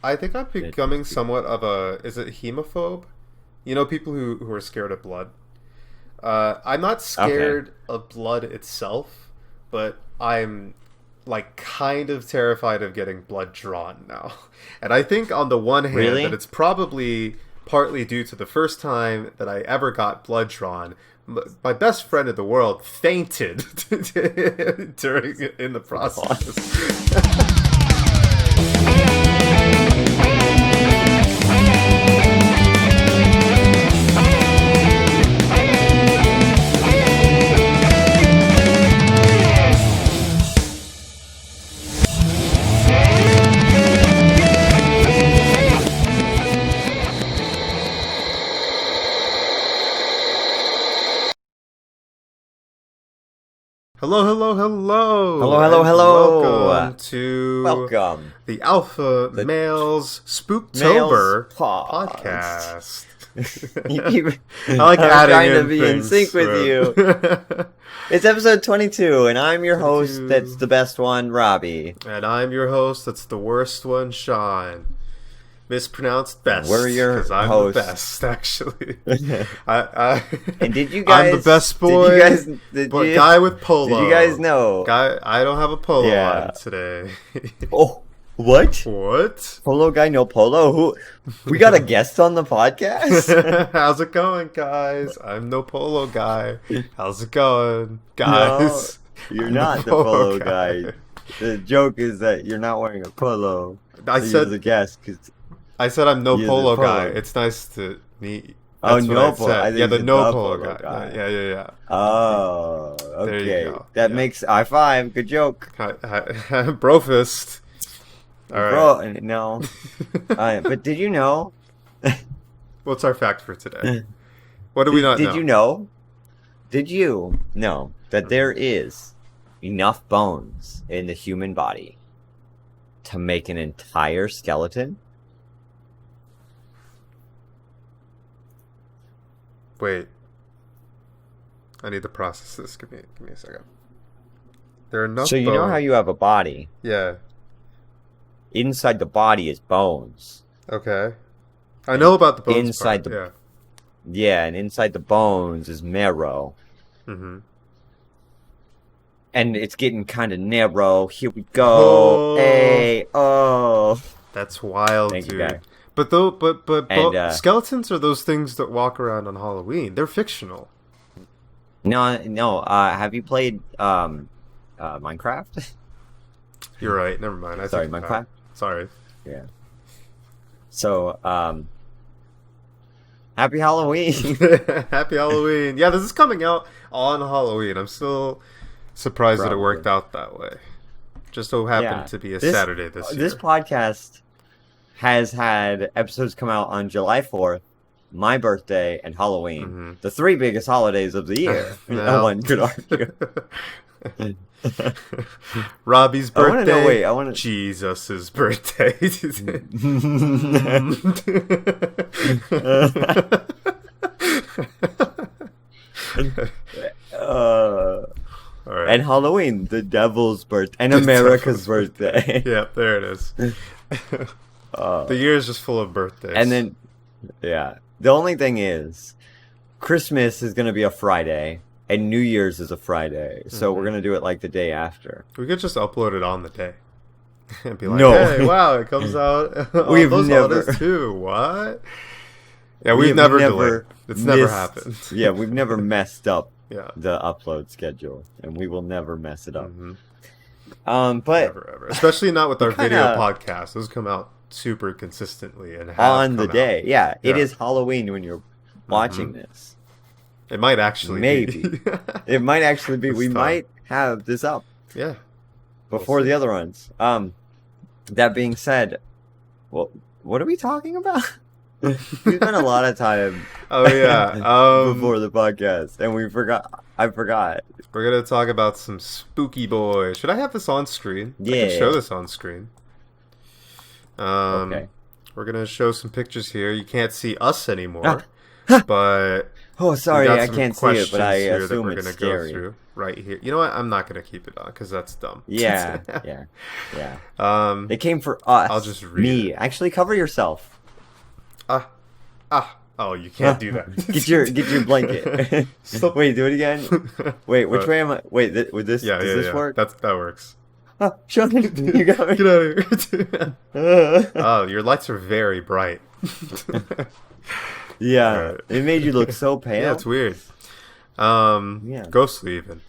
I think I'm becoming somewhat of a, is it hemophobe? You know, people who are scared of blood. I'm not Okay. scared of blood itself, but I'm like kind of terrified of getting blood drawn now. And I think on the one hand that Really? it's probably partly due to the first time that I ever got blood drawn. My best friend in the world fainted during in the What? process. Hello, hello, hello, Hello, hello, and hello. welcome to Welcome. the Alpha The Males Males Spooktober Pods. podcast. You keep. I like I'm adding trying to in be in things. sync with you. It's episode 22, and I'm your host. That's 22. the best one, Robbie. And I'm your host. That's the worst one, Sean. Mispronounced best. We're your because I'm host. the best, actually. And I did you I'm the guys? best boy. Did you guys? But guy with polo. Did you guys know? Guy, I don't have a polo Yeah. on today. Oh, what? What? Polo guy, no polo. Who? We got a guest on the podcast. How's it going, guys? I'm no polo guy. How's it going, guys? You're I'm not the polo guy. The joke is that you're not wearing a polo. I So you're said the guest because I said I'm no you're the polo guy. polo. It's nice to meet. Oh, That's what no I polo. said. I think Yeah, the you said no the polo polo guy. guy. Yeah. oh, There you okay. go. That Yeah. makes high five. Good joke, Brofist. All right. bro. No, but did you know? What's our fact for today? What do we not Did know? you know? Did you know that there is enough bones in the human body to make an entire skeleton? Wait. I need to process this. Give me a second. There are enough So you know how you have a body. Yeah. Inside the body is bones. Okay. I know about the bones Inside part. the- Yeah, and inside the bones is marrow. Yeah. Mm-hmm. And it's getting kind of narrow. Here we go. Oh. Hey, oh. That's wild, Thank you, dude. guy. But though, but And, skeletons are those things that walk around on Halloween. They're fictional. No. Have you played Minecraft? You're right. Never mind. I Sorry, take it back. Minecraft. Sorry. Yeah. So, happy Halloween. Happy Halloween. Yeah, this is coming out on Halloween. I'm still surprised that it worked Probably. out that way. Just so happened Yeah. to be a This- Saturday this year. This podcast has had episodes come out on July 4th, my birthday, and Halloween. Mhm. The three biggest holidays of the year. No one could argue. Robbie's I wanna birthday. know- wait, I wanna- Jesus' birthday. Uh, All right. and Halloween, the devil's birthday, and America's birthday. Yeah, there it is. Uh, The year is just full of birthdays. and then, yeah, the only thing is, Christmas is going to be a Friday, and New Year's is a Friday, so we're Mhm. going to do it like the day after. we could just upload it on the day. And be like, No. hey, wow, it comes out on We've those never- holidays too. What? Yeah, We've we've never never delayed. It's never missed- happened. Yeah, we've never messed up Yeah. the upload schedule, and we will never mess it up. Mhm. But Never ever. Especially not with our video kinda- podcasts. Those come out super consistently and have on the come day, out. yeah, it Yeah. is Halloween when you're watching this. It might actually Maybe. be. It might actually be. This We time. might have this up Yeah. before see. the other ones. That being said, well, what are we talking about? We spent a lot of time Oh yeah. before the podcast, and we forgot. I forgot. We're gonna talk about some spooky boys. Should I have this on screen? I Yeah. can show this on screen. Okay. We're gonna show some pictures here. You can't see us anymore, Ah. but Oh, sorry, we got I some can't see it, but questions I here that assume we're it's gonna scary. go through. right here. You know what? I'm not gonna keep it on because that's dumb. Yeah. Yeah. Um. They came for us. I'll just read me. it. Actually, cover yourself. Oh, you can't do that. Get your blanket. Stop. Wait, do it again. Wait, which What? way am I? Wait, would this Yeah, does yeah, this yeah. work? That works. Oh, Sean, you got me. Get out of here. Uh, Oh, your lights are very bright. yeah, Alright. it made you look so pale. Yeah, it's weird. Yeah. Ghostly even.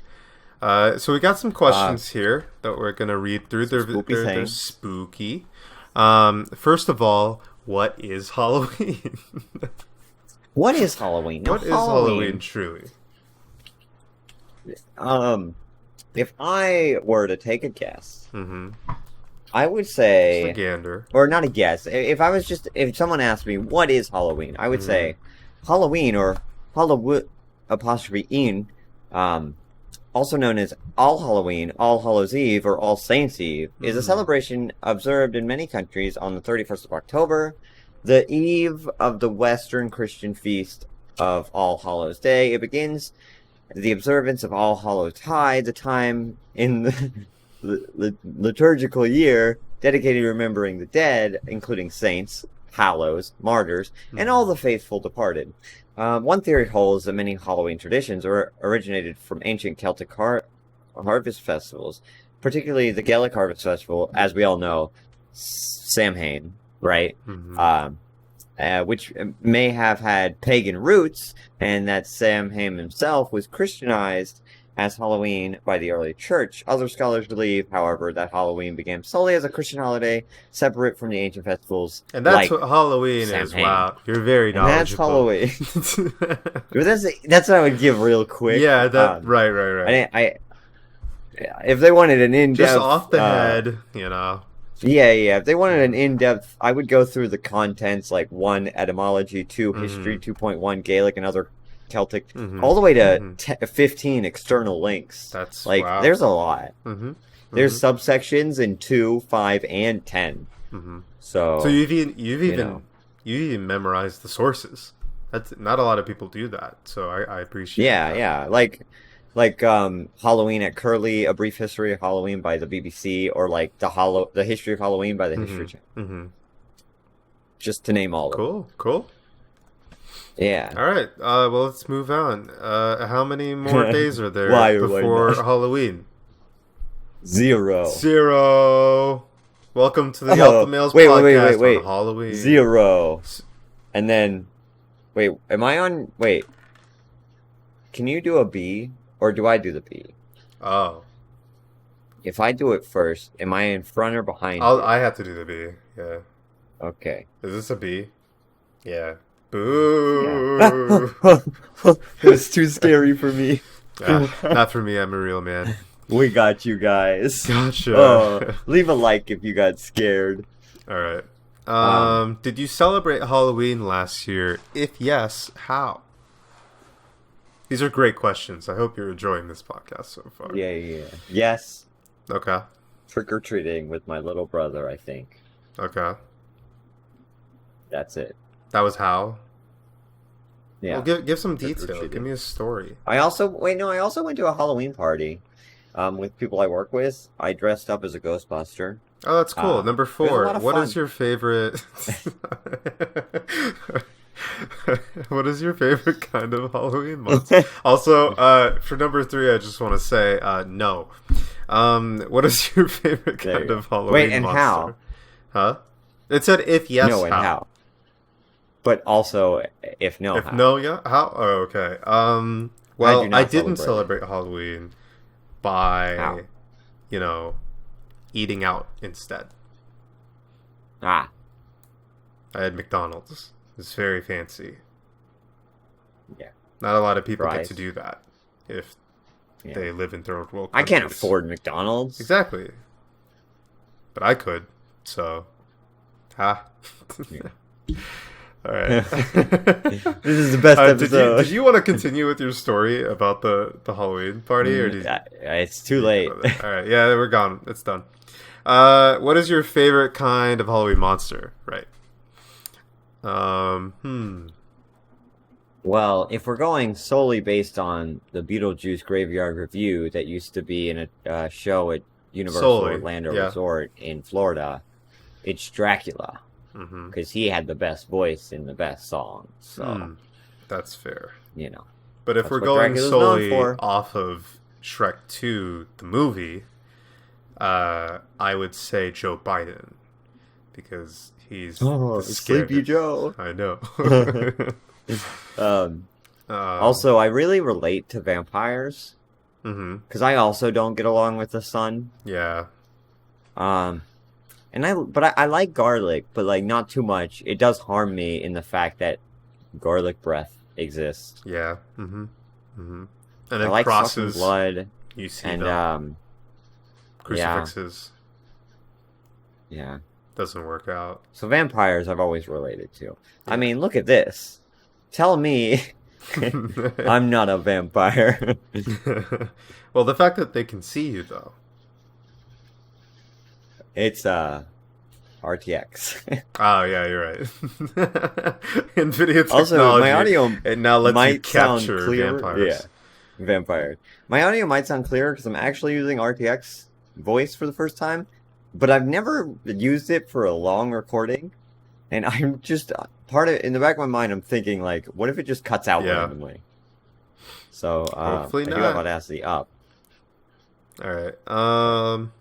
So we got some questions here that we're gonna read through. Spooky They're things. spooky. First of all, what is Halloween? What is Halloween? Now, What is Halloween truly? If I were to take a guess, Mm-hmm. I would say, Just a gander. or not a guess. If someone asked me what is Halloween, I would say Halloween or Halloween apostrophe in, also known as All Halloween, All Hallows Eve, or All Saints Eve, is a celebration observed in many countries on the 31st of October, the eve of the Western Christian feast of All Hallows Day. It begins the observance of All Hallows High, the time in the liturgical year dedicated to remembering the dead, including saints, hallows, martyrs, and all the faithful departed. One theory holds that many Halloween traditions originated from ancient Celtic harvest festivals, particularly the Gaelic Harvest Festival, as we all know, Samhain, right? Which may have had pagan roots, and that Samhain himself was Christianized as Halloween by the early church. Other scholars believe, however, that Halloween began solely as a Christian holiday, separate from the ancient festivals. And that's like what Halloween is. Samhain. Wow, you're very And that's knowledgeable. Halloween. That's what I would give real quick. Yeah, that right. I if they wanted an in-depth, Just off the head, you know. Yeah. If they wanted an in-depth, I would go through the contents, like 1, etymology, 2, history, 2.1, Gaelic and other Celtic, all the way to 15 external links. That's like, wow. there's a lot. There's Mm-hmm. subsections in 2, 5, and 10. So you've even memorized the sources. That's not a lot of people do that. So I appreciate. that. yeah, like Halloween at Curly, A Brief History of Halloween by the BBC, or like the History of Halloween by the History Channel. Just to name all of them. Cool. Yeah. All right. Well, let's move on. How many more days are there Why before not? Halloween? 0. 0. Welcome to the Alpha Males podcast wait. on Halloween. 0. And then, wait, am I on? Wait. Can you do a B, or do I do the B? Oh. If I do it first, am I in front or behind? I have to do the B. Yeah. Okay. Is this a B? Yeah. Boo. Yeah. It was too scary for me. Not for me. I'm a real man. We got you guys. Gotcha. Leave a like if you got scared. All right. Did you celebrate Halloween last year? If yes, how? These are great questions. I hope you're enjoying this podcast so far. Yeah. Yes. Okay. Trick or treating with my little brother, I think. Okay. That's it. That was how? Yeah. Well, give some Trick or detail. treating. Give me a story. I also went to a Halloween party with people I work with. I dressed up as a Ghostbuster. Oh, that's cool. Number it was a 4. lot of What fun. is your favorite? What is your favorite kind of Halloween monster? Also, for number 3, I just want to say no. What is your favorite There kind you of go. Halloween Wait, and monster? how? Huh? It said if yes, No, and how? But also, if no, If how? no, yeah, how? Oh, okay. Well, do not I didn't celebrate. celebrate Halloween by, How? Eating out instead. Ah, I had McDonald's. It's very fancy. yeah. Not a lot of people get Fries. to do that if Yeah. they live in third world I can't countries. afford McDonald's. Exactly. But I could, so. Ha. All right. This is the best episode. Did you want to continue with your story about the Halloween party, or did you... It's too late. All right, yeah, we're gone. It's done. What is your favorite kind of Halloween monster? Right. Well, if we're going solely based on the Beetlejuice Graveyard Review that used to be in a show at Universal Solely, Orlando yeah. Resort in Florida, it's Dracula Mm-hmm. because he had the best voice in the best song. So, That's fair. you know, But if that's we're what going Dracula's known solely for. off of Shrek 2, the movie, I would say Joe Biden because he's the Sleepy scariest. Joe. I know. Also, I really relate to vampires Mm-hmm. because I also don't get along with the sun. Yeah. And I like garlic, but like not too much. It does harm me in the fact that garlic breath exists. Yeah. Mm-hmm. Mm-hmm. And I then like sucking crosses. blood You see and them. Crucifixes. yeah. Doesn't work out. So vampires I've always related to. I mean, look at this. Tell me I'm not a vampire. Well, the fact that they can see you, though. It's RTX. Oh, yeah, you're right. NVIDIA technology. Also, my audio it now lets you might sound capture clear. vampires. Yeah, vampires. My audio might sound clearer because I'm actually using RTX voice for the first time, but I've never used it for a long recording, and I'm just in the back of my mind, I'm thinking like, what if it just cuts out Yeah. randomly? So Hopefully I do not. have Audacity up. All right. I'm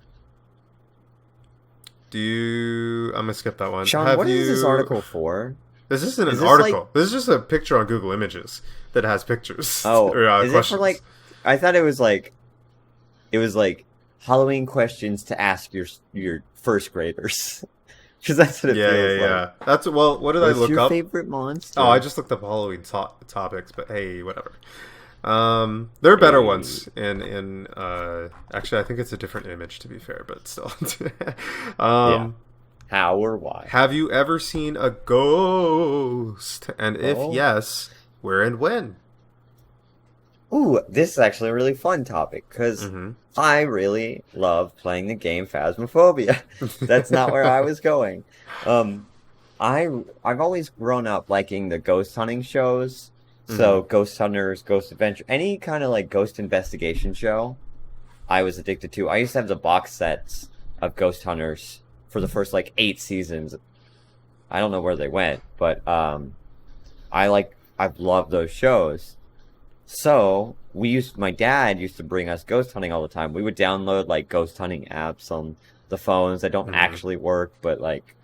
gonna skip that one. Sean, what is this article for? This isn't Is an this article. This is just a picture on Google Images that has pictures. Oh, or, is questions. it for like? I thought it was like Halloween questions to ask your first graders, because that's what it Yeah, feels yeah, like. yeah. That's what did I What's look your up? favorite monster? Oh, I just looked up Halloween topics, but hey, whatever. There are better Hey. ones in actually I think it's a different image to be fair, but still. Yeah. How or why? Have you ever seen a ghost? And if Oh. yes, where and when? Ooh, this is actually a really fun topic because Mm-hmm. I really love playing the game Phasmophobia. That's not where I was going. I've always grown up liking the ghost hunting shows. So Ghost Hunters, Ghost Adventure, any kind of like ghost investigation show, I was addicted to. I used to have the box sets of Ghost Hunters for the first like 8 seasons. I don't know where they went, but I've loved those shows. So my dad used to bring us ghost hunting all the time. We would download like ghost hunting apps on the phones that don't actually work, but like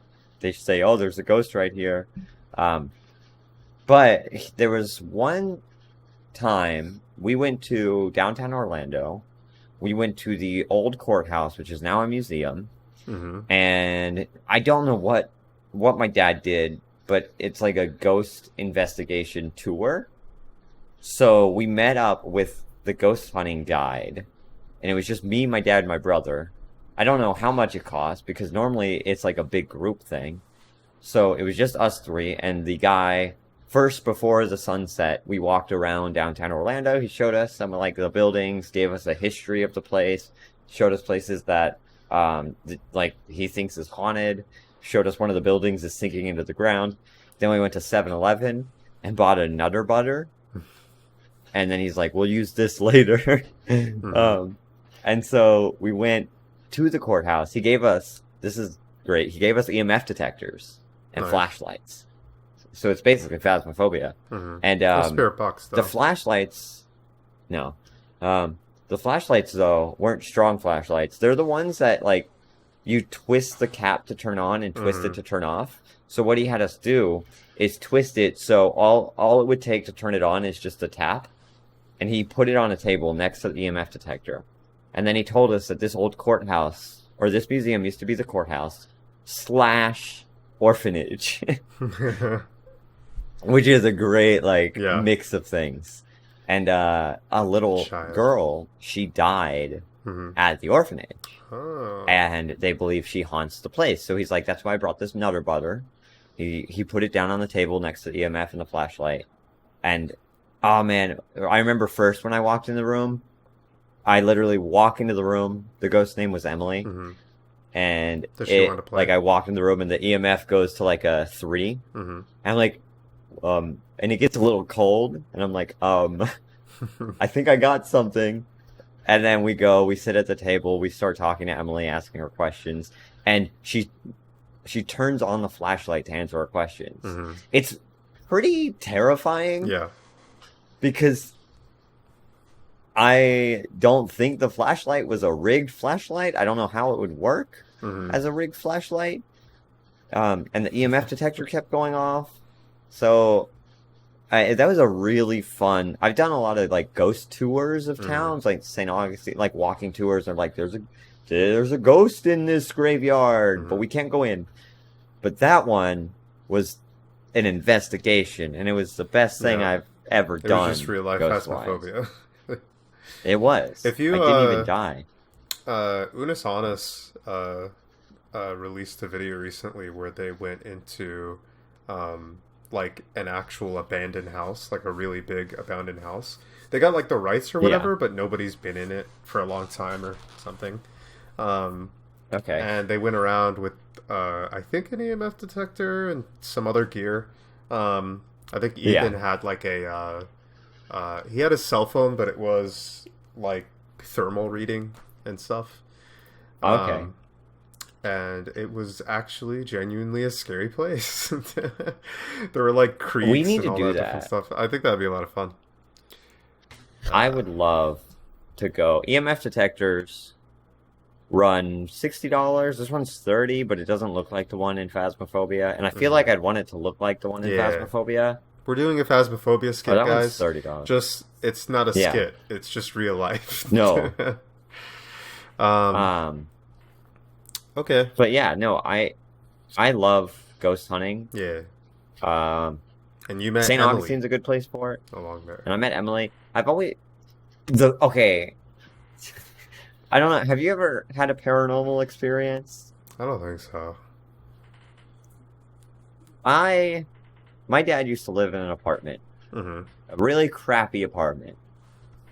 they say, oh, there's a ghost right here. But there was one time we went to downtown Orlando. We went to the old courthouse, which is now a museum. Mm-hmm. And I don't know what my dad did, but it's like a ghost investigation tour. So we met up with the ghost hunting guide, and it was just me, my dad, and my brother. I don't know how much it cost because normally it's like a big group thing. So it was just us 3, and the guy. First, before the sunset, we walked around downtown Orlando. He showed us some of like the buildings, gave us a history of the place, showed us places that like he thinks is haunted, showed us one of the buildings is sinking into the ground. Then we went to 7-Eleven and bought a Nutter Butter. And then he's like, we'll use this later. And so we went to the courthouse. He gave us, this is great, he gave us EMF detectors and Nice. flashlights. So it's basically Phasmophobia. Mm-hmm. And Well, spirit box though. the flashlights, no. The flashlights, though, weren't strong flashlights. They're the ones that, like, you twist the cap to turn on and twist it to turn off. So what he had us do is twist it so all it would take to turn it on is just a tap. And he put it on a table next to the EMF detector. And then he told us that this old courthouse, or this museum used to be the courthouse, / orphanage. Which is a great, like, Yeah. mix of things. And a little Child. girl, she died Mhm. at the orphanage. Oh. And they believe she haunts the place. So he's like, that's why I brought this Nutter Butter. He put it down on the table next to the EMF and the flashlight. And, oh man, I remember first when I walked in the room, I literally walk into the room. The ghost's name was Emily. Mhm. And Does she want to play? like I walked in the room and the EMF goes to like a 3. Mhm. And I'm like, and it gets a little cold, and I'm like, I think I got something. And then we sit at the table, we start talking to Emily, asking her questions, and she turns on the flashlight to answer our questions. Mm-hmm. It's pretty terrifying. Yeah. Because I don't think the flashlight was a rigged flashlight. I don't know how it would work as a rigged flashlight. And the EMF detector kept going off. So that was a really fun. I've done a lot of like ghost tours of towns, like St. Augustine, like walking tours. And like, there's a ghost in this graveyard, but we can't go in. But that one was an investigation, and it was the best thing I've ever done. It was just real life phasmophobia. It was. If you, I didn't even die. Unis Honest released a video recently where they went into like an actual abandoned house, like a really big abandoned house. They got like the rights or whatever, but nobody's been in it for a long time or something. Okay. And they went around with I think an EMF detector and some other gear. I think Ethan had like a he had a cell phone, but it was like thermal reading and stuff. Okay. And it was actually genuinely a scary place. There were like creeks We need and to all do that different that. stuff. I think that'd be a lot of fun. I would love to go. EMF detectors run $60. This one's $30, but it doesn't look like the one in Phasmophobia. And I feel like I'd want it to look like the one in Phasmophobia. We're doing a Phasmophobia skit, that guys. one's $30. Just it's not a skit. It's just real life. No. Okay. But yeah, no, I love ghost hunting. Yeah. And you met St. Emily Augustine's a good place for it. along there. And I met Emily. I've always okay. I don't know. Have you ever had a paranormal experience? I don't think so. My dad used to live in an apartment, Mm-hmm. a really crappy apartment,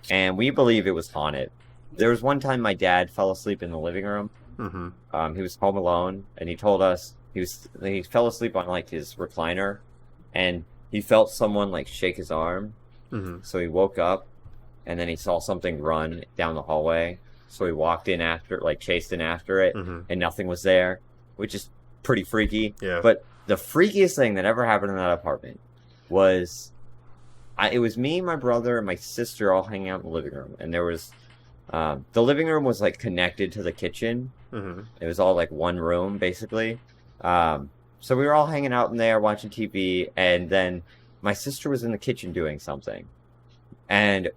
and we believe it was haunted. There was one time my dad fell asleep in the living room. Mm-hmm. He was home alone, and he told us he fell asleep on like his recliner, and he felt someone like shake his arm. Mm-hmm. So he woke up, and then he saw something run down the hallway. So he walked in after, like chased in after it, and nothing was there, which is pretty freaky. Yeah. But the freakiest thing that ever happened in that apartment was, it was me, my brother, and my sister all hanging out in the living room, and there was, the living room was like connected to the kitchen. Mm-hmm. It was all like one room, basically. So we were all hanging out in there watching TV, and then my sister was in the kitchen doing something, and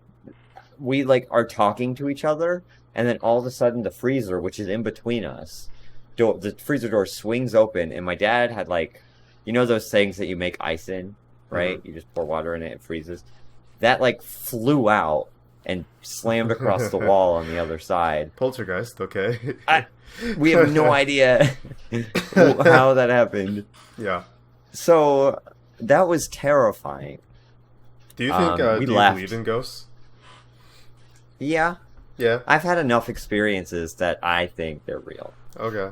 we like are talking to each other, and then all of a sudden the freezer, which is in between us, the freezer door swings open, and my dad had like, you know those things that you make ice in, right? You just pour water in it, it freezes. That like flew out and slammed across the wall on the other side. Poltergeist, okay. We have no idea how that happened. Yeah. So that was terrifying. Do you think we do you left. believe in ghosts? Yeah, Yeah. I've had enough experiences that I think they're real. Okay.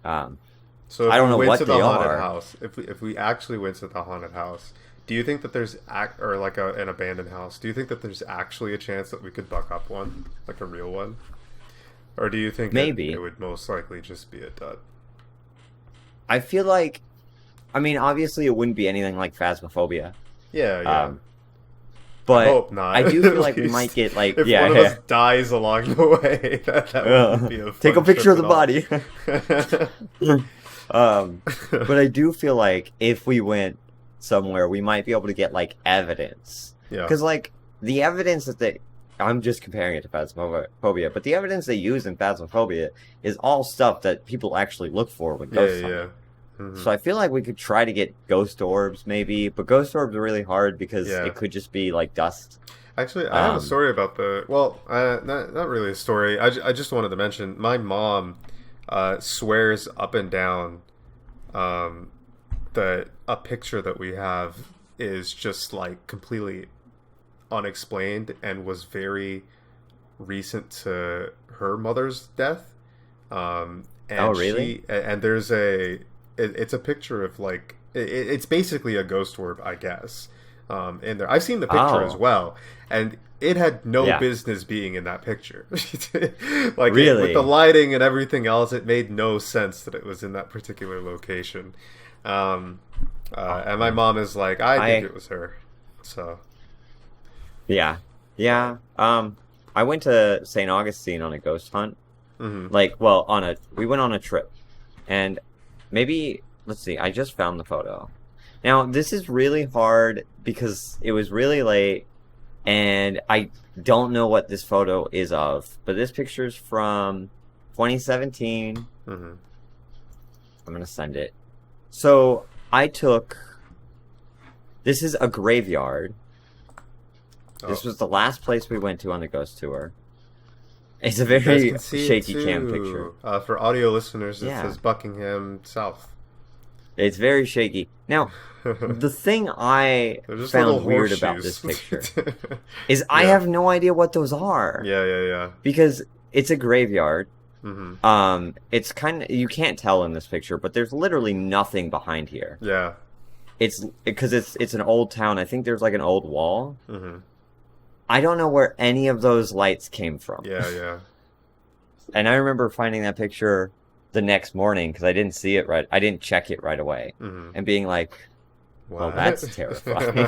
Um, So if I don't we know went what to the they haunted are. house, if we actually went to the haunted house, do you think that there's or like an abandoned house? Do you think that there's actually a chance that we could buck up one, like a real one, or do you think Maybe. it would most likely just be a dud? I feel like, I mean, obviously it wouldn't be anything like Phasmophobia. Yeah, yeah. But I hope not. I do At feel like we least. might get like, If one of us dies along the way, that would be a take a fun picture of trip the at all. body. But I do feel like if we went somewhere, we might be able to get like evidence. Yeah. Because like the evidence I'm just comparing it to Phasmophobia, but the evidence they use in Phasmophobia is all stuff that people actually look for when ghost hunting. Yeah. Mm-hmm. So I feel like we could try to get ghost orbs maybe, but ghost orbs are really hard because it could just be like dust. Actually, I have a story about not really a story. I just wanted to mention my mom swears up and down that a picture that we have is just like completely unexplained and was very recent to her mother's death. And oh, really? And there's it's a picture of like it's basically a ghost orb, I guess. in there. I've seen the picture as Oh, well, and it had no yeah. business being in that picture. With the Really? lighting and everything else, it made no sense that it was in that particular location. Um, and my Um, mom is like, I think I it was her. So, yeah. yeah. Yeah. I went to St. Augustine on a ghost hunt. Hmm. Like, well, we went on a trip. And maybe, let's see, I just found the photo. Now, this is really hard because it was really late and I don't know what this photo is of, but this picture's from 2017. Hmm. I'm gonna send it. So I took. This is a graveyard. Oh, This was the last place we went to on the ghost tour. It's a you guys very can see it shaky cam picture. too. For audio listeners, it Yeah, says Buckingham South. it's very shaky. Now, They're the thing I just little found weird about this horseshoes. picture is I Yeah. have no idea what those are Yeah, yeah, yeah. because it's a graveyard. Hmm. It's kind of you can't tell in this picture, but there's literally nothing behind here. Yeah. It's because it's an old town. I think there's like an old wall. Hmm. I don't know where any of those lights came from. Yeah, yeah. And I remember finding that picture the next morning because I didn't see it right. I didn't check it right away, Hmm. and being like, "Well, What? that's terrifying."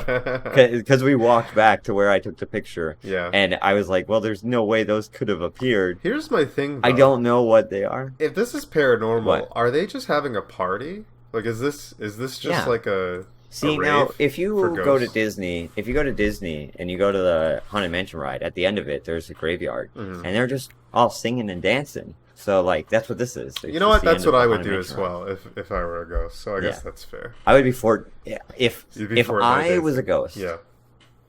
Because we walked back to where I took the picture, Yeah. and I was like, "Well, there's no way those could have appeared." Here's my thing, I though. don't know what they are. If this is paranormal, What? are they just having a party? Like, is this just Yeah. like a See, rave now, if for you go to ghosts? Disney, and you go to the Haunted Mansion ride, at the end of it, there's a graveyard, Mhm. and they're just all singing and dancing. So, like, that's what this is. It's You know just what? the That's end of what the I would Haunted do Mansion as ride. well if I were a ghost. So I guess Yeah. that's fair. I would be for if You'd be if for I night was a dancing. ghost Yeah.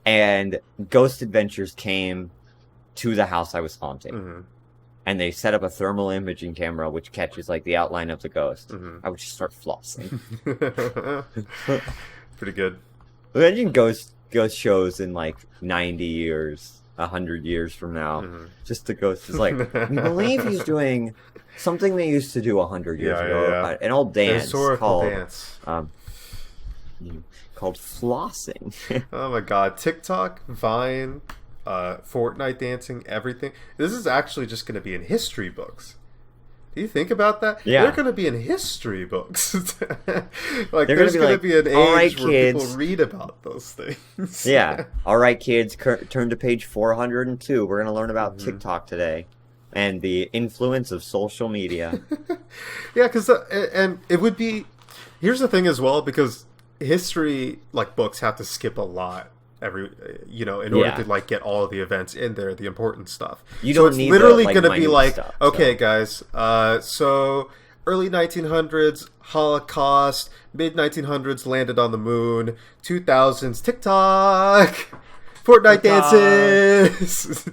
and Ghost Adventures came to the house I was haunting, Hmm. and they set up a thermal imaging camera which catches like the outline of the ghost, Hmm. I would just start flossing. Pretty good. Imagine ghost shows in like 90 years, 100 years from now. Mhm. Just the ghost is like, we believe he's doing something they used to do 100 years Yeah, ago, yeah, yeah. an old dance Historical called dance. um, called flossing. Oh my god. TikTok, Vine, Fortnite dancing, everything. This is actually just going to be in history books. Do you think about that? Yeah. They're going to be in history books. Like, They're gonna there's be going to like, be an age "All right, where kids." people read about those things. Yeah. All right, kids, turn to page 402. We're going to learn about Mhm. TikTok today and the influence of social media. Yeah, because and it would be. Here's the thing as well, because history like books have to skip a lot in order Yeah. to like get all of the events in there, the important stuff. You So don't it's need literally the, like, going to be minute like, stuff, okay, so. guys, so early 1900s Holocaust, mid 1900s landed on the moon, 2000s TikTok, Fortnite TikTok. dances.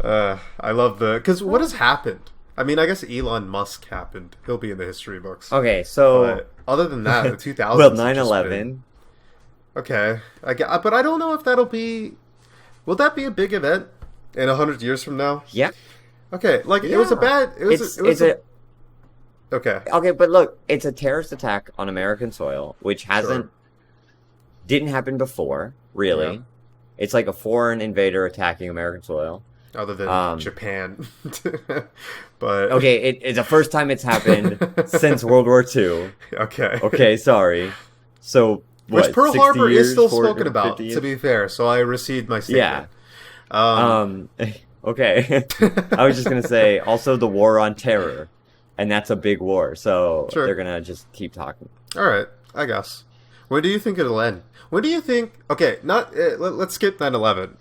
I love because what has happened? I mean, I guess Elon Musk happened. He'll be in the history books. Okay, so But other than that, the 2000s. well, have just 9/11. been- Okay, but I don't know if that'll be. Will that be a big event in 100 years from now? Yeah. Okay, like it was a Yeah. bad. It was. Okay. Okay, but look, it's a terrorist attack on American soil, which Sure. didn't happen before, really. Yeah. It's like a foreign invader attacking American soil. Other than Um, Japan, but Okay, it's the first time it's happened since World War II. Okay. Okay, sorry. So, what, Which Pearl 60 Harbor years, is still 40, spoken about, 50 to be fair. So I recede my Yeah. statement. Um, Okay. I was just going to say, also the war on terror. And that's a big war, so Sure. they're going to just keep talking. all right, I guess. When do you think it'll end? When do you think? Okay, not let's skip 9/11.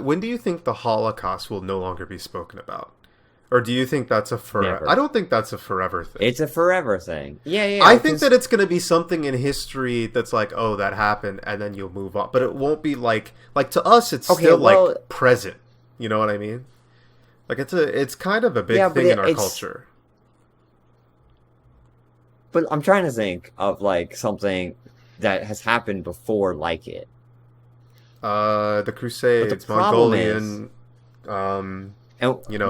When do you think the Holocaust will no longer be spoken about, or do you think that's a forever? Never. I don't think that's a forever thing. It's a forever thing. Yeah. I think 'cause- that it's going to be something in history that's like, oh, that happened, and then you'll move on. But it won't be like to us, it's Okay, still well- like present. You know what I mean? Like it's kind of a big Yeah, but thing in our it's- culture. But I'm trying to think of, like, something that has happened before like it. The Crusades, problem Mongolian, And,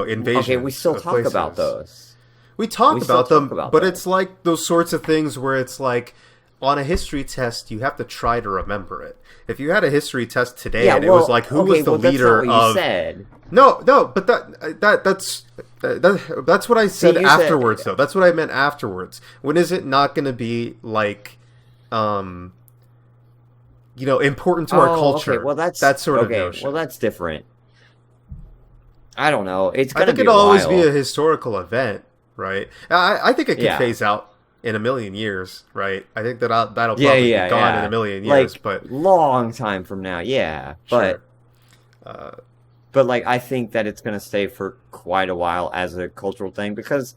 invasion. okay, we still of talk about places. those. We talk We still about them, talk about but those. it's like those sorts of things where it's like, on a history test, you have to try to remember it. If you had a history test today Yeah, and it well, was like, who okay, was the well, that's leader not what you of? said. No, but that's what I said you afterwards. said- Though that's what I meant afterwards. When is it not going to be like, important to our culture? Okay, well, that's that sort of okay. notion. Well, that's different. I don't know. It's I gonna think be it'll a always while. be a historical event, right? I think it could Yeah. phase out in a million years, right? I think that'll probably Yeah, be gone yeah. in a million years, Like but long time from now, yeah. sure. But like I think that it's gonna stay for quite a while as a cultural thing because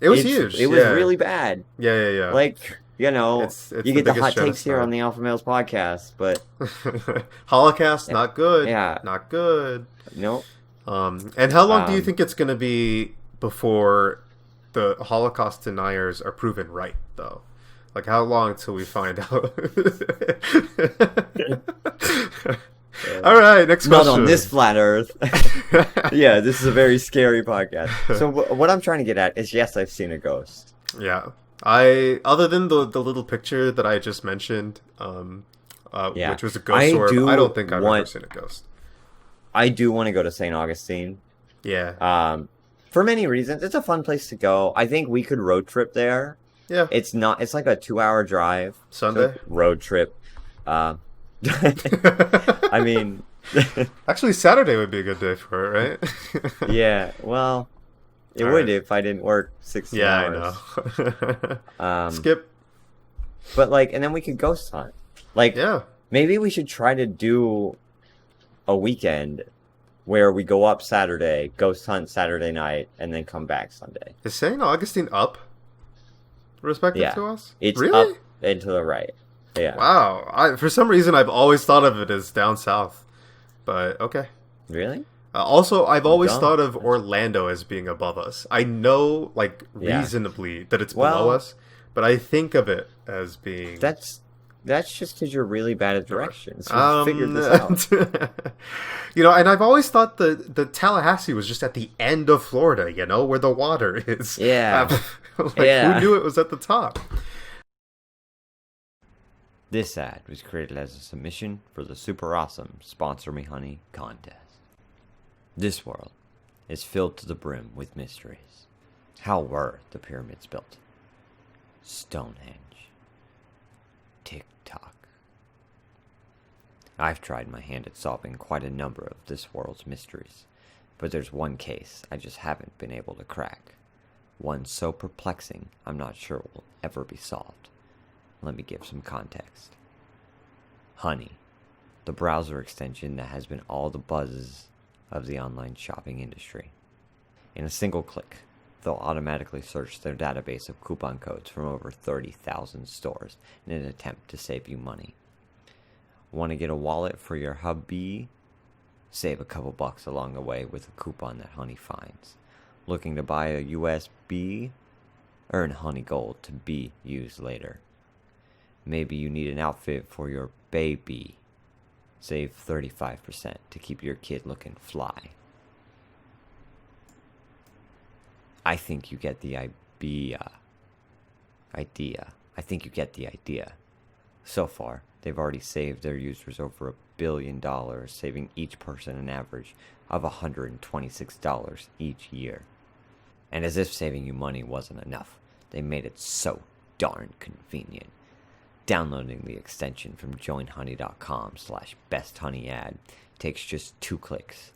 It was huge. It was yeah. really bad. Yeah. Like It's you the get the biggest hot takes here genocide. on the Alpha Males podcast, but Holocaust, not good. Yeah. Not good. no. And how long do you Um, think it's going to be before the Holocaust deniers are proven right, though? Like, how long till we find out? All right, next Not question. on this flat Earth. Yeah, this is a very scary podcast. So what I'm trying to get at is, yes, I've seen a ghost. Yeah, other than the little picture that I just mentioned, Yeah. which was a ghost orb, I don't think I've ever want- seen a ghost. I do want to go to St. Augustine. Yeah, For many reasons. It's a fun place to go. I think we could road trip there. yeah. It's like a 2-hour drive. Sunday. So road trip. I mean, Actually, Saturday would be a good day for it, right? yeah, well, it All would right. if I didn't work 16 Yeah, hours. I know. Skip. But like, and then we could ghost hunt. Like, Yeah. maybe we should try to do a weekend where we go up Saturday, ghost hunt Saturday night, and then come back Sunday. Is St. Augustine up? Respective Yeah. to us? It's really? up and to the right. Yeah. Wow. For some reason, I've always thought of it as down south. But, okay. Really? Also, I've always dumb. thought of Orlando as being above us. I know, like, Yeah. reasonably that it's Well- below us, but I think of it as being... That's just because you're really bad at directions. We figured this out. And I've always thought the Tallahassee was just at the end of Florida, where the water is. Yeah. Who knew it was at the top? This ad was created as a submission for the super awesome Sponsor Me Honey contest. This world is filled to the brim with mysteries. How were the pyramids built? Stonehenge. TikTok. I've tried my hand at solving quite a number of this world's mysteries, but there's one case I just haven't been able to crack. One so perplexing I'm not sure it will ever be solved. Let me give some context. Honey, the browser extension that has been all the buzz of the online shopping industry. In a single click, they'll automatically search their database of coupon codes from over 30,000 stores in an attempt to save you money. Want to get a wallet for your hubby? Save a couple bucks along the way with a coupon that Honey finds. Looking to buy a USB? Earn Honey Gold to be used later. Maybe you need an outfit for your baby. Save 35% to keep your kid looking fly. I think you get the idea. I think you get the idea. So far, they've already saved their users over $1 billion, saving each person an average of $126 each year. And as if saving you money wasn't enough, they made it so darn convenient. Downloading the extension from joinhoney.com/besthoneyad takes just 2 clicks.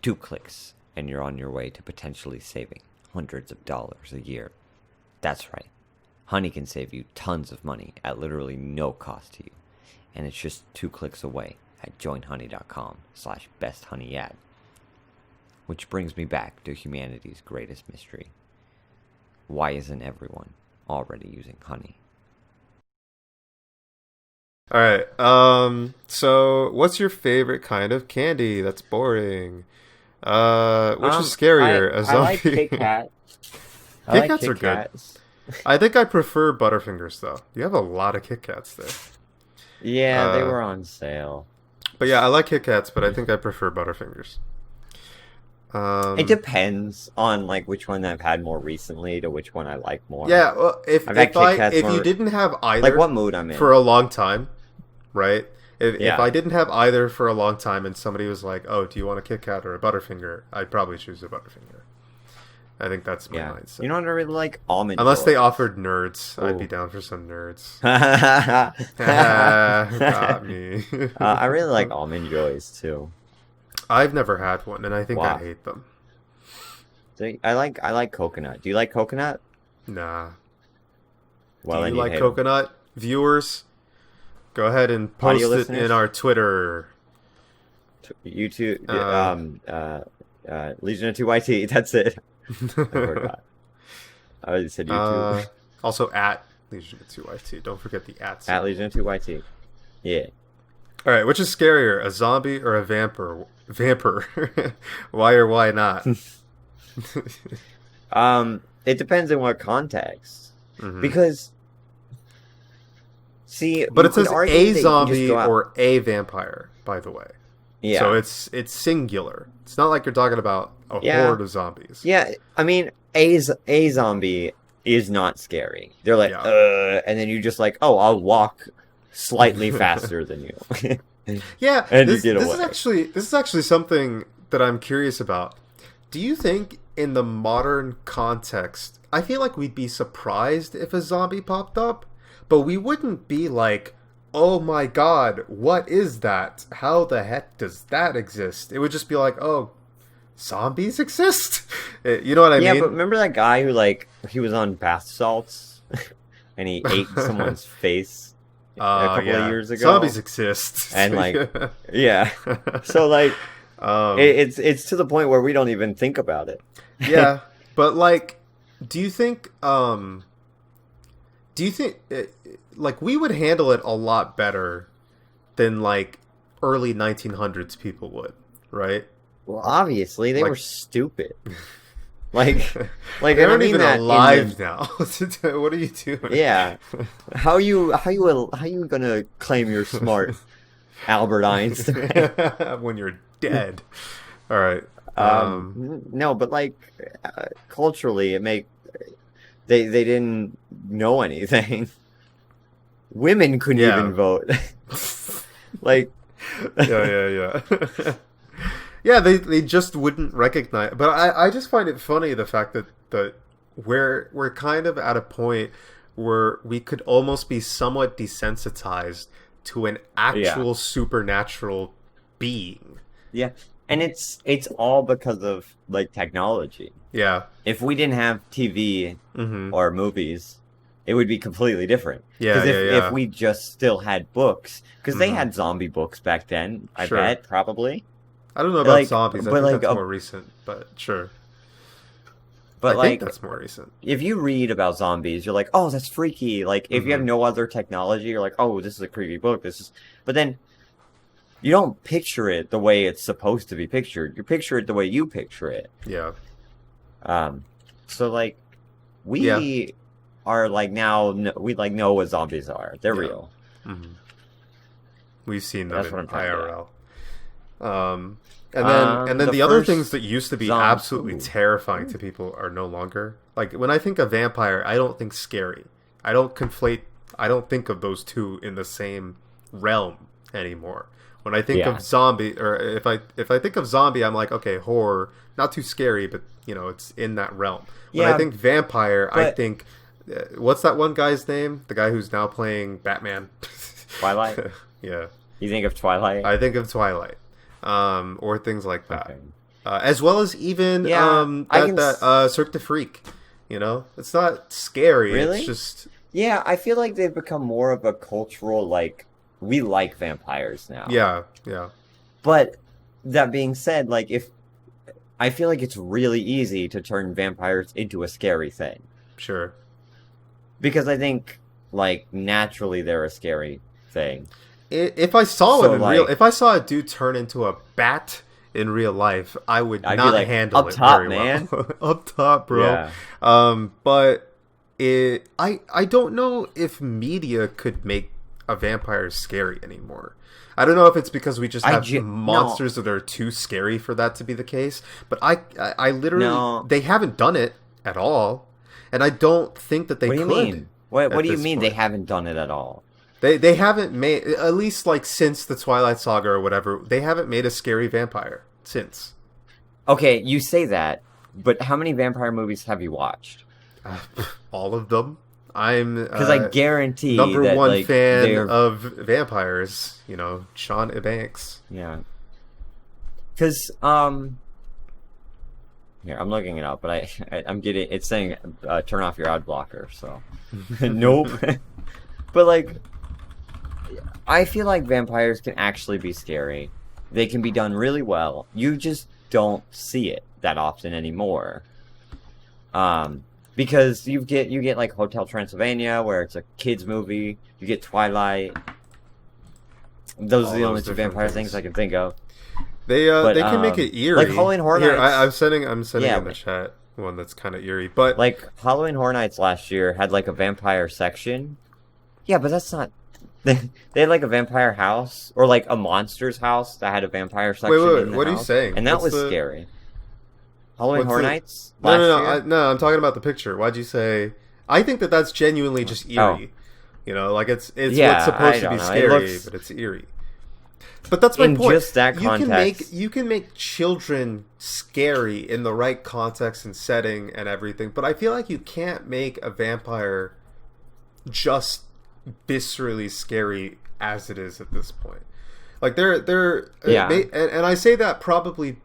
2 clicks, and you're on your way to potentially saving hundreds of dollars a year. That's right. Honey can save you tons of money at literally no cost to you. And it's just 2 clicks away at joinhoney.com/besthoneyad. Which brings me back to humanity's greatest mystery. Why isn't everyone already using honey? All right. So, what's your favorite kind of candy? That's boring. Which is scarier? A zombie? I like Kit Kat. Kit Kats are good. I think I prefer Butterfingers, though. You have a lot of Kit Kats there. Yeah, they were on sale. But yeah, I like Kit Kats, but I think I prefer Butterfingers. It depends on like which one I've had more recently to which one I like more. Yeah, well, I've had Kit Kats if more, you didn't have either like what mood I'm in. for a long time, right? If Yeah. I didn't have either for a long time and somebody was like, "Oh, do you want a Kit Kat or a Butterfinger?" I'd probably choose a Butterfinger. I think that's my Yeah. mindset. You know what I really like? Almond Unless they Joys. offered nerds, I'd be Ooh. down for some nerds. I Got me. really like Almond Joys too. I've never had one, and I think Wow. I hate them. I like coconut. Do you like coconut? Nah. Well, Do then you like hate 'em. coconut? Viewers, go ahead and Audio post it listeners? in our Twitter. YouTube, Uh, Legion of 2YT. That's it. I forgot. I already said YouTube. Also at Legion of 2YT. Don't forget the ats. At Legion of 2YT. Yeah. All right, which is scarier, a zombie or a vampire? Why or why not? It depends in what context. Mhm. Because, see, But you it says could argue a that you can just zombie go out- or a vampire, by the way. yeah, So it's singular. It's not like you're talking about a Yeah. horde of zombies. yeah. I mean, a zombie is not scary. They're like, Yeah. and then you just like, oh, I'll walk slightly faster than you. Yeah, And you this, get this away. this is actually something that I'm curious about. Do you think in the modern context, I feel like we'd be surprised if a zombie popped up, but we wouldn't be like, "Oh my god, what is that? How the heck does that exist?" It would just be like, "Oh, zombies exist?" You know what I Yeah, mean? but remember that guy who like he was on bath salts and he ate someone's face a couple yeah. of years ago. Zombies exist. And, like, Yeah. So like um, it's to the point where we don't even think about it. yeah, but like, do you think like we would handle it a lot better than like early 1900s people would, right? Well, obviously they Like- were stupid. Like They I aren't mean even that in alive now. What are you doing? Yeah. How you gonna claim you're smart, Albert Einstein? When you're dead. All right. No, but like culturally, they didn't know anything. Women couldn't Yeah. even vote. Like, yeah. Yeah, they just wouldn't recognize. But I just find it funny the fact that we're kind of at a point where we could almost be somewhat desensitized to an actual supernatural being. yeah, and it's all because of like technology. Yeah. If we didn't have TV Mm-hmm. or movies, it would be completely different. Yeah, 'Cause yeah. if we just still had books, because they Mhm. had zombie books back then, I Sure. bet probably. I don't know about like, zombies. I but think like that's a- more recent, but sure. But I like, think that's more recent. if you read about zombies, you're like, oh, that's freaky. Like, if you have Mhm. no other technology, you're like, oh, this is a creepy book. But then you don't picture it the way it's supposed to be pictured. You picture it the way you picture it. Yeah. So like, we Yeah. are like now we like know what zombies are. They're Yeah. real. Mm-hmm. We've seen them That's in what I'm trying to get IRL. And then the the other first things that used to be zom- absolutely Ooh. terrifying to people are no longer. Like when I think of vampire, I don't think scary. I don't think of those two in the same realm anymore. When I think Yeah. of zombie, or if I think of zombie, I'm like, okay, horror, not too scary, but it's in that realm. When I Yeah, think vampire, I but- think what's that one guy's name? The guy who's now playing Batman. Twilight? Yeah, You think of Twilight? I think of Twilight, or things like that, Okay. as well as even Yeah, I can Cirque du Freak. It's not scary. Really? It's just Yeah, I feel like they've become more of a cultural like we like vampires now. yeah. But that being said, like if I feel like it's really easy to turn vampires into a scary thing. Sure. Because I think like naturally they're a scary thing. If I saw So, it in real, like- if I saw a dude turn into a bat in real life, I would I'd be not like, handle "Up it top, very man." well. Up top, bro. Yeah. But I don't know if media could make a vampire is scary anymore. I don't know if it's because we just have No. monsters that are too scary for that to be the case, but I literally No. they haven't done it at all, and I don't think that they What do could. you mean? What do you this mean point. they haven't done it at all? They haven't made, at least like since the Twilight Saga or whatever, they haven't made a scary vampire since. Okay, you say that, but how many vampire movies have you watched? All of them. I'm Because I guarantee number that, one like, fan they're of vampires. You know, Sean Banks. yeah. Because here I'm looking it up, but I'm getting it's saying turn off your ad blocker. So nope. But like, I feel like vampires can actually be scary. They can be done really well. You just don't see it that often anymore. Because you get like Hotel Transylvania, where it's a kids movie. You get Twilight. Those All are the only those two different vampire things. things I can think of. They can make it eerie. like Halloween Horror Here, Nights. I'm sending Yeah, in the but- chat one that's kind of eerie, but Like Halloween Horror Nights last year had like a vampire section. Yeah, but that's not. They had like a vampire house or like a monster's house that had a vampire section. wait, in the what are you house, saying? And that What's was the- scary. Halloween what's Horror the- Nights. No, Last no, year? no, I'm talking about the picture. Why'd you say? I think that's genuinely just eerie. You know, like it's Yeah, what's supposed I to be don't know. It scary, looks- but it's eerie. But that's my In point. just that context. You can make children scary in the right context and setting and everything, but I feel like you can't make a vampire just viscerally scary as it is at this point. Like they're Yeah. and I say that probably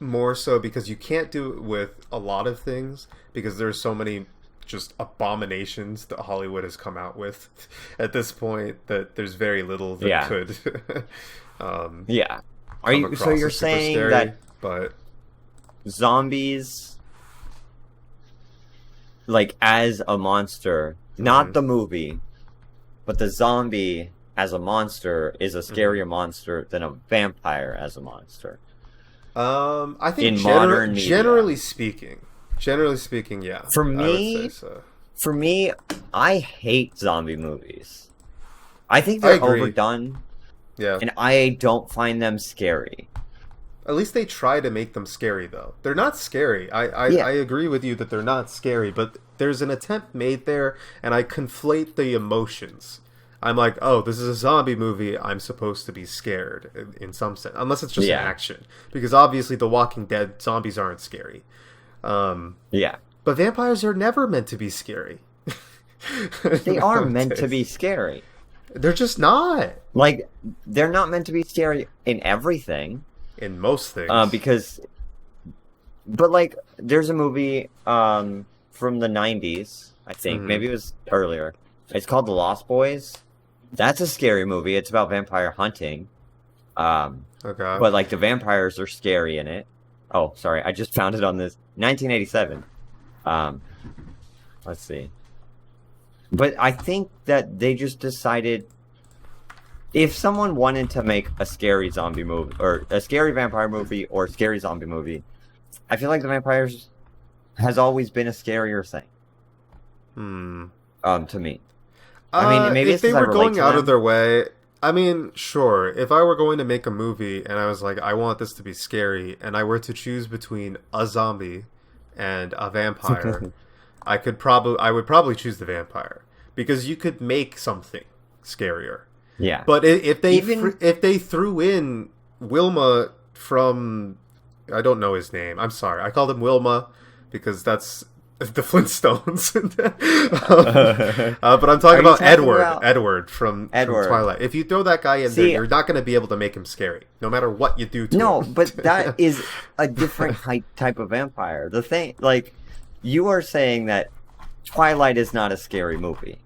more so because you can't do it with a lot of things because there's so many just abominations that Hollywood has come out with at this point that there's very little that Yeah. could Yeah. Are come you? So across you're as super saying scary, that but zombies, like as a monster, not Mhm. the movie, but the zombie as a monster is a Mm-hmm. scarier monster than a vampire as a monster. I think In modern media. generally speaking, yeah. For I would me, say so. For me, I hate zombie movies. I think I they're agree. overdone, Yeah. and I don't find them scary. At least they try to make them scary, though. They're not scary. I Yeah. agree with you that they're not scary, but there's an attempt made there, and I conflate the emotions. I'm like, oh, this is a zombie movie. I'm supposed to be scared in some sense, unless it's just Yeah. an action, because obviously, The Walking Dead zombies aren't scary. Yeah. But vampires are never meant to be scary. They are meant to be scary. They're just not Like, they're not meant to be scary in everything. in most things. Because, but like, there's a movie from the 90s, I think. Mhm. Maybe it was earlier. It's called The Lost Boys. That's a scary movie. It's about vampire hunting. Okay. But like the vampires are scary in it. Oh, sorry, I just found it on this 1987. Let's see. But I think that they just decided if someone wanted to make a scary zombie movie or a scary vampire movie or a scary zombie movie, I feel like the vampires has always been a scarier thing. To me. I mean, maybe if it's they 'cause I were relate going to out them. of their way, I mean, sure. If I were going to make a movie and I was like, I want this to be scary, and I were to choose between a zombie and a vampire, I would probably choose the vampire because you could make something scarier. Yeah. But if they Even- if they threw in Wilma from, I don't know his name. I'm sorry. I called him Wilma because that's the Flintstones. But I'm talking Are you about talking Edward. about- Edward from Twilight. If you throw that guy in there, See- you're not going to be able to make him scary, no matter what you do to No, him. but that is a different type of vampire. The thing, like, you are saying that Twilight is not a scary movie.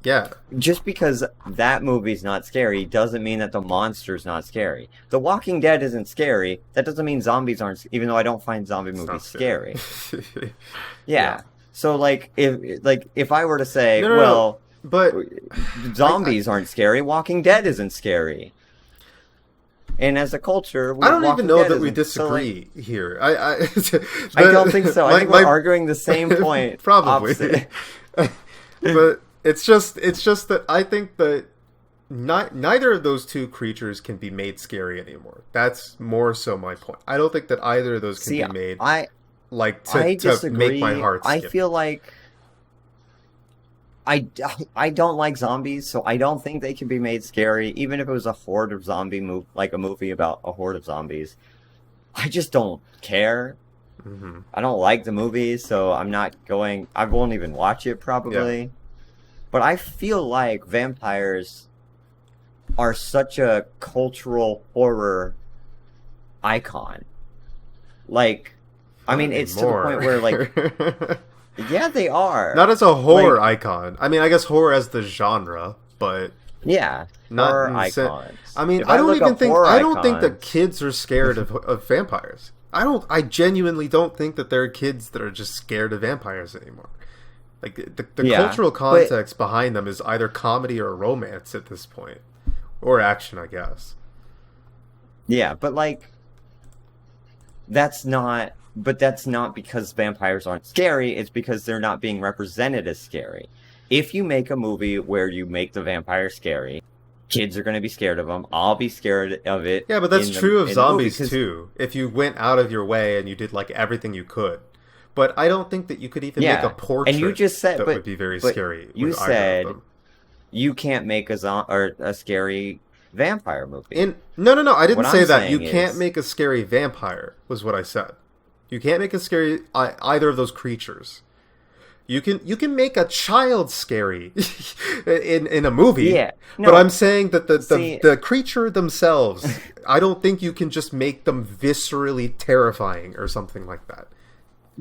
Yeah. Just because that movie's not scary doesn't mean that the monster's not scary. The Walking Dead isn't scary. That doesn't mean zombies aren't. Even though I don't find zombie It's movies not scary. scary. Yeah. So if I were to say, No, no, no. well, But zombies aren't scary, Walking Dead isn't scary. And as a culture, I don't Walking even know Dead that we isn't. So, like, disagree here. I I don't think so. I think we're my- arguing the same point. Probably. opposite. But it's just that I think that neither of those two creatures can be made scary anymore. That's more so my point. I don't think that either of those can See, be made I like I to make my disagree. heart I skip. feel like I don't like zombies, so I don't think they can be made scary. Even if it was a horde of like a movie about a horde of zombies, I just don't care. Hmm. I don't like the movies, so I'm not going. I won't even watch it probably. But I feel like vampires are such a cultural horror icon. Like, I mean, Not it's to the point where, like, anymore. yeah, they are. Not as a horror Like, icon. I mean, I guess horror as the genre, but yeah, not horror in icons. I mean, If I don't look even up think horror I don't think that icons, kids are scared of vampires. I genuinely don't think that there are kids that are just scared of vampires anymore. Like the yeah, cultural but context behind them is either comedy or romance at this point, or action, I guess. yeah, but like that's not because vampires aren't scary. It's because they're not being represented as scary. If you make a movie where you make the vampire scary, kids are going to be scared of them. I'll be scared of it. Yeah, but that's true of in the movie zombies 'cause too. If you went out of your way and you did like everything you could, but I don't think that you could even make a yeah, and you portrait just said, that would be very but scary you with either of said them. you can't make or a scary vampire movie. No, I didn't What say I'm that. You saying can't is, make a scary vampire. Was what I said. You can't make a scary either of those creatures. You can make a child scary in a movie, yeah, but no, I'm saying that see, the creature themselves, I don't think you can just make them viscerally terrifying or something like that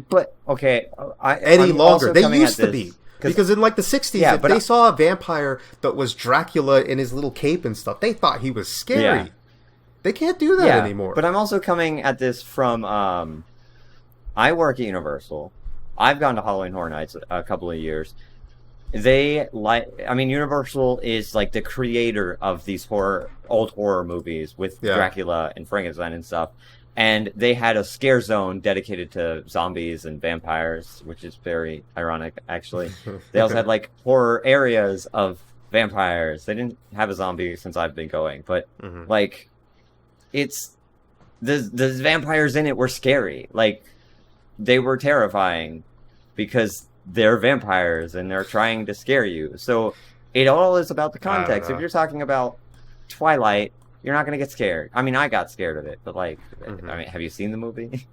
but okay, any I'm longer. also They coming used at to be. this Because in like the 60s, yeah, if but they saw a vampire that was Dracula in his little cape and stuff, they thought he was scary. yeah, They can't do that yeah, anymore. but I'm also coming at this from I work at Universal. I've gone to Halloween Horror Nights a couple of years. I mean, Universal is like the creator of these old horror movies with Yeah. Dracula and Frankenstein and stuff. And they had a scare zone dedicated to zombies and vampires, which is very ironic, actually. They also had like horror areas of vampires. They didn't have a zombie since I've been going, but Mhm. like, it's the vampires in it were scary. Like, they were terrifying because they're vampires and they're trying to scare you. So it all is about the I don't context. If know. you're talking about Twilight, you're not going to get scared. I mean, I got scared of it, but like, Mhm. I mean, have you seen the movie?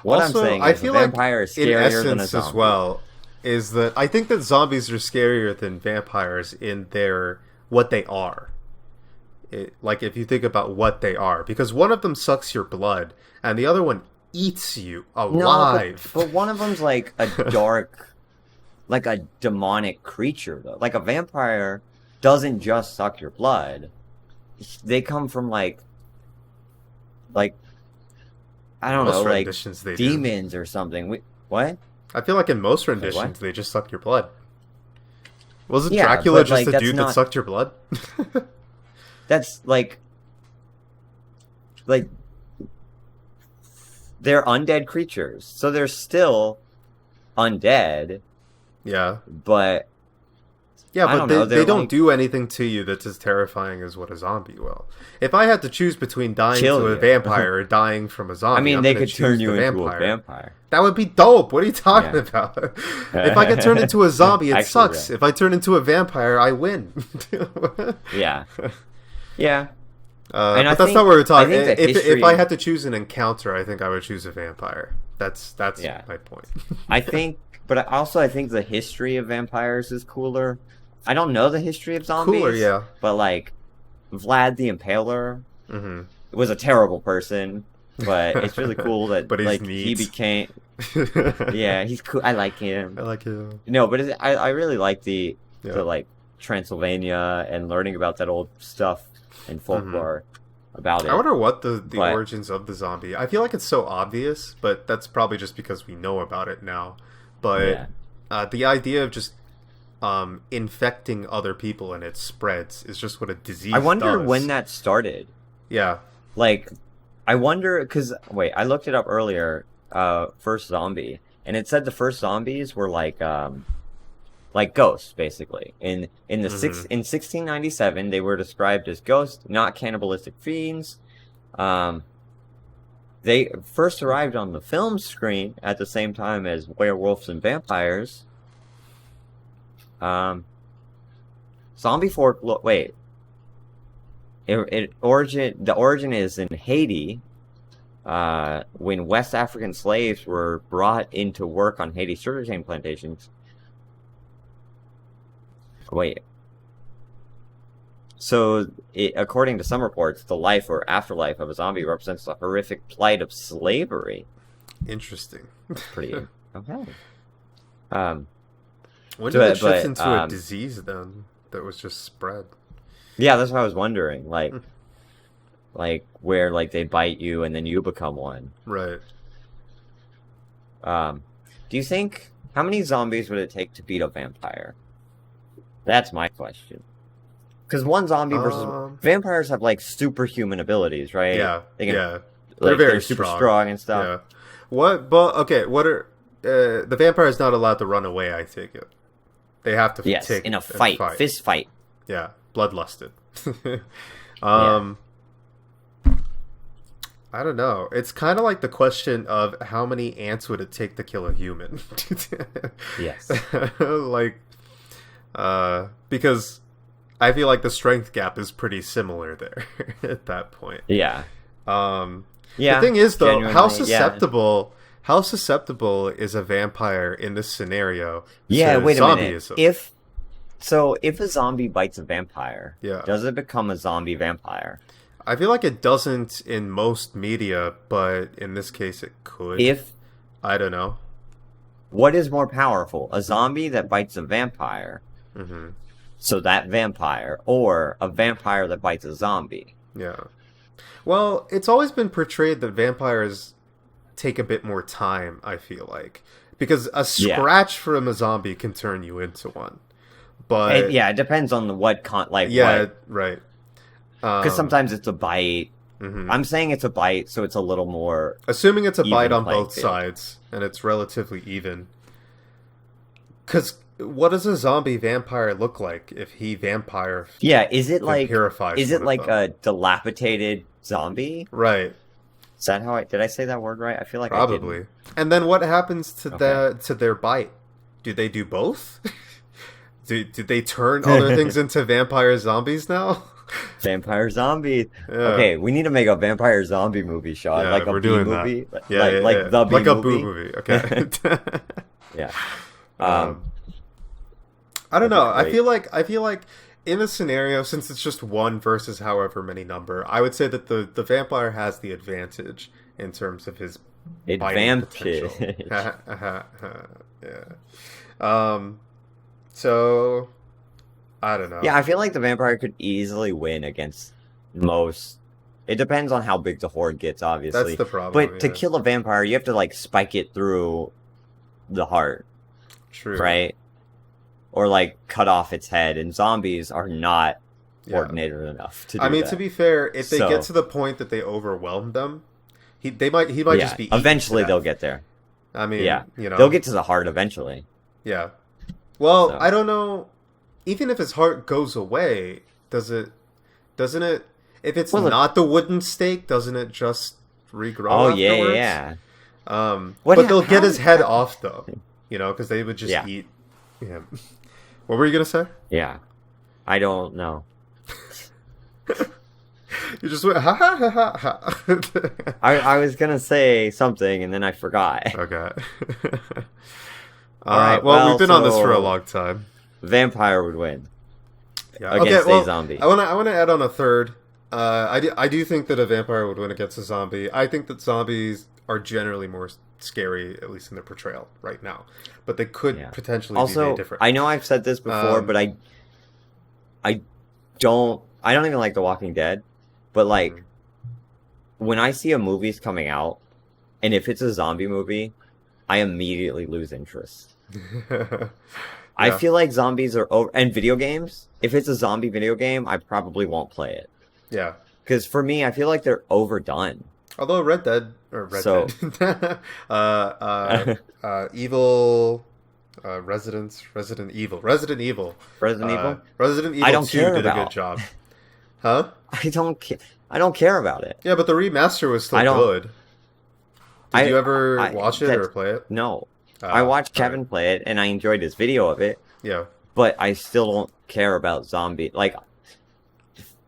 What Also, I'm saying I is a feel like vampire is in scarier than a essence as zombie. well is that I think that zombies are scarier than vampires in their what they are. Like if you think about what they are, because one of them sucks your blood and the other one eats you No, alive. but one of them's like a dark, like a demonic creature, though. Like a vampire doesn't just suck your blood. They come from like I don't Most know, like renditions they do. demons or something. What? I feel like in most Wait, renditions what? they just suck your blood. Wasn't Yeah, Dracula but just like a that's dude that not. sucked your blood? That's like they're undead creatures, so they're still undead, Yeah. but Yeah, I but don't know. they They're don't like do anything to you that's as terrifying as what a zombie will. If I had to choose between dying kill to a you. vampire or dying from a zombie, I mean, I'm they gonna could turn choose you the into a vampire. That would be dope. What are you talking Yeah. about? If I get turned into a zombie, it Actually, sucks. yeah. If I turn into a vampire, I win. Yeah, yeah. And I But that's think- not what we're talking. I think the If history- I had to choose an encounter, I think I would choose a vampire. That's Yeah. my point. I think, but I think the history of vampires is cooler. I don't know the history of zombies. Cooler, yeah. But like, Vlad the Impaler Hmm. was a terrible person, but it's really cool that But he's like he neat. became. Yeah, he's cool. I like him. I like him. No, but I really like Yeah. the like Transylvania and learning about that old stuff and folklore about it. I wonder what the But- origins of the zombie. I feel like it's so obvious, but that's probably just because we know about it now. But Yeah. the idea of just infecting other people and it spreads is just what a disease I wonder does. when that started. Yeah. Like, I wonder because wait, I looked it up earlier. First zombie, and it said the first zombies were like like ghosts, basically. Hmm. In 1697, they were described as ghosts, not cannibalistic fiends. Um, they first arrived on the film screen at the same time as werewolves and vampires. Um, zombie folklore. Wait, the origin is in Haiti. When West African slaves were brought into work on Haiti sugarcane plantations. Wait, so, according to some reports, the life or afterlife of a zombie represents the horrific plight of slavery. Interesting. Pretty okay. Um, When did it but, shift but into a disease then that was just spread? yeah, that's what I was wondering. Hmm. Like where like they bite you and then you become one. Right. Um, do you think how many zombies would it take to beat a vampire? That's my question. Because one zombie versus Um. vampires have like superhuman abilities, right? Yeah. They can Yeah. They're like they're very super strong. strong and stuff. Yeah. What? But okay. What are the vampire is not allowed to run away? I take it. They have to Yes, take in a and fight, fight. fist fight. Yeah. Bloodlusted. Yeah. um. I don't know. It's kind of like the question of how many ants would it take to kill a human? Yes. Like, because I feel like the strength gap is pretty similar there at that point. Yeah. Um, the Yeah. thing is, though, Yeah. how susceptible is a vampire in this scenario Yeah, to wait a minute. zombieism? If a zombie bites a vampire, Yeah, does it become a zombie vampire? I feel like it doesn't in most media, but in this case, it could. If I don't know. what is more powerful, a zombie that bites a vampire, Hmm. so that vampire, or a vampire that bites a zombie? Yeah. Well, it's always been portrayed that vampires take a bit more time, I feel like. Because a Yeah. scratch from a zombie can turn you into one. But Yeah, it depends on yeah, what. right. Because sometimes it's a bite. Mhm. I'm saying it's a bite, so it's a little more Assuming it's a bite even on playing both field. sides and it's relatively even. Because what does a zombie vampire look like if he vampire Yeah, purifies is one it of like them? a dilapidated zombie? Right, Is that how did I say that word right? I feel like I didn't. probably. And then what happens to Okay. their bite? Do they do both? Do they turn other things into vampire zombies now? Vampire zombie. Yeah. Okay, we need to make a vampire zombie movie, Sean. Yeah, Like a we're B doing that. movie. Yeah, yeah, Like yeah. the B Like a movie. boo movie. Okay. Yeah. um, Um, I don't that'd be know. great. I feel like in a scenario, since it's just one versus however many number, I would say that the vampire has the advantage in terms of his biting potential. Advantage. Yeah. So I don't know. Yeah, I feel like the vampire could easily win against most. It depends on how big the horde gets, obviously. That's the problem. But to yeah. kill a vampire, you have to like spike it through the heart, True. right? Or like cut off its head. And zombies are not Yeah. coordinated enough to do I mean, that. to be fair, if they So- get to the point that they overwhelm them, he might yeah, just be eaten eventually to they'll death. get there. I mean, Yeah. you know, They'll get to the heart eventually. yeah. Well, So. I don't know. Even if his heart goes away, doesn't it? If it's Well, not the wooden stake, doesn't it just regrow Oh afterwards? yeah. But What- they'll get how- his head off though, you know, because they would just Yeah. eat him. What were you gonna say? Yeah. I don't know. You just went ha ha ha ha ha. I was gonna say something and then I forgot. Okay. Alright, well, well, we've been on this for a so- long time. Vampire would win Yeah. against okay, well, a zombie. I want to add on a third. I do think that a vampire would win against a zombie. I think that zombies are generally more scary, at least in their portrayal right now. But they could Yeah. potentially be Also, made different. I know I've said this before, Um, but I don't even like The Walking Dead, but like Mhm. when I see a movie's coming out and if it's a zombie movie, I immediately lose interest. I Yeah. feel like zombies are over and video games, if it's a zombie video game, I probably won't play it. Yeah. Cuz for me, I feel like they're overdone. Although Red So- Dead, Evil, Resident Evil. Resident Evil. Resident I Evil don't 2 care did a about. good job. Huh? I don't care about it. Yeah, but the remaster was still I don't- good. Did you ever I- watch it that's- or play it? No, I watched Kevin alright. play it, and I enjoyed his video of it. Yeah. But I still don't care about zombie. Like,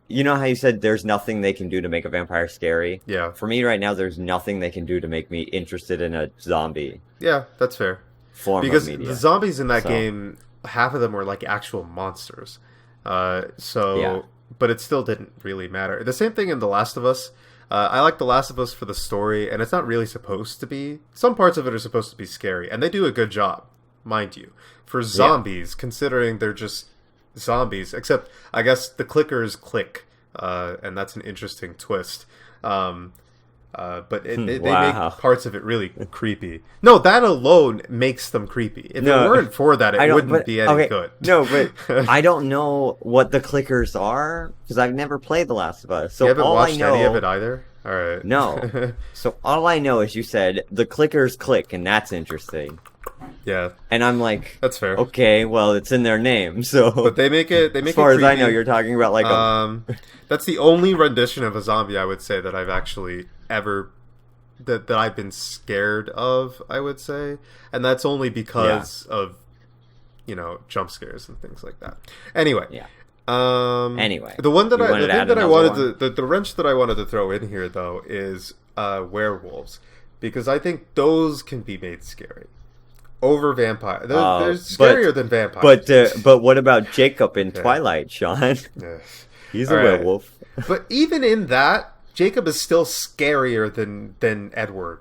you know how you said there's nothing they can do to make a vampire scary? Yeah. For me right now, there's nothing they can do to make me interested in a zombie Yeah, that's fair. form Because of media. the zombies in that So- game, half of them were like actual monsters. So, Yeah. but it still didn't really matter. The same thing in The Last of Us. I like The Last of Us for the story, and it's not really supposed to be. Some parts of it are supposed to be scary, and they do a good job, mind you. For zombies, considering they're just zombies, except I guess the clickers click, and that's an interesting twist. But they Wow. make parts of it really creepy. No, that alone makes them creepy. If No, it weren't for that, I it don't- wouldn't but- be any okay, good. No, but I don't know what the clickers are because I've never played The Last of Us. So You haven't all watched I know, any of it either? All right. No. So all I know is you said the clickers click, and that's interesting. Yeah, And I'm like, that's fair. okay, well, it's in their name, so. But they make it. They make as far it as I know, creepy. you're talking about like That's the only rendition of a zombie I would say that I've actually ever that I've been scared of. I would say, and that's only because of jump scares and things like that. Anyway. Yeah. Anyway, the one that You the wanted to thing add that I another wanted to the wrench that I wanted to throw in here though is werewolves, because I think those can be made scary over vampire. They're scarier than vampires. But what about Jacob in Twilight, Sean? Yeah. He's All a right. werewolf. But even in that, Jacob is still scarier than Edward.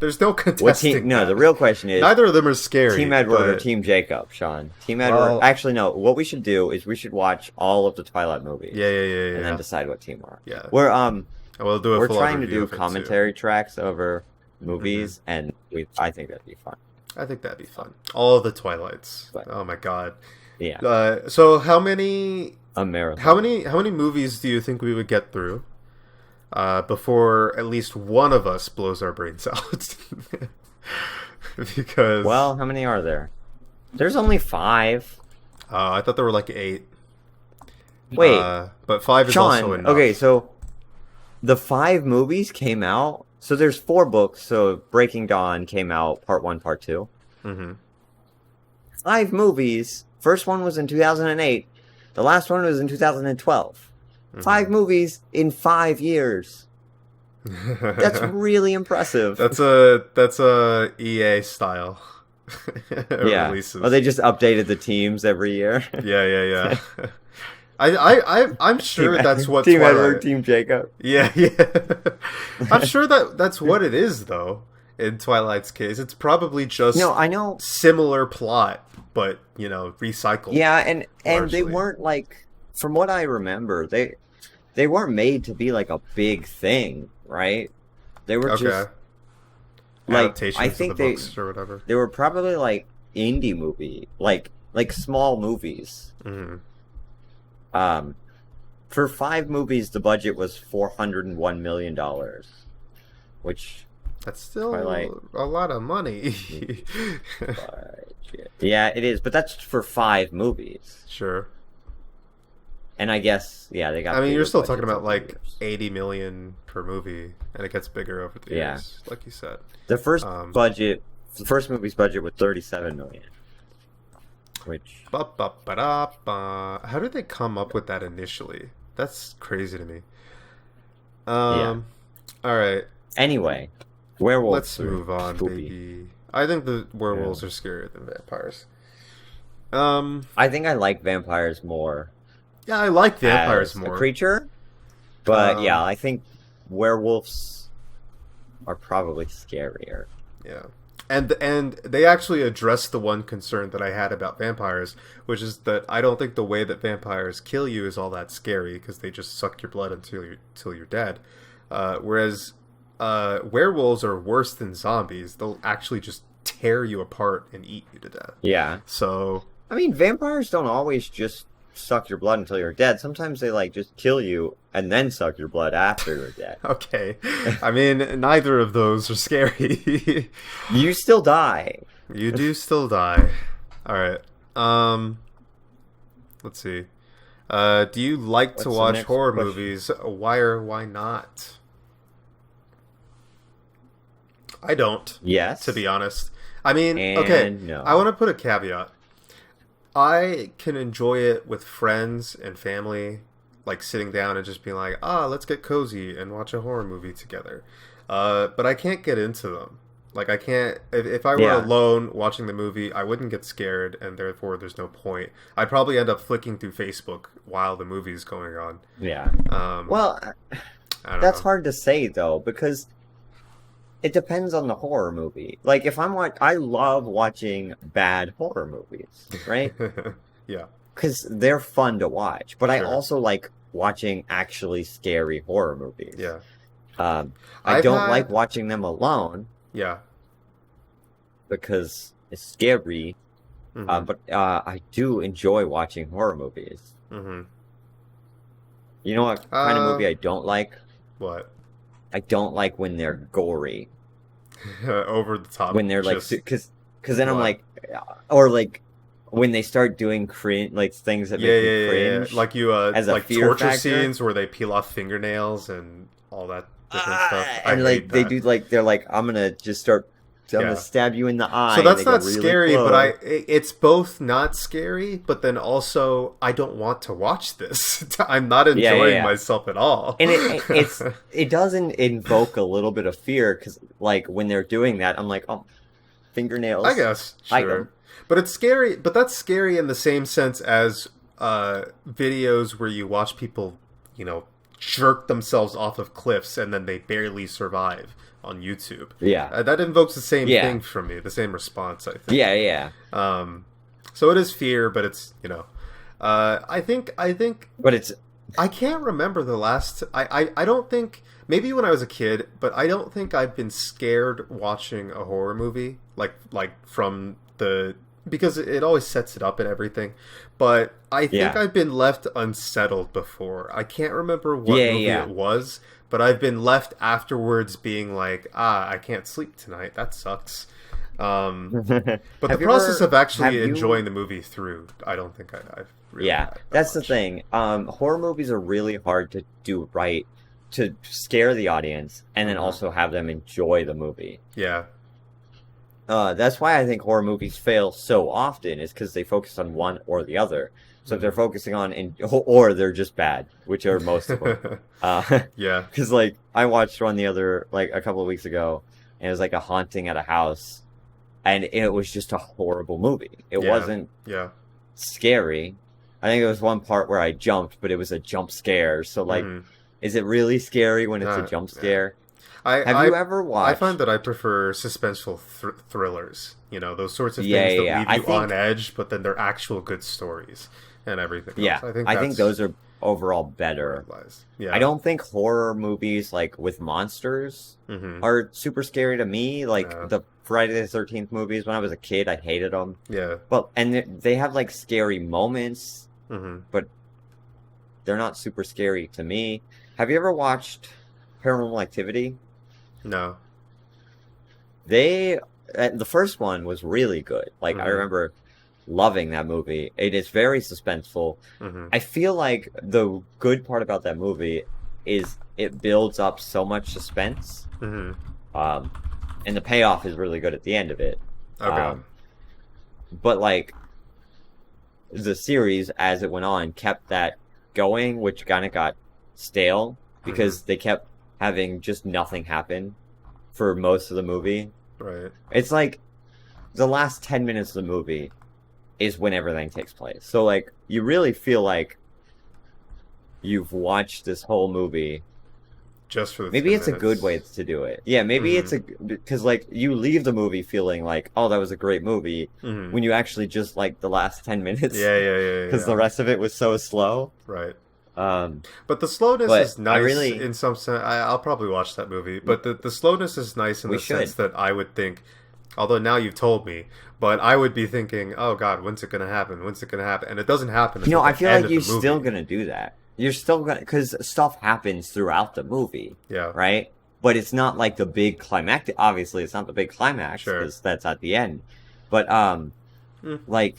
There's no contesting. What team? No, that. the real question is Neither of them are scary. Team Edward or but- Team Jacob, Sean? Team Edward. Well- Actually, no. What we should do is we should watch all of the Twilight movies. Yeah. And then decide what team we're. Yeah. We're We'll do a we're full trying to review do of it, too. commentary tracks over movies, and I think that'd be fun. I think that'd be fun. All of the Twilights. But- Oh my god. Yeah, So how many a marathon. how many movies do you think we would get through before at least one of us blows our brains out? Because Well, how many are there? There's only 5. I thought there were like 8. Wait, but 5 is Sean. also enough. Okay, so the 5 movies came out. So there's 4 books. So Breaking Dawn came out, part 1, part 2. Mm-hmm. 5 movies. First one was in 2008. The last one was in 2012. Mm-hmm. 5 movies in 5 years. That's really impressive. That's a EA style. Yeah. Releases. Well, they just updated the teams every year. Yeah. I'm sure that's what Team Twilight. Edward, Team Jacob. Yeah. I'm sure that's what it is though. In Twilight's case, it's probably just No, I know. similar plot, but recycled. Yeah, and Largely. they weren't like, from what I remember, they weren't made to be like a big thing, right? They were Okay. just like, Adaptations I think of the books or whatever. they were probably like indie movie, like small movies. Mhm. For 5 movies, the budget was $401 million, which That's still Twilight. a lot of money. yeah, it is, but that's for 5 movies. Sure. And I guess, yeah, they got. I mean, bigger you're still budgets talking about over like the years. 80 million per movie, and it gets bigger over the Yeah. years, like you said. The first Um, movie's budget was $37 million, which Ba-ba-ba-da-ba. How did they come up with that initially? That's crazy to me. Yeah. All right. anyway, werewolves. Let's move on, spooky. baby. I think the werewolves are scarier than vampires. I think I like vampires more. Yeah, I like vampires as more. a creature, but Um, yeah, I think werewolves are probably scarier. Yeah. And they actually addressed the one concern that I had about vampires, which is that I don't think the way that vampires kill you is all that scary because they just suck your blood until you're dead. Whereas werewolves are worse than zombies. They'll actually just tear you apart and eat you to death. Yeah, So I mean, vampires don't always just suck your blood until you're dead. Sometimes they like just kill you and then suck your blood after you're dead. okay, I mean neither of those are scary. You still die. You do still die. All right. Let's see. Do you like to What's the watch next horror question? movies? Why or why not? I don't, Yes. to be honest. I mean, And okay, no. I want to put a caveat. I can enjoy it with friends and family, like sitting down and just being like, let's get cozy and watch a horror movie together. But I can't get into them. Like, I can't, if I were Yeah. alone watching the movie, I wouldn't get scared, and therefore there's no point. I'd probably end up flicking through Facebook while the movie's going on. Yeah. Well, I don't that's know. hard to say though, because it depends on the horror movie. Like if I love watching bad horror movies, right? Yeah, Because they're fun to watch. But I sure. also like watching actually scary horror movies. Yeah. I I've don't like had- watching them alone Yeah. because it's scary. Hmm. But I do enjoy watching horror movies. Hmm. You know what kind of Uh, movie I don't like? What? I don't like when they're gory. Over the top. When they're like, just- because then I'm what? like, or like when they start doing cringe, like things that yeah, make yeah, me yeah, cringe. yeah. Like you, as a like fear torture factor. scenes where they peel off fingernails and all that different stuff. I and like hate they that. do, like they're like, I'm gonna Yeah. gonna stab you in the eye. So and that's they go not really scary, close. but it's both not scary, but then also I don't want to watch this. I'm not Yeah, enjoying yeah. myself at all. And it doesn't invoke a little bit of fear because like when they're doing that, I'm like, oh, fingernails. I guess, Like sure. them. But it's scary, but that's scary in the same sense as videos where you watch people, jerk themselves off of cliffs and then they barely survive on YouTube. Yeah, That invokes the same Yeah. thing from me, the same response, I think. yeah. So it is fear, but it's, I think But it's I can't remember the last. I don't think. Maybe when I was a kid, but I don't think I've been scared watching a horror movie like from the because it always sets it up and everything. But I think Yeah. I've been left unsettled before. I can't remember what Yeah, movie yeah. it was, but I've been left afterwards being like, I can't sleep tonight. That sucks. But the Have you process ever- of actually have you- enjoying the movie through, I don't think I've really yeah, had that that's the much. thing. Horror movies are really hard to do right to scare the audience and then Mhm. also have them enjoy the movie. Yeah. That's why I think horror movies fail so often is because they focus on one or the other. So if they're focusing on or they're just bad, which are most of them. Yeah. Because like I watched one a couple of weeks ago, and it was like a haunting at a house, and it was just a horrible movie. It Yeah. wasn't Yeah. scary. I think there was one part where I jumped, but it was a jump scare. So like, Mhm. is it really scary when it's a Uh, jump yeah. scare? I Have you ever I watched? find that I prefer suspenseful thrillers. Those sorts of Yeah, things that yeah, leave I you think- on edge, but then they're actual good stories and everything. Yeah, else. I think those are overall better. where it lies. Yeah. I don't think horror movies like with monsters Hmm. are super scary to me. Like No. the Friday the 13th movies when I was a kid, I hated them. Yeah. But they have like scary moments, Hmm. they're not super scary to me. Have you ever watched Paranormal Activity? No. The first one was really good. Like I Mhm. remember loving that movie. It is very suspenseful. Hmm. I feel like the good part about that movie is it builds up so much suspense, Hmm. and the payoff is really good at the end of it. Okay. But like the series, as it went on, kept that going, which kind of got stale because they kept having just nothing happen for most of the movie. Right. It's like the last 10 minutes of the movie is when everything takes place. So like you really feel like you've watched this whole movie. Just for the Maybe 10 it's a good minutes. way to do it. Yeah, maybe it's because like you leave the movie feeling like, oh, that was a great movie, Mhm. when you actually just like the last 10 minutes. Yeah, yeah, yeah. Because yeah. the rest of it was so slow. Right. Um, But the slowness But is nice I really- in some sense. I'll probably watch that movie. But the slowness is nice in We the sense should. that I would think, although now you've told me, but I would be thinking, oh God, when's it going to happen? When's it going to happen? And it doesn't happen. you know, until I the feel end like of you're the movie. still gonna do that. You're still gonna, because stuff happens throughout the movie, Yeah. right? But it's not like the big climactic. Obviously, it's not the big climax Sure. because that's at the end. But Mm. like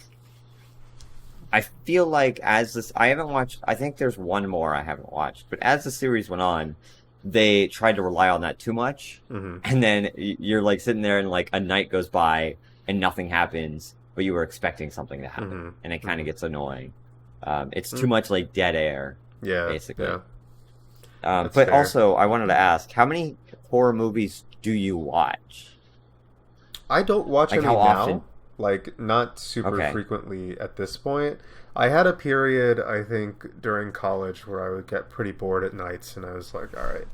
I feel like as this, I haven't watched. I think there's one more I haven't watched, but as the series went on, they tried to rely on that too much, Mm-hmm. and then you're like sitting there and like a night goes by and nothing happens, but you were expecting something to happen, Mm-hmm. and it kind of gets annoying. It's Mm. too much like dead air, Yeah, basically. yeah. But That's fair. also, I wanted to ask, how many horror movies do you watch? I don't watch Like, any how now. often? Like, not super Okay. frequently at this point. I had a period, I think, during college where I would get pretty bored at nights, and I was like, all right,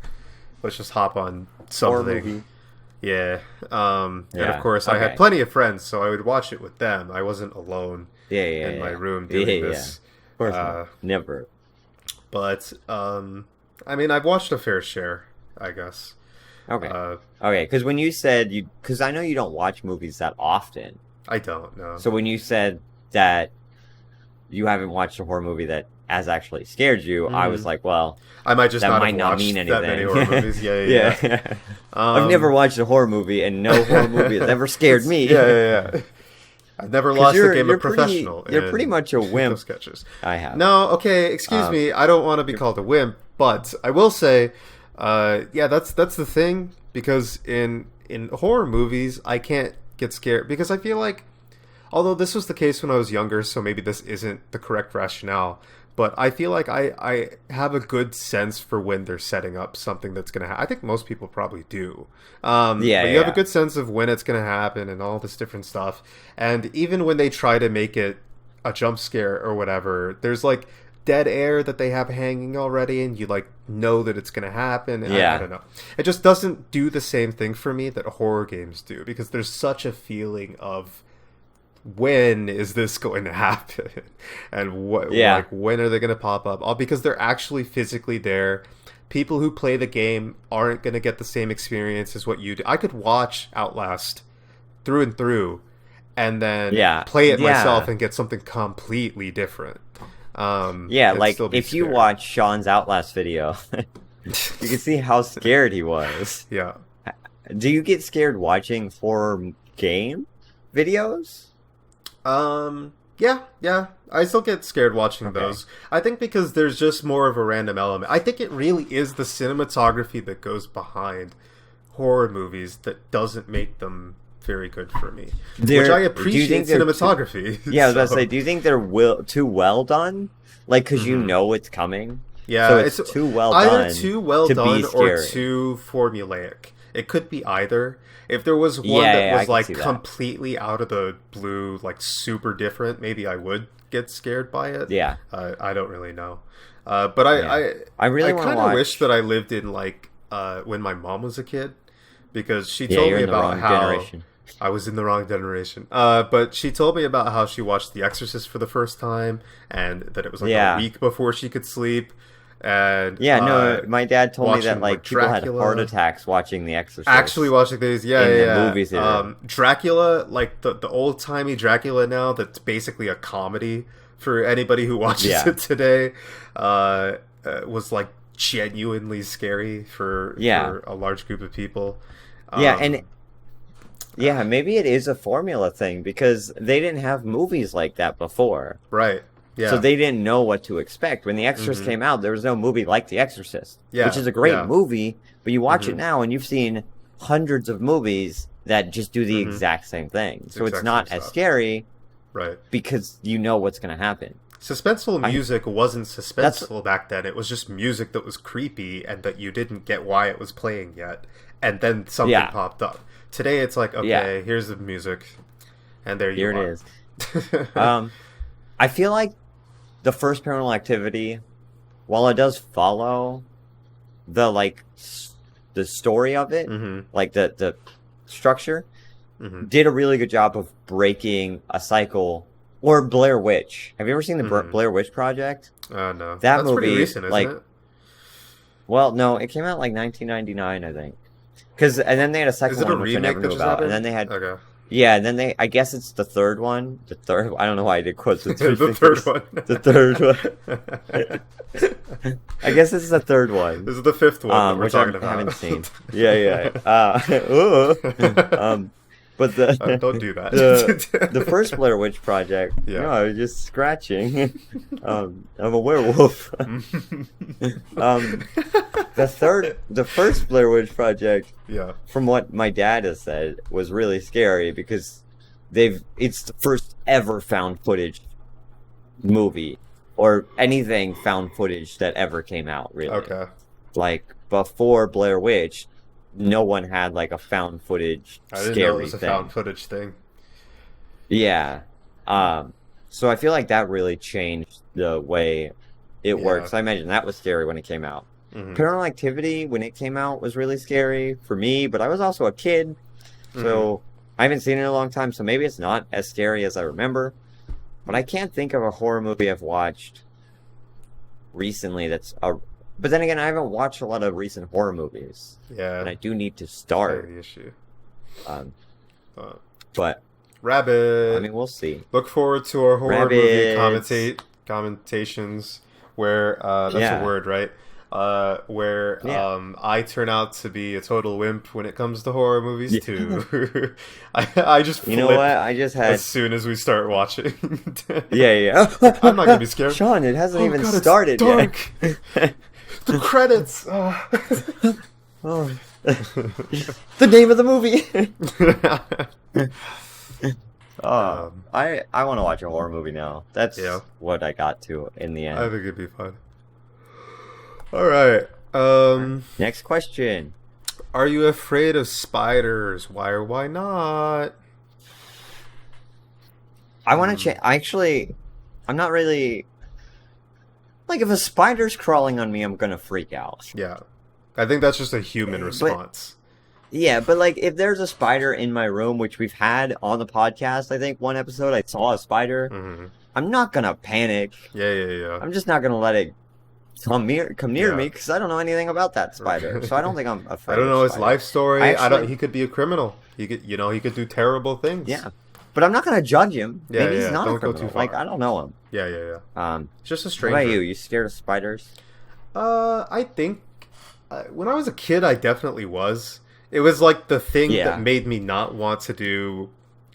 let's just hop on Horror something. movie. Yeah. And Yeah, of course, I okay. had plenty of friends, so I would watch it with them. I wasn't alone Yeah, in my room Yeah, doing yeah. this. Of course, Uh, not. Never. But, I mean, I've watched a fair share, I guess. Okay. Uh, Okay, because when you said because I know you don't watch movies that often. I don't know. So when you said that you haven't watched a horror movie that has actually scared you, I was Mhm. like, well, I might just that not might have not watched mean that many anything. horror movies. Yeah. I've never watched a horror movie, and no horror movie has ever scared me. Yeah. I've never 'Cause lost a you're- game you're of pretty- professional. you're in pretty much a wimp. those sketches. I have. No, okay, excuse me. I don't want to be called a wimp, but I will say, yeah, that's the thing, because in horror movies, I can't get scared because I feel like, although this was the case when I was younger, so maybe this isn't the correct rationale, but I feel like I have a good sense for when they're setting up something that's going to happen. I think most people probably do. But you have a good sense of when it's going to happen and all this different stuff. And even when they try to make it a jump scare or whatever, there's like dead air that they have hanging already, and you like know that it's going to happen. And I don't know. It just doesn't do the same thing for me that horror games do, because there's such a feeling of, when is this going to happen, and like when are they going to pop up? All because they're actually physically there. People who play the game aren't going to get the same experience as what you do. I could watch Outlast through and through, and then play it myself and get something completely different. Like if you watch Sean's Outlast video, you can see how scared he was. Yeah. Do you get scared watching horror game videos? Yeah. I still get scared watching those. I think because there's just more of a random element. I think it really is the cinematography that goes behind horror movies that doesn't make them very good for me. Which I appreciate cinematography. I was about to say, do you think they're too well done? Like, because you know it's coming? Yeah, so it's too well done. Either too well done or too formulaic. It could be either. If there was one that was like completely out of the blue, like super different, maybe I would get scared by it. Yeah. I don't really know. But I really kind of wish that I lived in like when my mom was a kid, because she told me about how I was in the wrong generation. But she told me about how she watched The Exorcist for the first time, and that it was like a week before she could sleep. And my dad told me that like people had heart attacks watching The Exorcist. Actually watching these, the movies theater. Dracula, like the old timey Dracula now, that's basically a comedy for anybody who watches it today. Was like genuinely scary for a large group of people. Maybe it is a formula thing, because they didn't have movies like that before. Right. Yeah. So they didn't know what to expect. When The Exorcist came out, there was no movie like The Exorcist, which is a great movie, but you watch it now and you've seen hundreds of movies that just do the exact same thing. So it's not as scary, right? Because you know what's going to happen. Suspenseful music wasn't suspenseful back then. It was just music that was creepy and that you didn't get why it was playing yet. And then something popped up. Today it's like, okay, here's the music, and there you are. Here it is. I feel like the first Paranormal Activity, while it does follow the the story of it, like the structure, did a really good job of breaking a cycle. Or Blair Witch. Have you ever seen the Blair Witch Project? No. That's movie, pretty recent, isn't it? Well, no, it came out like 1999, I think. And then they had a second one, which I never knew about. And then they had... Okay. Yeah, and then I guess it's the third one. I don't know why I did quotes with three the fingers. third one. The third one. I guess this is the third one. This is the fifth one that we're talking about. I haven't seen. Yeah. But the Don't do that. the first Blair Witch Project, Yeah. no, I was just scratching. I'm a werewolf. The first Blair Witch Project, Yeah. from what my dad has said, was really scary because it's the first ever found footage movie or anything found footage that ever came out, really. Okay. Like before Blair Witch, no one had like a found footage I didn't scary know it was a thing. found footage thing. Yeah. So I feel like that really changed the way it Yeah. works. I imagine that was scary when it came out. Mhm. Paranormal Activity, when it came out, was really scary for me, but I was also a kid, so I haven't seen it in a long time, so maybe it's not as scary as I remember. But I can't think of a horror movie I've watched recently But then again, I haven't watched a lot of recent horror movies, Yeah. and I do need to That's start. the issue. Um, Uh, but, Rabbit. I mean, we'll see. Look forward to our horror movie Rabbits. commentations where that's Yeah. a word, right? Where Yeah. I turn out to be a total wimp when it comes to horror movies Yeah. too. I just You know flip what? I just had... as soon as we start watching. Yeah. I'm not gonna be scared. Sean, it hasn't Oh, even God, it's started dark. yet. The credits. Oh. The name of the movie. I want to watch a horror movie now. That's Yeah. what I got to in the end. I think it'd be fun. All right. Next question. Are you afraid of spiders? Why or why not? I want to change. Actually, I'm not really like if a spider's crawling on me, I'm gonna freak out. Yeah. I think that's just a human But- response. Yeah, but like if there's a spider in my room, which we've had on the podcast, I think one episode I saw a spider. Hmm. I'm not gonna panic. Yeah. I'm just not gonna let it come near Yeah. me because I don't know anything about that spider. So I don't think I'm afraid. I don't of know his spiders. life story. I I don't. actually- He could be a criminal. He could do terrible things. Yeah, but I'm not gonna judge him. Yeah, Maybe yeah, he's not don't a go criminal. too far. Like I don't know him. Yeah. Um, It's just a what stranger. about you? You scared of spiders? I think when I was a kid, I definitely was. It was like the thing Yeah. that made me not want to do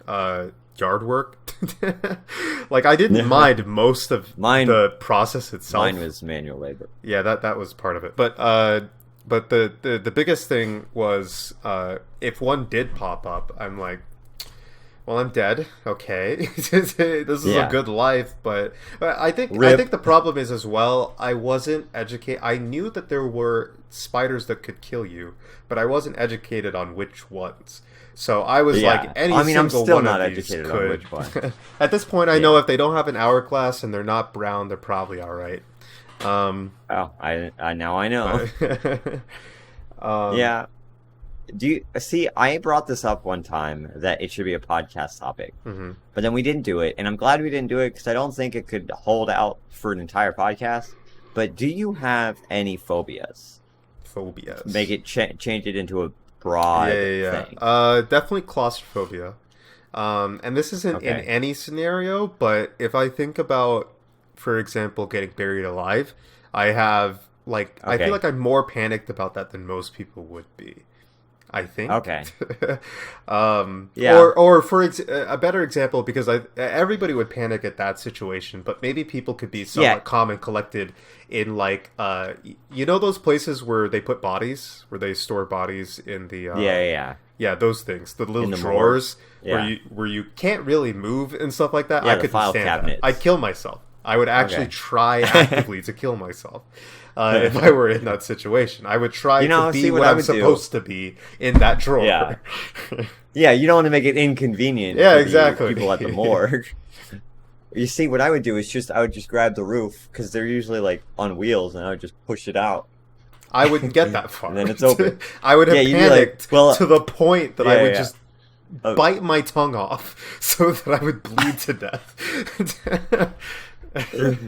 yard work. Like I didn't Yeah. mind most of Mine- the process itself. Mine was manual labor. Yeah, that was part of it. But the biggest thing was if one did pop up, I'm like, well, I'm dead. Okay, this is Yeah. a good life, but I think Rip. the problem is as well. I wasn't educated. I knew that there were spiders that could kill you, but I wasn't educated on which ones. So I was Yeah. like, any I mean, I'm single still one not of these educated on could. which one. At this point, I Yeah. know if they don't have an hourglass and they're not brown, they're probably all right. Oh, I now I know. Um, Yeah. Do you see? I brought this up one time that it should be a podcast topic, mhm. but then we didn't do it, and I'm glad we didn't do it because I don't think it could hold out for an entire podcast. But do you have any phobias? Phobias. Make it change it into a broad Yeah. thing. Definitely claustrophobia. And this isn't in Okay. any scenario, but if I think about, for example, getting buried alive, I have I Okay. feel like I'm more panicked about that than most people would be. I think. Okay. Yeah. Or for a better example, because everybody would panic at that situation, but maybe people could be somewhat Yeah. calm and collected in you know those places where they put bodies, where they store bodies in the Yeah. yeah, those things, the little In the drawers morgue. Yeah. where you can't really move and stuff like that. Yeah, I the couldn't file stand cabinets. that. I'd kill myself. I would actually Okay. try actively to kill myself if I were in that situation. I would try You know, to be see what, what I I'm would do? supposed to be in that drawer. Yeah. Yeah, you don't want to make it inconvenient. Yeah, for the exactly. people at the morgue. You see, what I would do is I would just grab the roof because they're usually like on wheels, and I would just push it out. I wouldn't get that far. And then it's open. I would have Yeah, you'd be like, panicked well, to the point that I yeah, would yeah. just Oh. bite my tongue off so that I would bleed to death.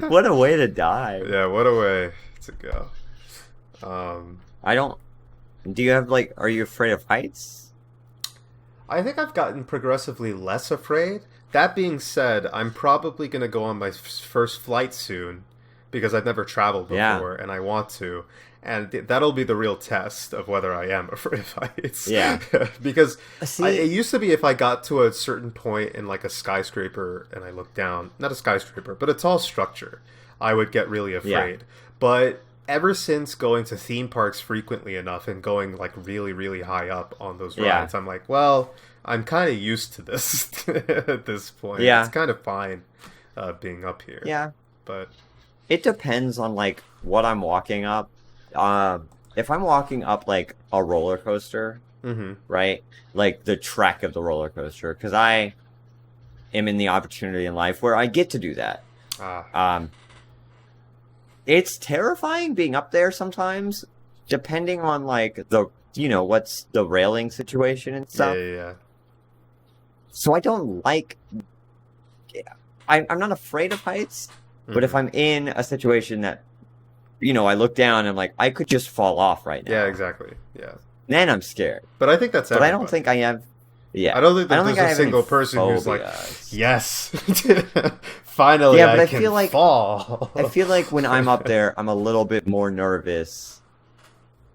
What a way to die! Yeah, what a way to go. I don't. Do you have like? Are you afraid of heights? I think I've gotten progressively less afraid. That being said, I'm probably going to go on my first flight soon. because I've never traveled Yeah. before and I want to. And that'll be the real test of whether I am afraid of heights. Yeah. Because See, it used to be if I got to a certain point in like a skyscraper and I looked down, not a skyscraper, but a tall structure, I would get really afraid. But ever since going to theme parks frequently enough and going like really, really high up on those Yeah. rides, I'm like, well, I'm kind of used to this at this point. Yeah. It's kind of fine being up here. yeah, But it depends on like what I'm walking up. If I'm walking up like a roller coaster, mhm. right? Like the track of the roller coaster, because I am in the opportunity in life where I get to do that. Ah, It's terrifying being up there sometimes, depending on like what's the railing situation and yeah, stuff. yeah. So I don't like. I'm not afraid of heights, but if Mhm. I'm in a situation that, I look down and I'm like, I could just fall off right now. Yeah, exactly. Yeah. Then I'm scared. But I think that's But I everybody. don't think I have. Yeah. I don't think that I don't there's think I a have any single person who's like, phobias. yes, finally Yeah, but I can feel like- fall. I feel like when I'm up there, I'm a little bit more nervous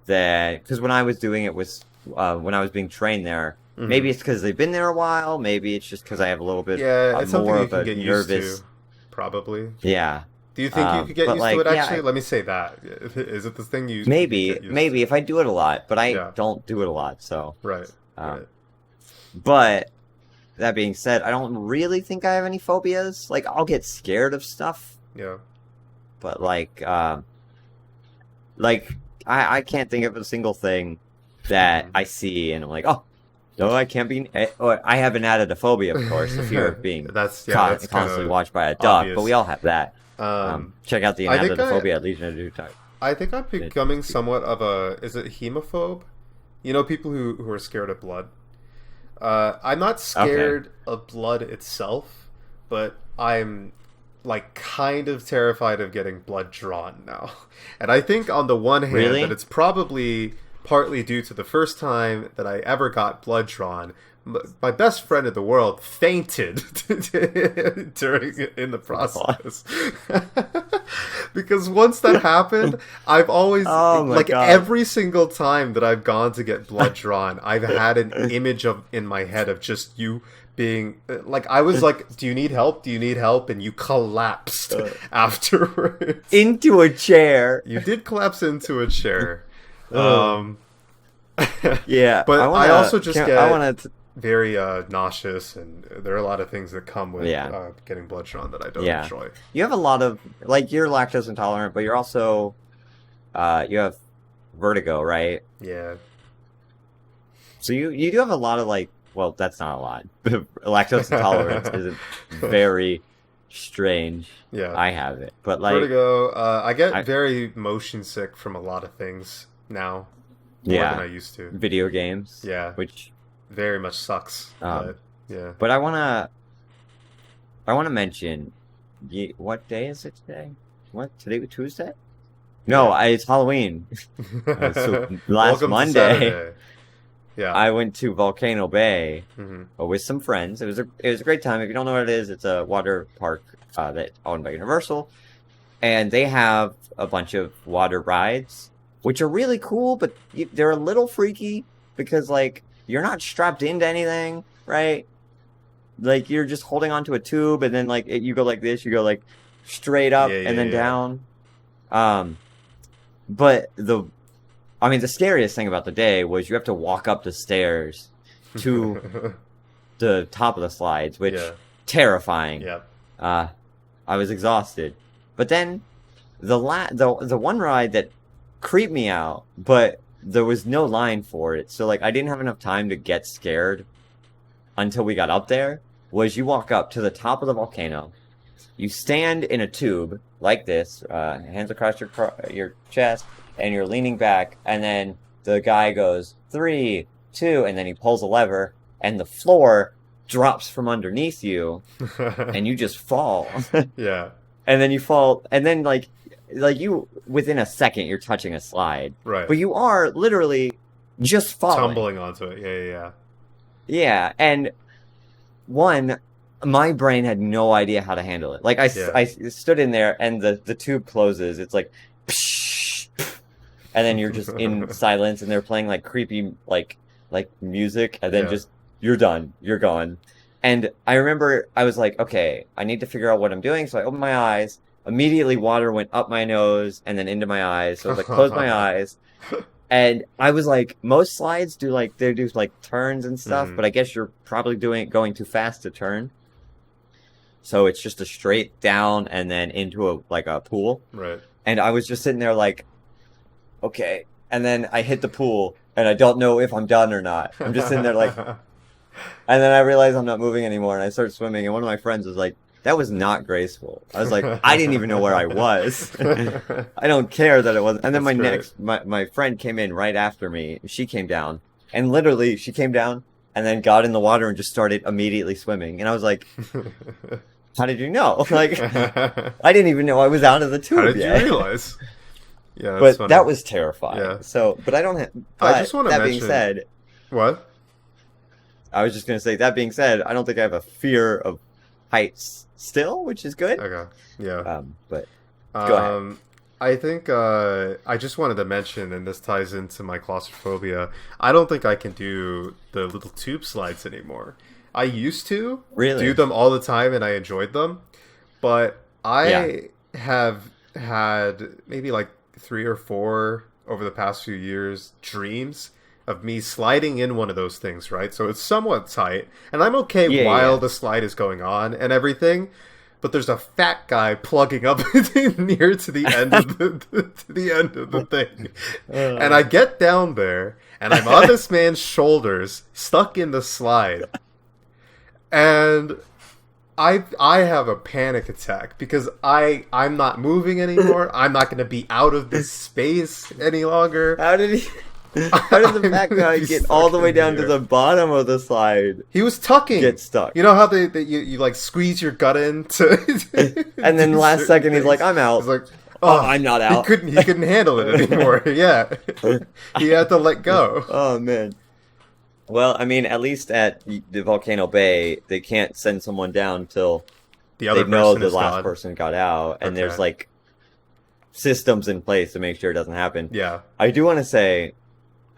because when I was doing it when I was being trained there, Mhm. maybe it's because they've been there a while, maybe it's just because I have a little bit Yeah, it's something more you of can a get nervous. used to, probably. Yeah, Do you think you could get but used like, to it, yeah, actually? Let me say that. Is it the thing you maybe get used maybe if I do it a lot, but I Yeah. don't do it a lot. So, to? Right, Um, right. but that being said, I don't really think I have any phobias. Like I'll get scared of stuff, Yeah. but I can't think of a single thing that Mhm. I see and I'm like, oh, no, I can't be. Or I haven't added a phobia, of course, the fear of being that's constantly kinda watched by a duck, obvious. but we all have that. Um, Check out the I think anatomophobia at Legion of Doom. I think I'm becoming somewhat of a, is it hemophobe? You know, people who are scared of blood. I'm not scared of blood itself, but I'm like kind of terrified of getting blood drawn now. And I think on the one hand Really? that it's probably partly due to the first time that I ever got blood drawn, my best friend in the world fainted in the process. Because once that happened, I've always Oh my like God. every single time that I've gone to get blood drawn, I've had an image of in my head of just you being like, I was like, do you need help? Do you need help? And you collapsed afterwards. Into a chair. You did collapse into a chair. Ugh. Yeah, But I also just get- I want to. Very nauseous, and there are a lot of things that come with Yeah. getting blood drawn that I don't Yeah. enjoy. You have a lot of like you're lactose intolerant, but you're also you have vertigo, right? Yeah. So you do have a lot of like. Well, that's not a lot. Lactose intolerance is very strange. Yeah. I have it, but like Vertigo. I get I- very motion sick from a lot of things now. More than I yeah, used to. video games. Yeah. Which, Very much sucks. But yeah. but I wanna mention. What day is it today? What today? Tuesday? No, it's Halloween. So last Welcome to Monday, Saturday. Yeah. I went to Volcano Bay hmm with some friends. It was a great time. If you don't know what it is, it's a water park that's owned by Universal, and they have a bunch of water rides, which are really cool, but they're a little freaky because like you're not strapped into anything, right? Like you're just holding onto a tube, and then like you go like this, you go like straight up Yeah, and then yeah. down. But the scariest thing about the day was you have to walk up the stairs to the top of the slides, which yeah. terrifying. Yeah. I was exhausted. But then the one ride that creeped me out, but there was no line for it, so like I didn't have enough time to get scared until we got up there. Was you walk up to the top of the volcano, you stand in a tube like this, hands across your chest, and you're leaning back, and then the guy goes 3, 2, and then he pulls a lever, and the floor drops from underneath you, and you just fall. yeah. And then you fall, and then like you within a second you're touching a slide, Right. but you are literally just falling. Tumbling onto it. Yeah, yeah, Yeah, and one, my brain had no idea how to handle it. Like I Yeah. stood in there and the tube closes. It's like, and then you're just in silence, and they're playing like creepy like music, and then Yeah. just you're done, you're gone. And I remember I was like, okay, I need to figure out what I'm doing. So I opened my eyes. Immediately, water went up my nose and then into my eyes. So I was like, close my eyes. And I was like, most slides do like they do like turns and stuff, Mhm. but I guess you're probably going too fast to turn. So it's just a straight down and then into a pool. Right. And I was just sitting there like, okay. And then I hit the pool and I don't know if I'm done or not. I'm just sitting there like, and then I realize I'm not moving anymore and I start swimming. And one of my friends was like, that was not graceful. I was like, I didn't even know where I was. I don't care that it wasn't. And then That's my friend came in right after me. She came down and literally she came down and then got in the water and just started immediately swimming. And I was like, how did you know? Like, I didn't even know I was out of the tube How did yet. you realize? Yeah, that's But funny. that was terrifying. Yeah. So, but I don't have. I But just wanna that being mention- said, What? I was just gonna say that being said, I don't think I have a fear of heights still, which is good. Okay. Yeah. But go ahead. I think I just wanted to mention, and this ties into my claustrophobia. I don't think I can do the little tube slides anymore. I used to Really? do them all the time, and I enjoyed them. But I Yeah. have had maybe like 3 or 4 over the past few years dreams of me sliding in one of those things, right? So it's somewhat tight, and I'm okay Yeah, while yeah. the slide is going on and everything. But there's a fat guy plugging up near to the end of the end of the thing, and I get down there, and I'm on this man's shoulders, stuck in the slide, and I have a panic attack because I'm not moving anymore. I'm not going to be out of this space any longer. How did he? How did the fat guy He's get all the stuck way in down to here. the bottom of the slide? He was tucking. Get stuck. You know how you like squeeze your gut in to And then do last certain second he's things? like, I'm out. He's like, Oh, I'm not out. He couldn't handle it anymore. Yeah, he had to let go. Oh man. Well, I mean, at least at the Volcano Bay, they can't send someone down till The other they know person the is last gone. person got out, and there's Okay. like systems in place to make sure it doesn't happen. Yeah. I do want to say,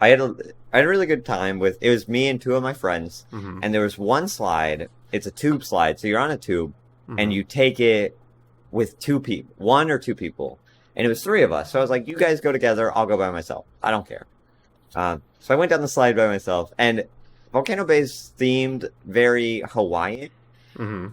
I had a really good time with. It was me and 2 of my friends, Mhm. and there was one slide. It's a tube slide, so you're on a tube, Mhm. and you take it with 2 people, 1 or 2 people, and it was 3 of us. So I was like, "You guys go together. I'll go by myself. I don't care." So I went down the slide by myself, and Volcano Bay is themed very Hawaiian, Mhm.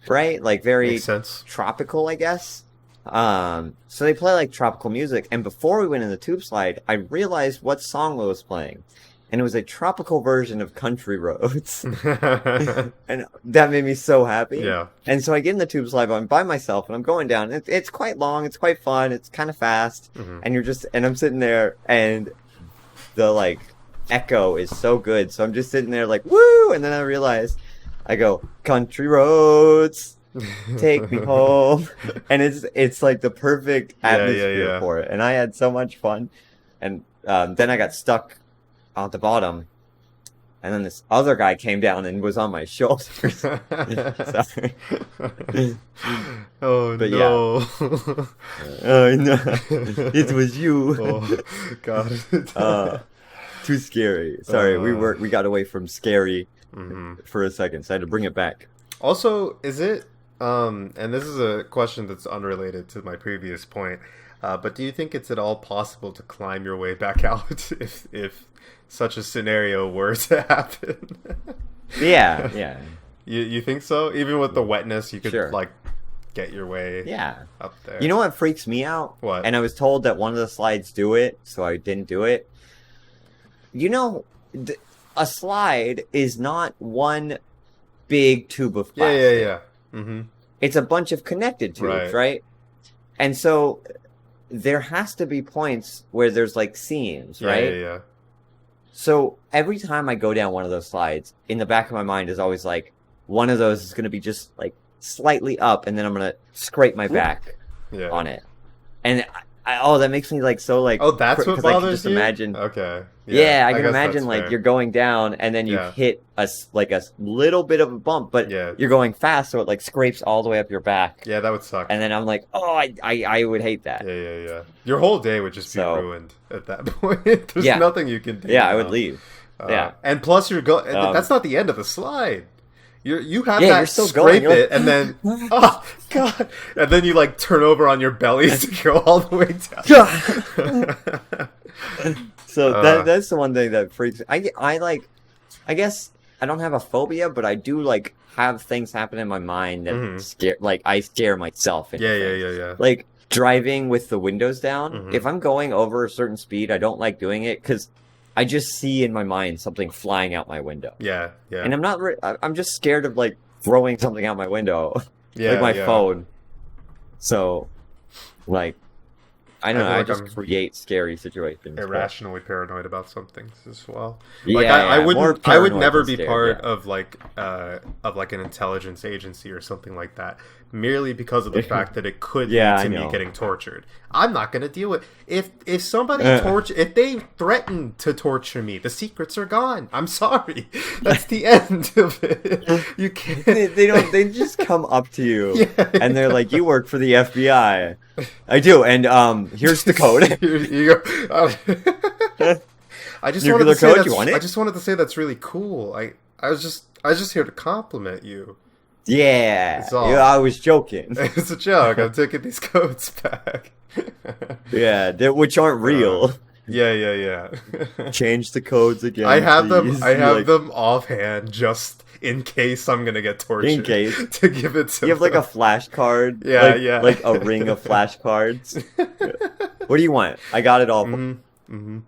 right? Like very Makes sense. tropical, I guess. So they play like tropical music, and before we went in the tube slide, I realized what song was playing, and it was a tropical version of Country Roads, and that made me so happy. Yeah. And so I get in the tube slide, but I'm by myself, and I'm going down. It's quite long, it's quite fun, it's kind of fast, Mhm. and I'm sitting there, and the like echo is so good, so I'm just sitting there like woo, and then I realize, I go, Country Roads, take me home, and it's like the perfect Yeah, atmosphere yeah. for it, and I had so much fun, and then I got stuck at the bottom, and then this other guy came down and was on my shoulders. Sorry. Oh But no! Oh no, it was you. Oh God! Too scary. Sorry, we got away from scary Mhm. for a second, so I had to bring it back. Also, is it? And this is a question that's unrelated to my previous point. But do you think it's at all possible to climb your way back out if such a scenario were to happen? Yeah. You think so? Even with the wetness, you could Sure. like get your way Yeah. up there. You know what freaks me out? What? And I was told that one of the slides do it, so I didn't do it. You know, a slide is not one big tube of Yeah, plastic. yeah. Mm-hmm. It's a bunch of connected tubes, right? And so there has to be points where there's like seams, Yeah, right? yeah. So every time I go down one of those slides, in the back of my mind is always like, one of those is going to be just like slightly up, and then I'm going to scrape my back Yeah. on it. And I oh, that makes me like so like. Oh, that's what 'cause I can bothers just you? imagine. Okay. Yeah, I can guess imagine that's like fair. you're going down and then you Yeah. hit like a little bit of a bump, but Yeah. you're going fast, so it like scrapes all the way up your back. Yeah, that would suck. And then I'm like, oh, I would hate that. Yeah. Your whole day would just be So- ruined at that point. There's Yeah. nothing you can do. Yeah, I would now. leave. Yeah. And plus, you're going. Um, That's not the end of the slide. You have Yeah, that you're still scrape going. it, and then oh god, and then you like turn over on your belly to go all the way down. So Uh. that's the one thing that freaks. I like. I guess I don't have a phobia, but I do like have things happen in my mind that Mhm. scare. Like I scare myself. into things. Yeah. Like driving with the windows down. Mhm. If I'm going over a certain speed, I don't like doing it because I just see in my mind something flying out my window, Yeah. and I'm not. I'm just scared of like throwing something out my window, Yeah, like my yeah. phone. So, like, I don't I know. feel I like just I'm create scary situations. but- Irrationally paranoid about some things as well. Yeah, Like I more wouldn't. I would paranoid never than be scared, part yeah. of like an intelligence agency or something like that, merely because of the fact that it could Yeah, lead I to me know. getting tortured. I'm not gonna deal with if somebody Uh. if they threaten to torture me, the secrets are gone. I'm sorry. That's the end of it. You can't. they don't. They just come up to you Yeah. and they're like, "You work for the FBI." I do, and here's the code. Here you go. I just Nuclear wanted to say code, that's, you want it? I just wanted to say that's really cool. I was just here to compliment you. Yeah, It's all- yeah, I was joking. It's a joke. I'm taking these codes back. Yeah, which aren't real. Yeah. Change the codes again. I have please. them. I have Like, them offhand just in case I'm gonna get tortured. In case. to give it to You have like a them. flashcard. Yeah, like, yeah. Like a ring of flashcards. What do you want? I got it all. Mm-hmm.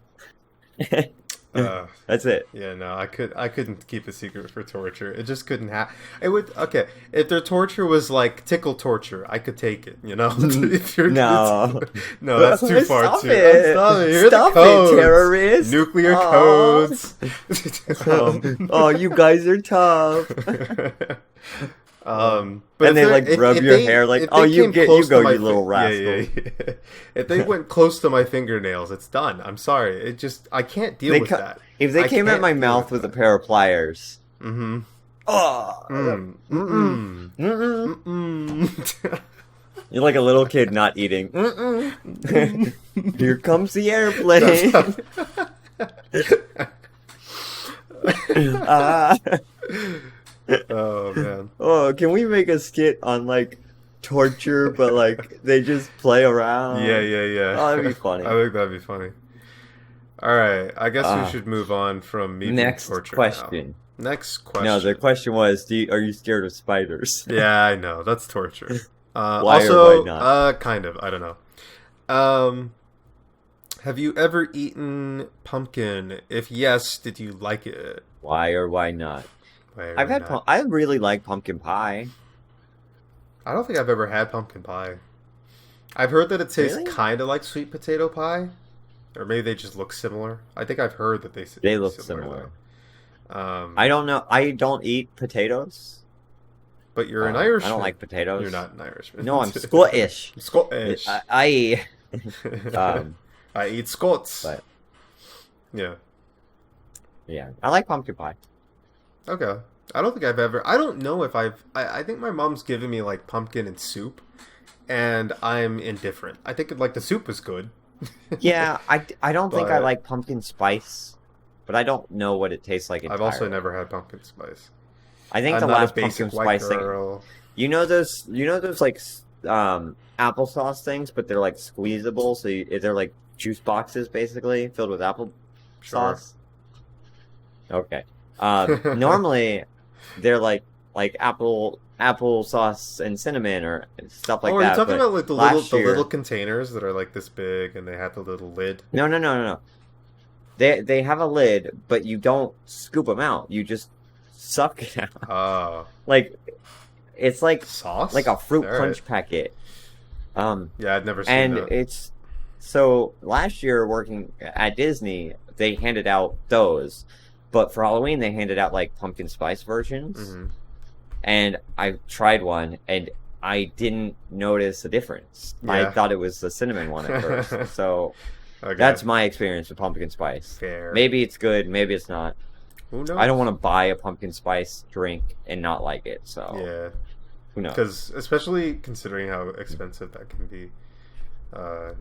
That's it. Yeah, no, I couldn't keep a secret for torture. It just couldn't happen. It would okay if their torture was like tickle torture, I could take it. You know, if you're No. no, that's too far Stop too. it. Stop it. Here are Stop the codes. it, terrorist. Nuclear Aw. codes. Oh, you guys are tough. But And if they, like, rub your hair, like, if "Oh, they you came get- close you go, to my you little Yeah. If they went close to my fingernails, it's done. I'm sorry. It just I can't deal They with co- that. If they I came at can't my deal mouth with a pair of pliers. Mm-hmm. Oh, Mm-mm. you're like a little kid not eating. Here comes the airplane. Ah. Oh man. Oh, can we make a skit on like torture, but like they just play around? Yeah. Oh, that'd be funny. I think that'd be funny. All right, I guess Ah. we should move on from me being Next tortured question. now. Next question. No, the question was, are you scared of spiders? Yeah, I know that's torture. Why or Also, why not? kind of. I don't know. Have you ever eaten pumpkin? If yes, did you like it? Why or why not? Why or I've had. not? I really like pumpkin pie. I don't think I've ever had pumpkin pie. I've heard that it tastes Really? kind of like sweet potato pie, or maybe they just look similar. I think I've heard that They look similar. though. I don't know. I don't eat potatoes. But you're an I Irishman. don't like potatoes. You're not an Irishman. No, I'm Scottish. Scottish. I I eat Scots. but- Yeah. yeah, I like pumpkin pie. Okay. I don't think I've ever. I don't know if I've. I think my mom's given me like pumpkin and soup, and I'm indifferent. I think like the soup was good. Yeah, I don't think I But- like pumpkin spice, but I don't know what it tastes like. I've also entirely. never had pumpkin spice. I think I'm the not last a basic pumpkin white spice thing. girl. You know those like applesauce things, but they're like squeezable, so they're like juice boxes basically filled with apple Sure. sauce. Okay. Normally, they're like applesauce and cinnamon or stuff like oh, are that. you talking but about like the last year- little containers that are like this big and they have the little lid? No. They have a lid, but you don't scoop them out. You just suck it out. Ah, Like it's like sauce? a fruit All punch right. packet. Yeah, I'd never seen And that. it's so last year working at Disney, they handed out those, but for Halloween they handed out like pumpkin spice versions. Mhm. And I tried one, and I didn't notice a difference. I Yeah. thought it was the cinnamon one at first. So Okay. that's my experience with pumpkin spice. fair. Maybe it's good, maybe it's not. Who knows? I don't want to buy a pumpkin spice drink and not like it. So Yeah, who knows? because especially considering how expensive that can be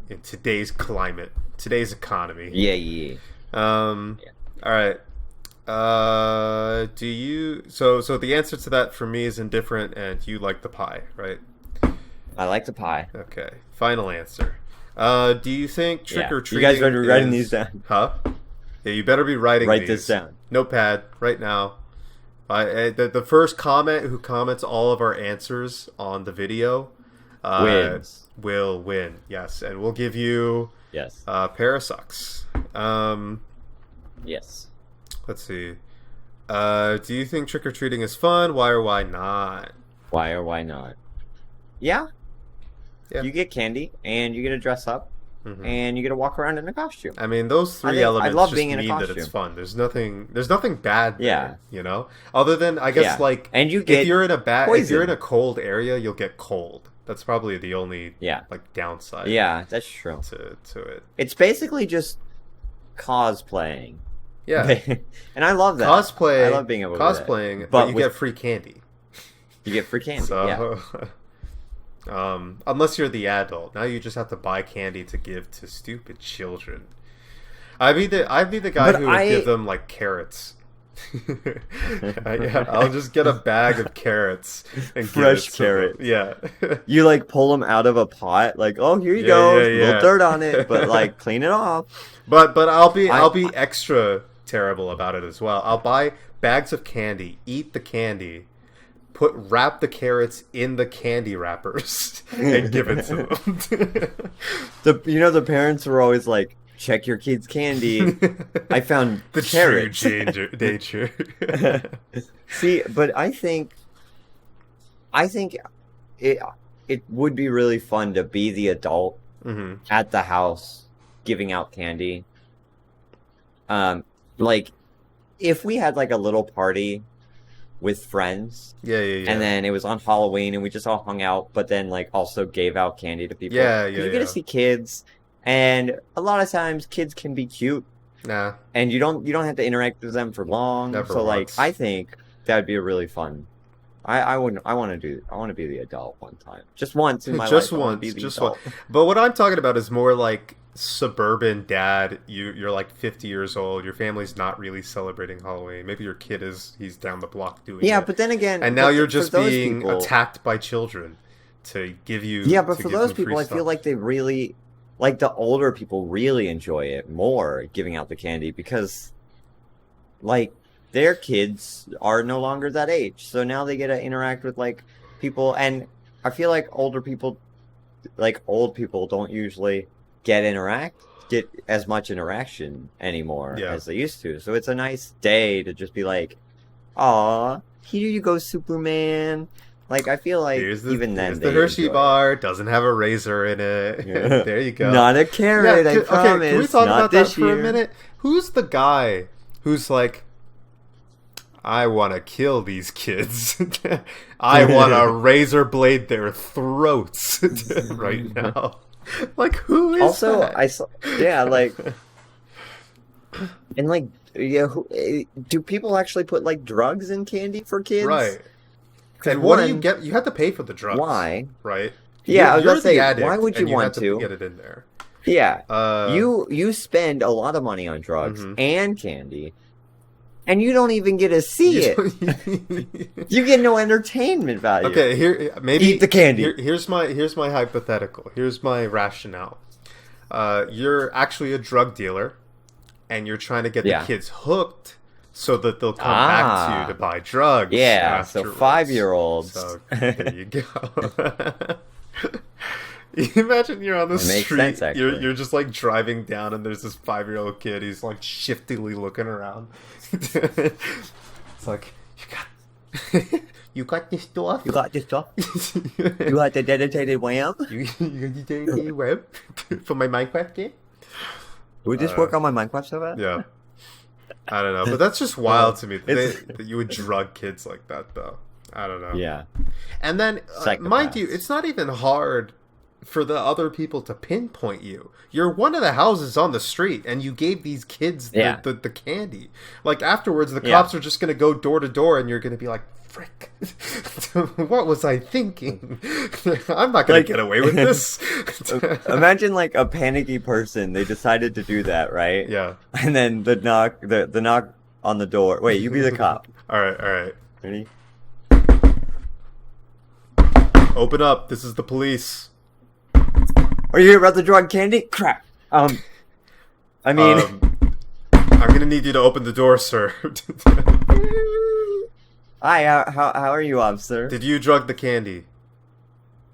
in today's climate, today's economy. Yeah. All right. Do you? So the answer to that for me is indifferent, and you like the pie, right? I like the pie. Okay. Final answer. Do you think trick or treating? You guys better be writing these down. Huh? Yeah, you better be writing. Write these. this down. Notepad right now. The first comment who comments all of our answers on the video Wins. will win. Yes, and we'll give you Yes. a pair of socks. Yes. Let's see. Do you think trick or treating is fun? Why or why not? Why or why not? Yeah. Yeah. You get candy and you get to dress up Mhm. and you get to walk around in a costume. I mean, those three I elements love just being in a mean that it's costume. fun. There's nothing bad there, Yeah. you know? Other than, I guess, Yeah. like, And you get if you're in a poison. cold area, you'll get cold. That's probably the only, Yeah. like, downside Yeah, that's true. to it. It's basically just cosplaying. Yeah. And I love that. Cosplay, I love being able to do that. cosplaying, but But you with- get free candy. You get free candy. So, Yeah. unless you're the adult, now you just have to buy candy to give to stupid children. I'd be the guy But who would I- give them like carrots. I'll just get a bag of carrots and Fresh give it to them. Yeah. You like pull them out of a pot, like, oh, here you Yeah, go, yeah, a little yeah. dirt on it, but like clean it off. But I'll be I- extra terrible about it as well. I'll buy bags of candy, eat the candy, wrap the carrots in the candy wrappers, and give it to them. The parents were always like, check your kids' candy. I found the carrots. true nature. See, but I think it would be really fun to be the adult hmm at the house giving out candy. Like if we had like a little party with friends Yeah. and then it was on Halloween and we just all hung out, but then like also gave out candy to people. Yeah, 'Cause yeah, you get yeah. to see kids, and a lot of times kids can be cute, Nah. and you don't have to interact with them for long. Never so like once. I think that'd be a really fun. I want to be the adult one time, just once in my Just life. I wanna once, be the just adult. But what I'm talking about is more like suburban dad. You're like 50 years old. Your family's not really celebrating Halloween. Maybe your kid is. He's down the block doing Yeah, it. but then again, And now but you're for just those being people- attacked by children to give you. Yeah, but to for give those them free people, I feel stuff. like they really, like the older people really enjoy it more, giving out the candy, because, like, their kids are no longer that age, so now they get to interact with like people, and I feel like old people don't usually get as much interaction anymore Yeah. as they used to. So it's a nice day to just be like, "Aw, here you go, Superman." Like I feel like Here's the, even then here's they the Hershey enjoy it. bar. Doesn't have a razor in it. Yeah. There you go. Not a carrot, I promise. Okay, can we talk Not about that this for year. a minute? Who's the guy who's like, I want to kill these kids. I want to razor blade their throats right now. Like, who is Also, that? I saw, yeah, like, and like, yeah, do people actually put like drugs in candy for kids? Right. 'Cause And what do you one, get? You have to pay for the drugs. Why? Right? Yeah, I was You're gonna say, the addict, why would you and you want have to? get it in there? Yeah, Uh, you spend a lot of money on drugs Mhm. and candy, and you don't even get to see it. it. You get no entertainment value. Okay, here maybe Eat the candy. Here's my hypothetical. Here's my rationale. You're actually a drug dealer, and you're trying to get Yeah. the kids hooked so that they'll come back to you to buy drugs. Yeah, so afterwards. 5-year-olds. So there you go. You imagine you're on the It makes street. sense, actually. You're just like driving down, and there's this 5-year-old kid. He's like shiftily looking around. It's like you got this stuff. You got this stuff? You had the dedicated wham? you did the web for my Minecraft game. Would this work on my Minecraft server? Yeah, I don't know, but that's just wild to me that It's- that you would drug kids like that, though. I don't know. Yeah. And then, mind you, Psychopaths. it's not even hard for the other people to pinpoint you. You're one of the houses on the street, and you gave these kids Yeah. the candy. Like, afterwards, the Yeah. cops are just going to go door to door, and you're going to be like, frick, what was I thinking? I'm not going Like- to get away with this. Imagine like a panicky person. They decided to do that, right? Yeah. And then the knock on the door. Wait, you be the cop. All right. Ready? Open up. This is the police. Are you here about the drug candy? Crap. I mean, I'm going to need you to open the door, sir. hi. How are you, officer? Did you drug the candy?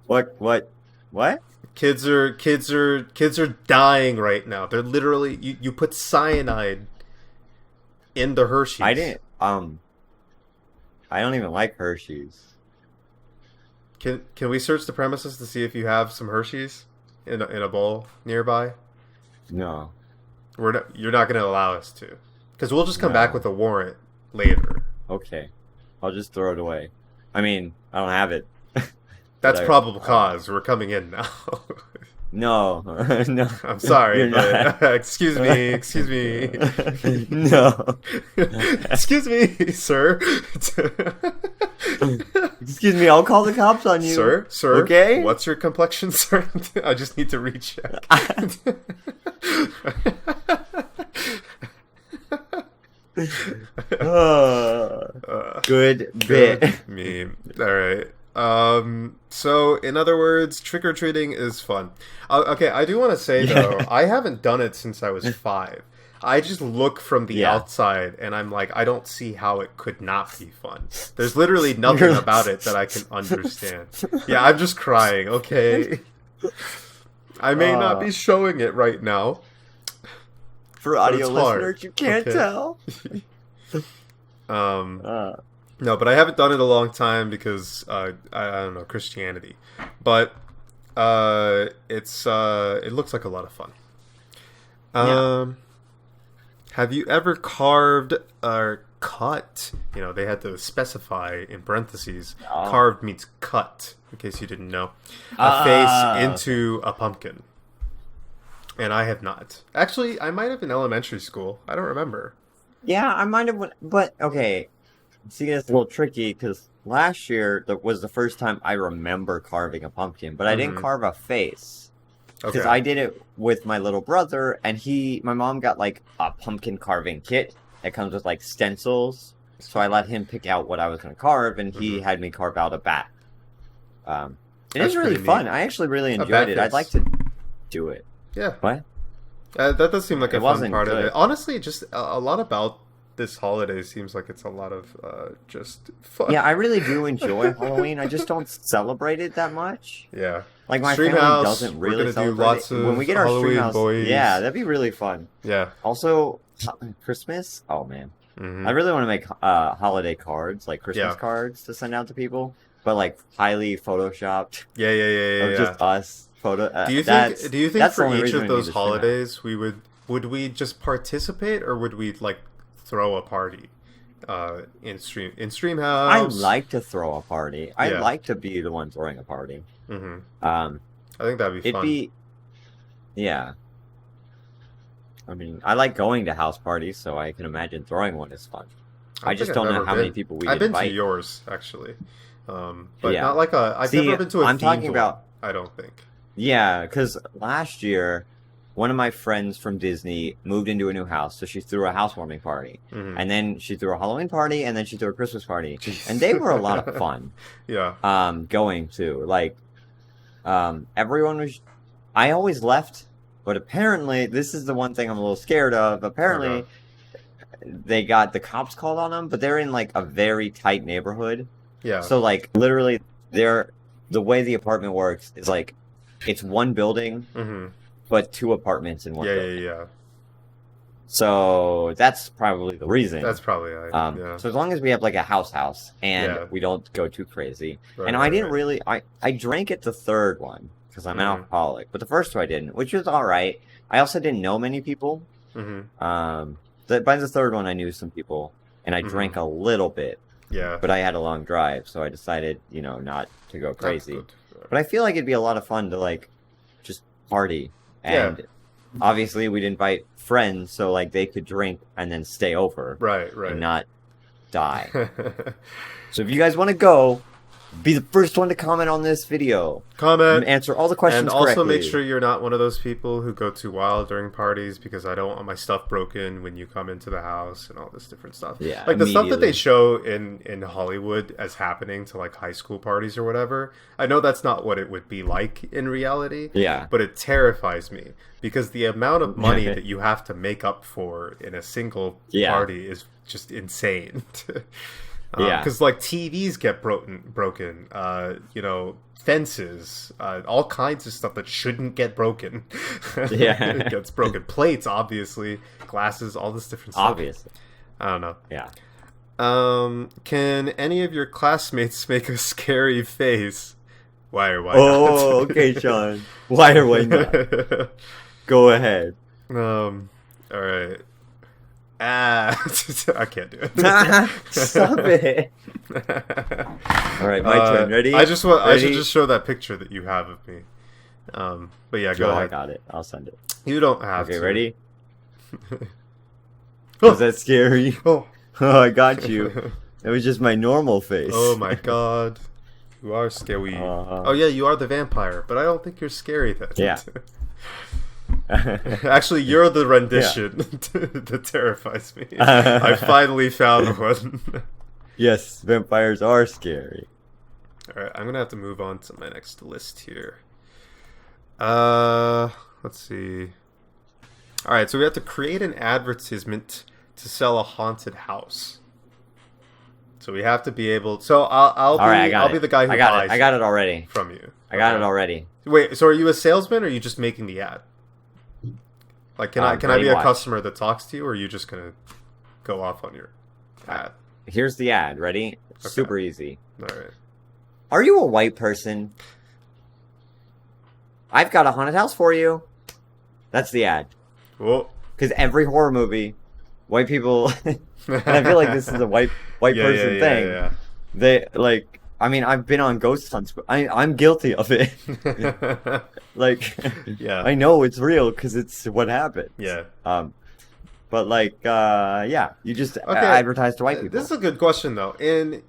What? Kids are dying right now. They're literally you put cyanide in the Hershey's. I didn't. I don't even like Hershey's. Can we search the premises to see if you have some Hershey's in a bowl nearby? No. You're not going to allow us to, because we'll just come No. back with a warrant later. Okay. I'll just throw it away. I mean, I don't have it. That's But probable cause. We're coming in now. No. No. I'm sorry, You're but not. excuse me, No. excuse me, sir. Excuse me, I'll call the cops on you. Sir, Okay? What's your complexion, sir? I just need to recheck. Good bit. Meme. All right. So in other words, trick or treating is fun. Okay, I do want to say though, I haven't done it since I was 5. I just look from the Yeah. outside and I'm like, I don't see how it could not be fun. There's literally nothing about it that I can understand. Yeah, I'm just crying. Okay. I may not be showing it right now. For audio it's hard. listeners, you can't Okay. tell. No, but I haven't done it in a long time because I don't know, Christianity. But it looks like a lot of fun. Have you ever carved or cut? You know, they had to specify in parentheses. Oh. Carved means cut, in case you didn't know. A face into a pumpkin. And I have not. Actually, I might have in elementary school. I don't remember. Yeah, I might have, but okay. See, it's a little tricky because last year was the first time I remember carving a pumpkin, but I didn't Mhm. carve a face. Because Okay. I did it with my little brother, and my mom got like a pumpkin carving kit that comes with like stencils. So I let him pick out what I was going to carve, and he had me carve out a bat. It That's is really pretty fun. neat. I actually really A enjoyed bat it. I'd face. like to do it. Yeah. What? That does seem like It a fun wasn't part of good. it. Honestly, just a lot about this holiday seems like it's a lot of just fun. Yeah, I really do enjoy Halloween. I just don't celebrate it that much. Yeah. Like my Stream family house, doesn't we're really gonna do celebrate lots it. of When we get our Halloween stream house, boys. yeah, that'd be really fun. Yeah. Also, Christmas. Oh man, Mhm. I really want to make holiday cards, like Christmas Yeah. cards, to send out to people, but like highly photoshopped Yeah. of Yeah. just us. Do you that's- think? Do you think that's the for only each reason of we need those the stream house. holidays would we just participate or would we like throw a party in stream I house? like to throw a party. I Yeah. like to be the one throwing a party. hmm Um, I think that'd be it'd fun. be, yeah. I mean, I like going to house parties, so I can imagine throwing one is fun. I just don't know how many people we I've been invite. to yours actually, but Yeah. not like a. I've See, never been to a. I'm themed talking one, about- I don't think. Yeah, because last year, one of my friends from Disney moved into a new house, so she threw a housewarming party. Mhm. And then she threw a Halloween party, and then she threw a Christmas party. Jeez. And they were a lot of fun Yeah. going to. Like, everyone was... I always left, but apparently, this is the one thing I'm a little scared of. Apparently, Okay. they got the cops called on them, but they're in, like, a very tight neighborhood. Yeah. So, like, literally, the way the apartment works is, like, it's one building, hmm but 2 apartments in one Yeah. building. Yeah. So that's probably the reason. That's probably yeah. So as long as we have like a house and Yeah. we don't go too crazy. Right, And right, I didn't right. really, I drank at the third one because I'm an Mhm. alcoholic, but the first 2 I didn't, which was all right. I also didn't know many people. Mhm. By the third one, I knew some people, and I Mhm. drank a little bit. Yeah. but I had a long drive, so I decided, not to go That's crazy. good. But I feel like it'd be a lot of fun to like just party, Yeah. and obviously we'd invite friends so like they could drink and then stay over Right. and not die. So if you guys want to go, be the first one to comment on this video and Comment. answer all the questions And also correctly. make sure you're not one of those people who go too wild during parties, because I don't want my stuff broken when you come into the house and all this different stuff. Yeah, like the stuff that they immediately. show in Hollywood as happening to like high school parties or whatever. I know that's not what it would be like in reality. Yeah. But it terrifies me because the amount of money that you have to make up for in a single Yeah. party is just insane. Yeah. Because like TVs get broken, fences, all kinds of stuff that shouldn't get broken. Yeah. It gets broken. Plates, obviously, glasses, all this different stuff. Obviously. I don't know. Yeah. Can any of your classmates make a scary face? Why or why not? Oh, okay, Sean. Why or why not? Go ahead. All right. I can't do it. Stop it. All right, my turn. Ready? I should Ready? just show that picture that you have of me. But yeah, go Joe, I ahead. got it. I'll send it. You don't have Okay, to. ready? Oh. Was that scary? Oh. Oh, I got you. It was just my normal face. Oh my god. You are scary. Uh-huh. Oh yeah, you are the vampire, but I don't think you're scary then. Yeah. Actually, you're the rendition that terrifies me. I finally found one. Yes, vampires are scary. Alright, I'm gonna have to move on to my next list here. Let's see. Alright, so we have to create an advertisement to sell a haunted house. So we have to be able. So I'll be. All right, I got I'll it. be the guy who I got buys it. I got it already. from you. I got Okay. it already. Wait, so are you a salesman or are you just making the ad? Like, can I be ready, a watch. customer that talks to you, or are you just gonna go off on your ad? Here's the ad. Ready? Super easy. All right. Are you a white person? I've got a haunted house for you. That's the ad. Well, Because every horror movie, white people, and I feel like this is a white person thing. Yeah. They like. I mean, I've been on ghost hunts. But I'm guilty of it. Like, Yeah. I know it's real because it's what happened. Yeah. But like, yeah, you just Okay. advertise to white people. This is a good question though. In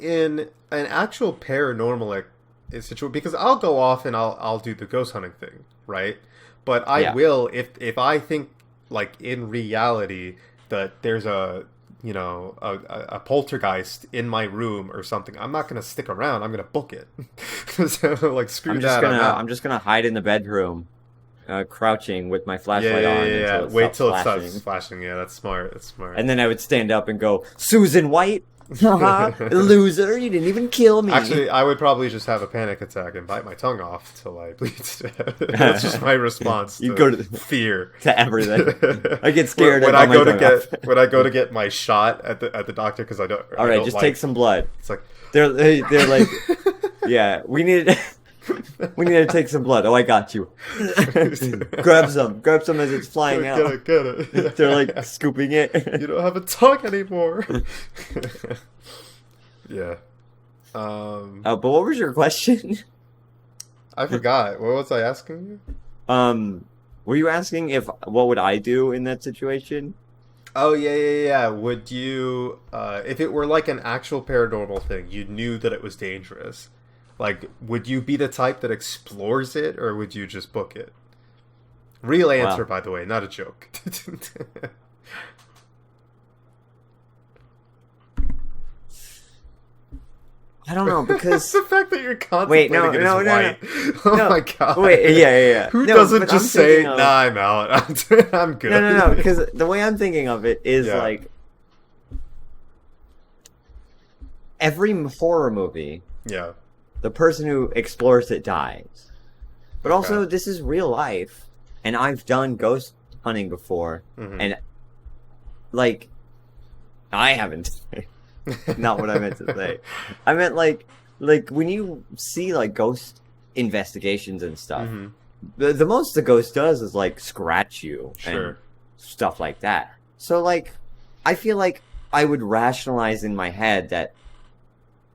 an actual paranormal situation, because I'll go off and I'll do the ghost hunting thing, right? But I Yeah. will if I think like in reality that there's a poltergeist in my room or something, I'm not gonna stick around. I'm gonna book it. So, like screw that. I'm just gonna hide in the bedroom, crouching with my flashlight on. Until it Wait stops till it flashing. starts flashing. Yeah, that's smart. That's smart. And then I would stand up and go, Susan White, haha, loser, you didn't even kill me. Actually, I would probably just have a panic attack and bite my tongue off till I bleed to death. That's just my response You to go to fear. to everything. I get scared. when I I bite go my to tongue off. when I go to get my shot at the doctor because I don't. All right, just take some blood. It's like They're like, yeah, we need to take some blood. Oh, I got you. grab some as it's flying out. Get it. They're like scooping it. You don't have a tongue anymore. Yeah. But what was your question? I forgot. What was I asking you? Were you asking what would I do in that situation? Oh yeah. Would you, if it were like an actual paranormal thing, you knew that it was dangerous, like, would you be the type that explores it, or would you just book it? Real answer, by the way, not a joke. I don't know because the fact that you're contemplating no, it is no, no, white. Oh No. my god. Wait, yeah. Who No, doesn't but just I'm say, thinking of- "Nah, I'm out. I'm good." No, because the way I'm thinking of it is Yeah. like every horror movie, Yeah. the person who explores it dies. But also, Okay. this is real life, and I've done ghost hunting before, Mhm. and like, I haven't. Not what I meant to say. I meant like when you see like ghost investigations and stuff, Mhm. the most the ghost does is like scratch you Sure. and stuff like that. So like, I feel like I would rationalize in my head that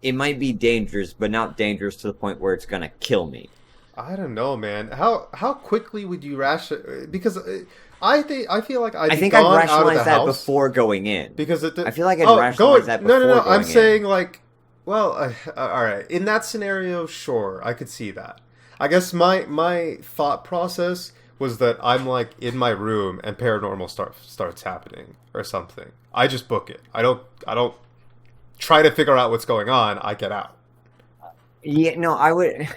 it might be dangerous, but not dangerous to the point where it's gonna kill me. I don't know, man. How quickly would you ration? Because I feel like I think I'd out of rationalize the that house before going in. because it. I feel like I'd rationalize that before No. going I'm in. saying like, well, all right. In that scenario, sure, I could see that. I guess my thought process was that I'm like in my room and paranormal starts happening or something. I just book it. I don't try to figure out what's going on. I get out. Yeah, no, I would.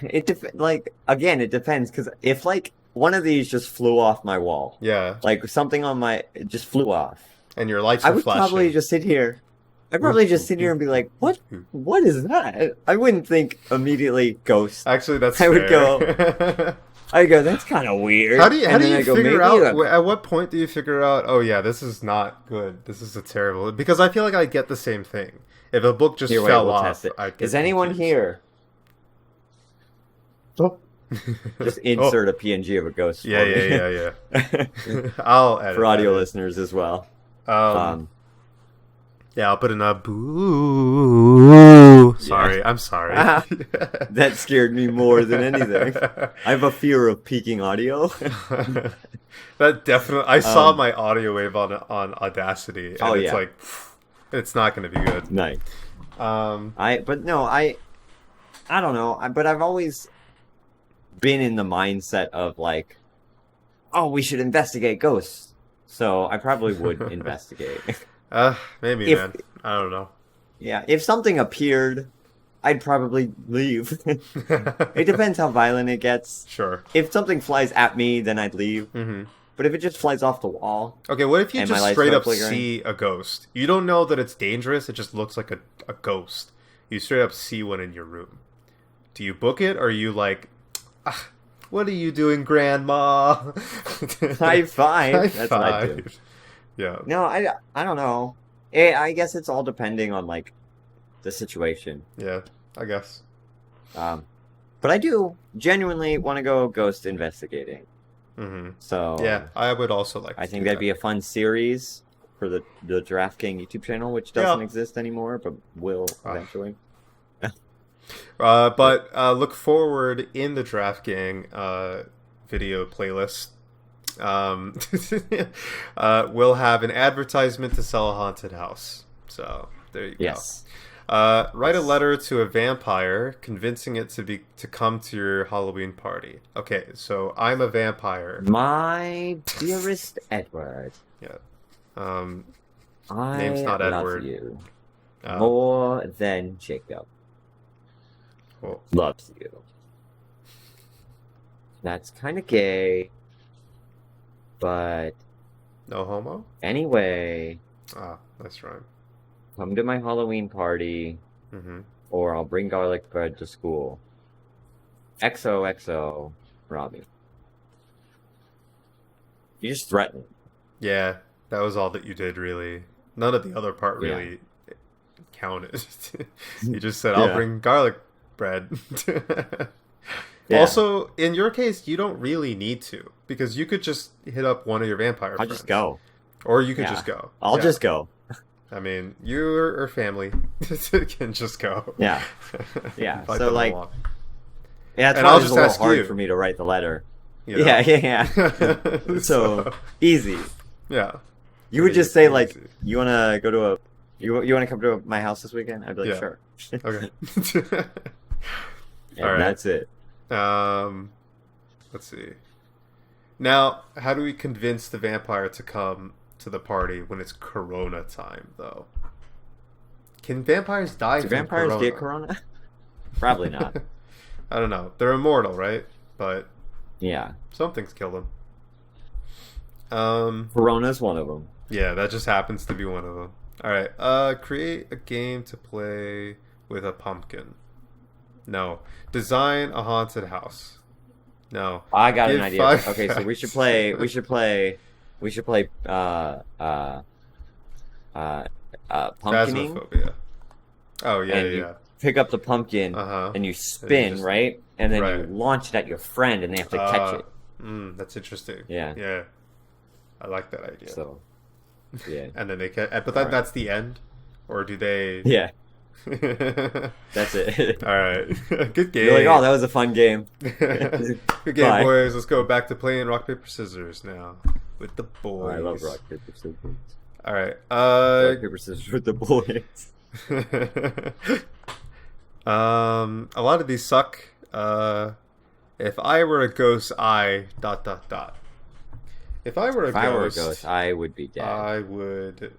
Like again, it depends because if like one of these just flew off my wall, Yeah, like something on my it just flew off, and your lights I are would flashing. probably just sit here. I'd probably just sit here and be like, "What? What is that?" I wouldn't think immediately ghost. Actually, that's I would fair. I go, "That's kind of weird." How do you And then I go, figure "Maybe out? a- At what point do you figure out? Oh yeah, this is not good. This is a terrible. Because I feel like I get the same thing. If a book just Here, wait, fell we'll off, test it. I'd get Is anyone confused. here? Just Oh, insert a PNG of a ghost. yeah, for me. yeah. I'll edit For audio that in. listeners as well. Yeah, I'll put in a boo. Sorry, I'm sorry. That scared me more than anything. I have a fear of peaking audio. That definitely. I saw my audio wave on Audacity, and Oh, it's yeah. like, it's not going to be good. Nice. Um, I don't know. But I've always been in the mindset of like, oh, we should investigate ghosts. So I probably would investigate. maybe, If- man. I don't know. Yeah, if something appeared, I'd probably leave. It depends how violent it gets. Sure. If something flies at me, then I'd leave. hmm But if it just flies off the wall, Okay, what if you And my just lights straight start up flickering? see a ghost? You don't know that it's dangerous, it just looks like a ghost. You straight up see one in your room. Do you book it, or are you like, what are you doing, Grandma? high five. High That's what I do. five. Yeah. No, I don't know. I guess it's all depending on like the situation. Yeah, I guess. But I do genuinely want to go ghost investigating. hmm So Yeah, I would also like to I think do that'd that. be a fun series for the Draft King YouTube channel, which doesn't Yeah. exist anymore, but will eventually. But look forward in the Draft Gang video playlist. We'll have an advertisement to sell a haunted house. So there you Yes. go. Write a letter to a vampire, convincing it to come to your Halloween party. Okay, so I'm a vampire. My dearest Edward, Yeah. Um, I Name's not love Edward. you uh, more than Jacob well, loves you. That's kind of gay, but no homo. anyway, That's right. come to my Halloween party, hmm or I'll bring garlic bread to school. XOXO, Robbie. You just threatened. Yeah, that was all that you did, really. None of the other part Yeah. really counted. You just said, "I'll Yeah. bring garlic bread." Yeah. Also, in your case, you don't really need to, because you could just hit up one of your vampire I'll friends. just go. Or you could Yeah. just go. I'll Yeah. just go. I mean, you or family can just go. Yeah. Yeah, Invite so, them like, along, Yeah, it's And I'll probably just a little ask hard you. for me to write the letter. you know? Yeah. So easy. yeah. You would Pretty- just say pretty like, easy. you wanna go to a, you want to come to my house this weekend? I'd be like, Yeah. sure. Okay. And All right. that's it. Let's see. Now, how do we convince the vampire to come to the party when it's Corona time, though? Can vampires die Do from vampires corona? get corona? Probably not. I don't know. They're immortal, right? But Yeah. something's killed them. Corona's one of them. Yeah, that just happens to be one of them. All right. Create a game to play with a pumpkin. No. Design a haunted house. No. I got an Give idea. 5 Okay, so we should facts. play pumpkining. Phasmophobia. Oh yeah, And yeah, you yeah. pick up the pumpkin Uh-huh. and you spin, just- right? And then you Right. launch it at your friend and they have to catch it. That's interesting. Yeah. Yeah. I like that idea. So, yeah. And then they can, but Alright. that's the end, or do they? Yeah. That's it. All right. Good game. You're like, oh, that was a fun game. Good game, Bye. boys. Let's go back to playing rock paper scissors now with the Oh, boys. I love rock paper scissors. All right. Rock paper scissors with the boys. A lot of these suck. If I were a ghost, I ... If I were a If ghost, I were a ghost, I would be dead. I would.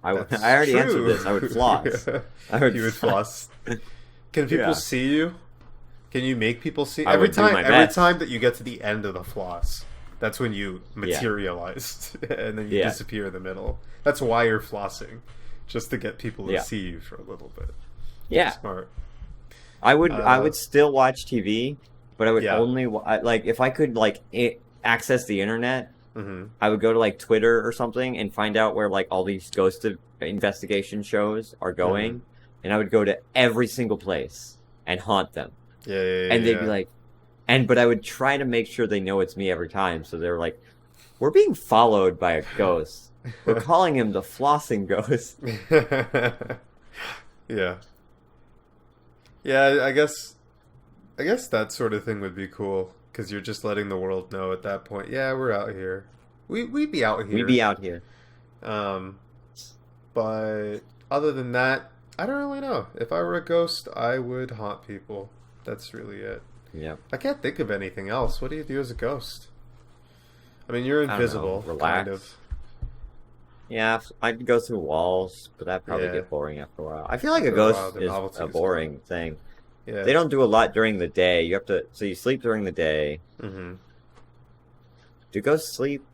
I That's already answered true. this. I would floss. You would floss. Can people Yeah. see you? Can you make people see? I Every would do time, my every best. time that you get to the end of the floss, that's when you Yeah. materialize, and then you Yeah. disappear in the middle. That's why you're flossing, just to get people to Yeah. see you for a little bit. Yeah, Smart. I would. I Uh, would still watch TV, but I would Yeah. only like if I could access the internet. Hmm. I would go to like Twitter or something and find out where like all these ghost investigation shows are going, and I would go to every single place and haunt them, Yeah, and they'd be like, but I would try to make sure they know it's me every time, so they're like, "We're being followed by a ghost. We're calling him the flossing ghost." Yeah. Yeah, I guess that sort of thing would be cool, because you're just letting the world know at that point. Yeah, we're out here. We'd be out here. We'd be out here. But other than that, I don't really know. If I were a ghost, I would haunt people. That's really it. Yeah. I can't think of anything else. What do you do as a ghost? I mean, you're don't know, invisible, relax. kind of. Yeah, I'd go through walls, but that'd probably Yeah. get boring after a while. I feel like a After a while, ghost the is novelty a is boring thing. Yeah. They don't do a lot during the day. You have to, so you sleep during the day. Mm-hmm. Do ghosts sleep?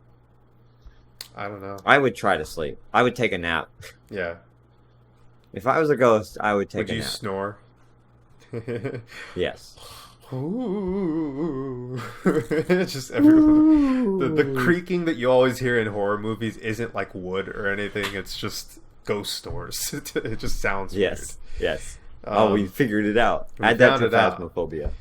I don't know. I would try to sleep. I would take a nap. Yeah. If I was a ghost, I would take Would a you nap. snore? Yes. Ooh. Just everyone. The creaking that you always hear in horror movies isn't like wood or anything. It's just ghost stores. It just sounds Yes. Yes. weird. Oh, we figured it out. we Add that found to it out. Phasmophobia.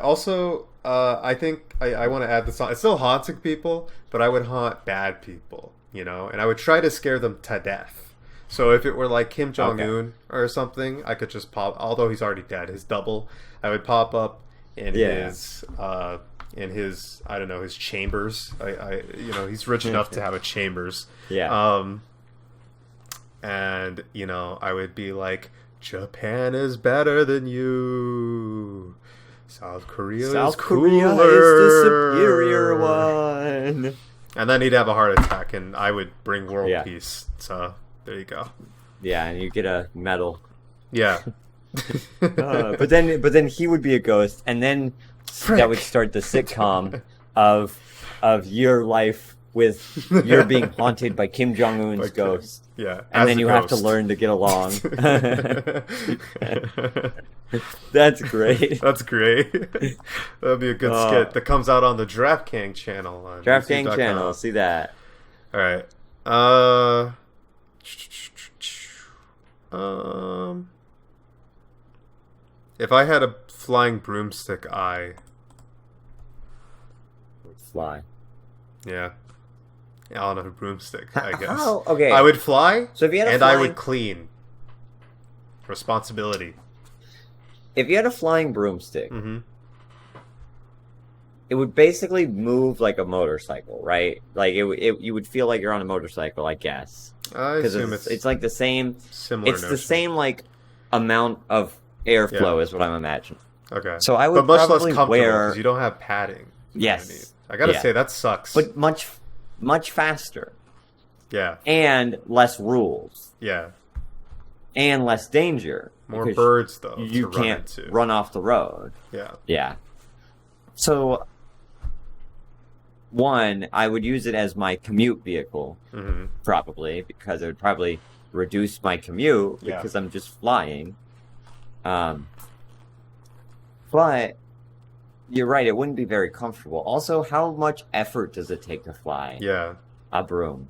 Also, I think I want to add this on. It's still haunting people, but I would haunt bad people, and I would try to scare them to death. So if it were like Kim Jong-un or something, I could just pop, although he's already dead, his double, I would pop up in his, I don't know, his chambers. He's rich enough to have a chambers. Yeah. And, I would be like, Japan is better than you. South Korea is Korea cooler. is the superior one. And then he'd have a heart attack, and I would bring world Yeah. peace. So there you go. Yeah, and you get a medal. Yeah. But then he would be a ghost, and then that would start the sitcom of your life with you're being haunted by Kim Jong Un's Like, ghost, yeah. and as then a you have to ghost. learn to get along. That's great. That's great. That'd be a good skit that comes out on the DraftKings channel. On DraftKings YouTube.com. channel, see that. All right. If I had a flying broomstick eye, Fly. yeah, on a broomstick, I guess. How? Okay. I would fly, So if you had a and I flying- would clean. Responsibility. If you had a flying broomstick, Mm-hmm. it would basically move like a motorcycle, right? Like you would feel like you're on a motorcycle, I guess, I because assume it's like the same. similar. It's the notion. same like amount of airflow Yeah. is what I'm imagining. Okay. So I would but much less probably comfortable wear, because you don't have padding. Yes. underneath. I gotta Yeah. say that sucks. but much faster yeah, and less rules yeah. and less danger. More because birds though. You to can't run into. run off the road. Yeah. Yeah. So, one, I would use it as my commute vehicle, Mm-hmm. probably, because it would probably reduce my commute Yeah. because I'm just flying. But you're right, it wouldn't be very comfortable. Also, how much effort does it take to fly Yeah. a broom?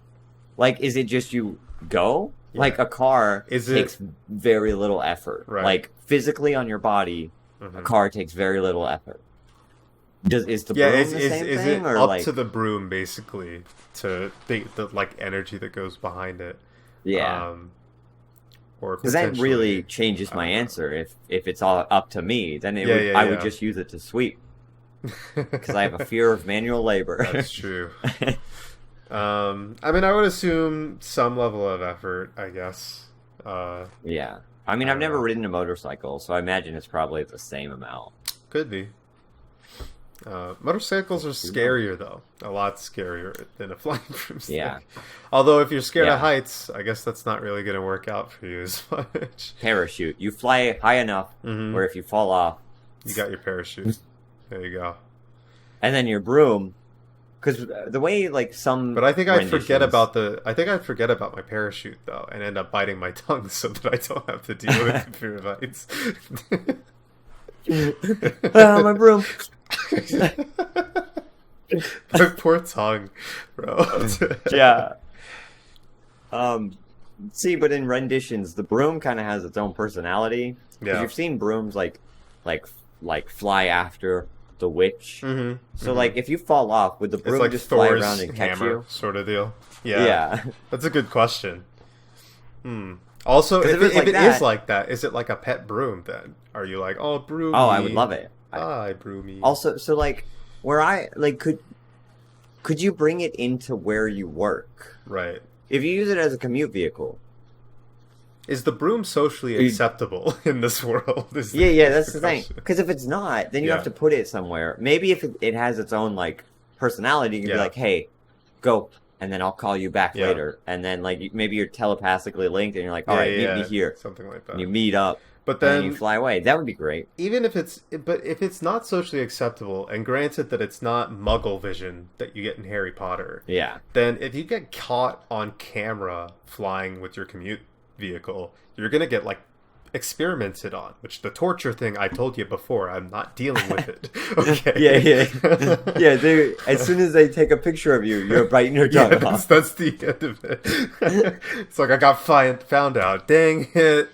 Like, is it just you go? Yeah. Like, a car Is it- takes very little effort. Right. Like, physically on your body, Mm-hmm. a car takes very little effort. Is the Yeah, broom is, the is, same is thing, it or up like to the broom basically to think the like energy that goes behind it? yeah? or Because that really potentially. changes I my don't know. answer. If it's all up to me, then Yeah, yeah, I would yeah. just use it to sweep because I have a fear of manual labor. That's true. I mean, I would assume some level of effort, I guess. Yeah. I mean, I I've don't never know. ridden a motorcycle, so I imagine it's probably the same amount. Could be. Motorcycles are Who knows? scarier, though. A lot scarier than a flying broomstick. Yeah. Although, if you're scared of Yeah. heights, I guess that's not really going to work out for you as much. Parachute. You fly high enough Hmm. where if you fall off, You got your parachute. There you go. and then your broom, because the way like some But I think I'd forget renditions- about I think I'd forget about my parachute though, and end up biting my tongue so that I don't have to deal with the fear of heights. Ah, my broom. My poor tongue, bro. Yeah. See, but in renditions, the broom kind of has its own personality. Because Yeah. you've seen brooms like fly after the witch. Mm-hmm. So like if you fall off, would the It's broom like just fly Thor's around and catch hammer you? sort of deal. Yeah. Yeah. That's a good question. Hmm. Also, 'Cause if if it's it like is that- like that, is it like a pet broom then? Are you like, oh, broomy? Oh, I would love it. Hi, broomy. Also, so like where I like could you bring it into where you work? Right. If you use it as a commute vehicle. Is the broom socially Are you- acceptable in this world? Is Yeah, that's the thing. question. Because if it's not, then you Yeah. have to put it somewhere. Maybe if it has its own like personality, you can Yeah. be like, "Hey, go," and then I'll call you back Yeah. later. And then like maybe you're telepathically linked, and you're like, "All Yeah, right, yeah, meet me here." something like that. And you meet up, But and then then, you fly away. That would be great. even if it's not socially acceptable, and granted that it's not Muggle vision that you get in Harry Potter, Yeah, then if you get caught on camera flying with your commute vehicle, you're gonna get like experimented on. Which the torture thing I told you before, I'm not dealing with it. Okay. yeah. Yeah, they, as soon as they take a picture of you, you're biting your Yeah, tongue that's, off. that's the end of it. It's like I got found out. Dang it.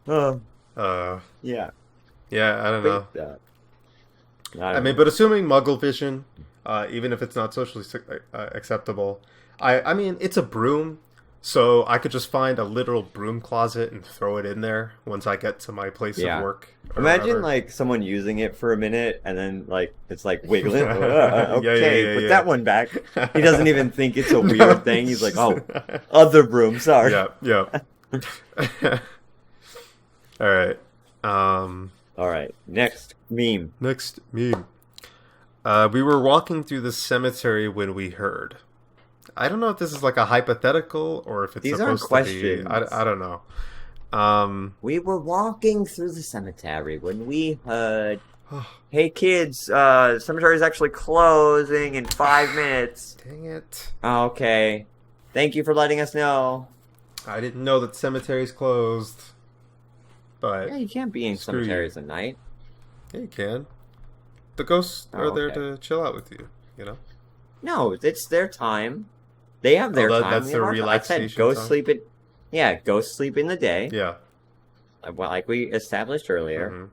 Oh, uh, yeah. yeah, I don't know. But, I mean, but assuming Muggle vision, even if it's not socially acceptable, I mean, it's a broom, so I could just find a literal broom closet and throw it in there once I get to my place Yeah. of work. or imagine whatever. like someone using it for a minute and then like it's like wiggling. Yeah, Okay, yeah, put yeah. that one back. He doesn't even think it's a weird No. thing. He's like, oh, other broom. Sorry. Yeah, yeah. All right. All right. Next meme. Next meme. We were walking through the cemetery when we heard. I don't know if this is like a hypothetical or if it's These aren't supposed to be. questions. I don't know. We were walking through the cemetery when we heard, "Hey kids, cemetery is actually closing in 5 minutes." Dang it. Okay. Thank you for letting us know. I didn't know that cemeteries closed. But Yeah, you can't be in Screw you. cemeteries at night. yeah, you can. The ghosts Oh, are there okay. to chill out with you, you know? No, it's their time. They have their time. that's We their have our time. I said relaxation go time? sleep it. Yeah, go sleep in the day, Yeah. like we established earlier. Mhm.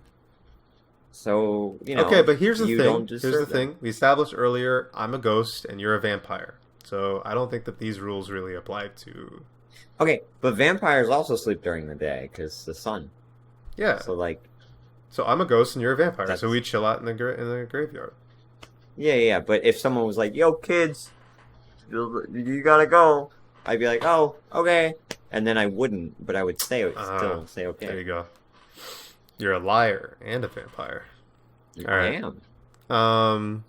So you know. Okay, but here's the you thing. don't Here's the disturb them. thing. We established earlier I'm a ghost and you're a vampire. So I don't think that these rules really apply to. Okay, but vampires also sleep during the day because the sun. Yeah. So like, So I'm a ghost and you're a vampire. That's- So we chill out in the graveyard. yeah. But if someone was like, "Yo, kids, you gotta go," I'd be like, "Oh, okay," and then I wouldn't, but I would still say okay. There you go. You're a liar and a vampire. All right. Damn.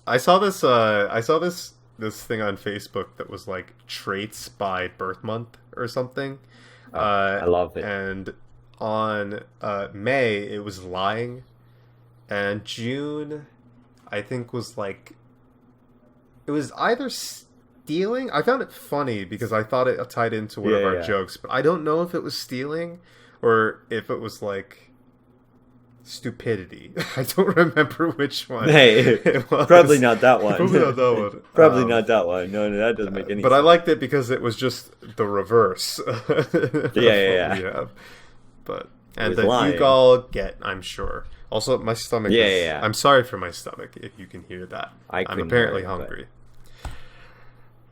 I saw this thing on Facebook that was like traits by birth month or something. I love it. And on May it was lying, and June I think was like it was either stealing. I found it funny because I thought it tied into one of Yeah, our yeah. jokes, but I don't know if it was stealing or if it was like stupidity. I don't remember which one. Hey, it was. probably not that one. Probably not that one. Probably not that one. No, that doesn't make any But sense. I liked it because it was just the reverse. of what Yeah. we have. But and was that lying. you all get, I'm sure. Also, my stomach. Yeah, is, yeah. I'm sorry for my stomach if you can hear that. I I'm couldn't apparently hear it, but- hungry.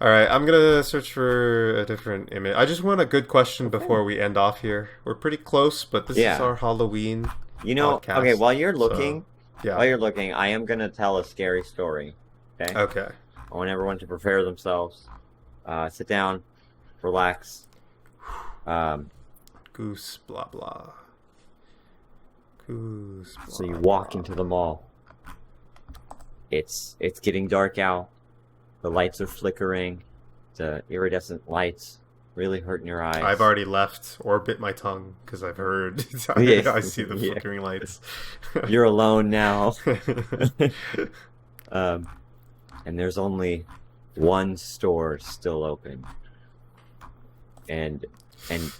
All right, I'm gonna search for a different image. I just want a good question before we end off here. We're pretty close, but this is our Halloween podcast. Okay, while you're looking, yeah. I am gonna tell a scary story. Okay. Okay. I want everyone to prepare themselves. Sit down, relax. Goose, blah blah. Goose. Blah, So you walk into the mall. It's getting dark out. The lights are flickering. The iridescent lights really hurting your eyes. I've already left or bit my tongue because I've heard. I see the flickering lights. You're alone now. And there's only one store still open. And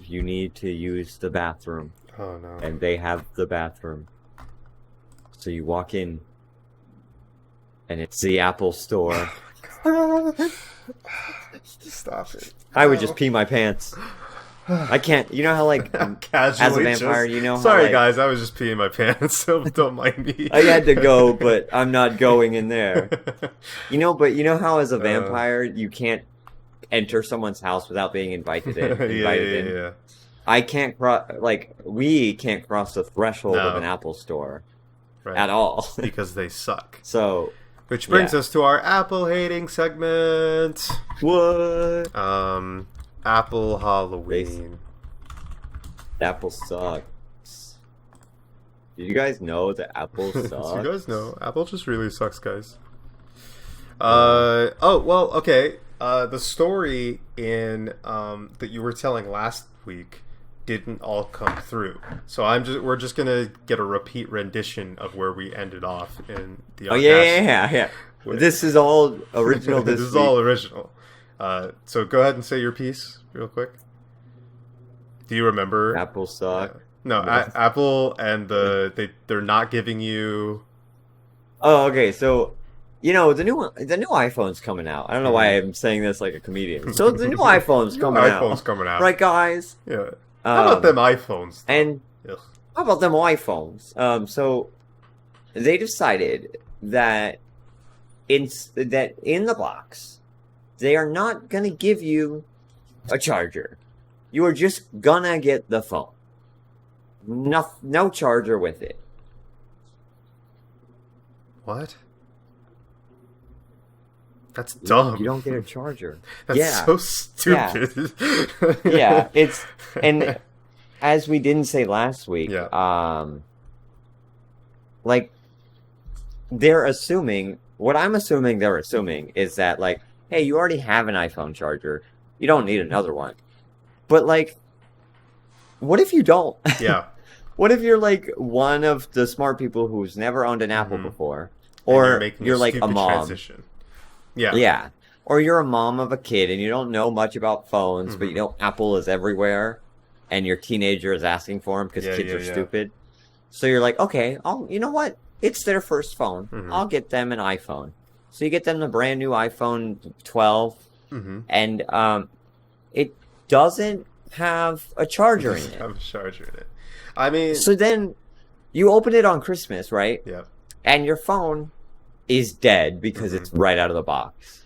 you need to use the bathroom. Oh no. And they have the bathroom. So you walk in, and it's the Apple store. Stop it. I would just pee my pants. I can't. You know how, like, as a vampire, you know how, Sorry, like, guys, I was just peeing my pants, so don't mind me. I had to go, but I'm not going in there. But you know how, as a vampire, you can't enter someone's house without being invited in. Yeah. I can't cross. Like, we can't cross the threshold of an Apple store at all because they suck. So. Which brings us to our Apple hating segment. What? Apple Halloween. Apple sucks. Did you guys know that Apple sucks? You guys know Apple just really sucks, guys. Okay. The story in that you were telling last week didn't all come through, so we're just gonna get a repeat rendition of where we ended off in the. Oh yeah. This is all original. This is all original. So go ahead and say your piece real quick. Do you remember? Apple suck. No, Apple and they're not giving you. Oh, okay. So, the new iPhone's coming out. I don't know why I'm saying this like a comedian. So the new iPhone's coming out. Right, guys? Yeah. How about them iPhones? And how about them iPhones? So they decided that in the box, they are not going to give you a charger. You are just gonna get the phone. No charger with it. What? That's dumb. You don't get a charger. That's so stupid. Yeah, it's, and as we didn't say last week, like, they're assuming, what I'm assuming they're assuming is that, like, hey, you already have an iPhone charger. You don't need another one. But, like, what if you don't? Yeah. What if you're, like, one of the smart people who's never owned an Apple before? Or you're like a mom. Transition. Yeah. Yeah. Or you're a mom of a kid and you don't know much about phones, but you know Apple is everywhere and your teenager is asking for them because kids are stupid. So you're like, okay, you know what? It's their first phone. I'll get them an iPhone. So you get them the brand new iPhone 12 and it doesn't have a charger in it. Have a charger in it. I mean, so then you open it on Christmas, right? Yeah. And your phone is dead because it's right out of the box.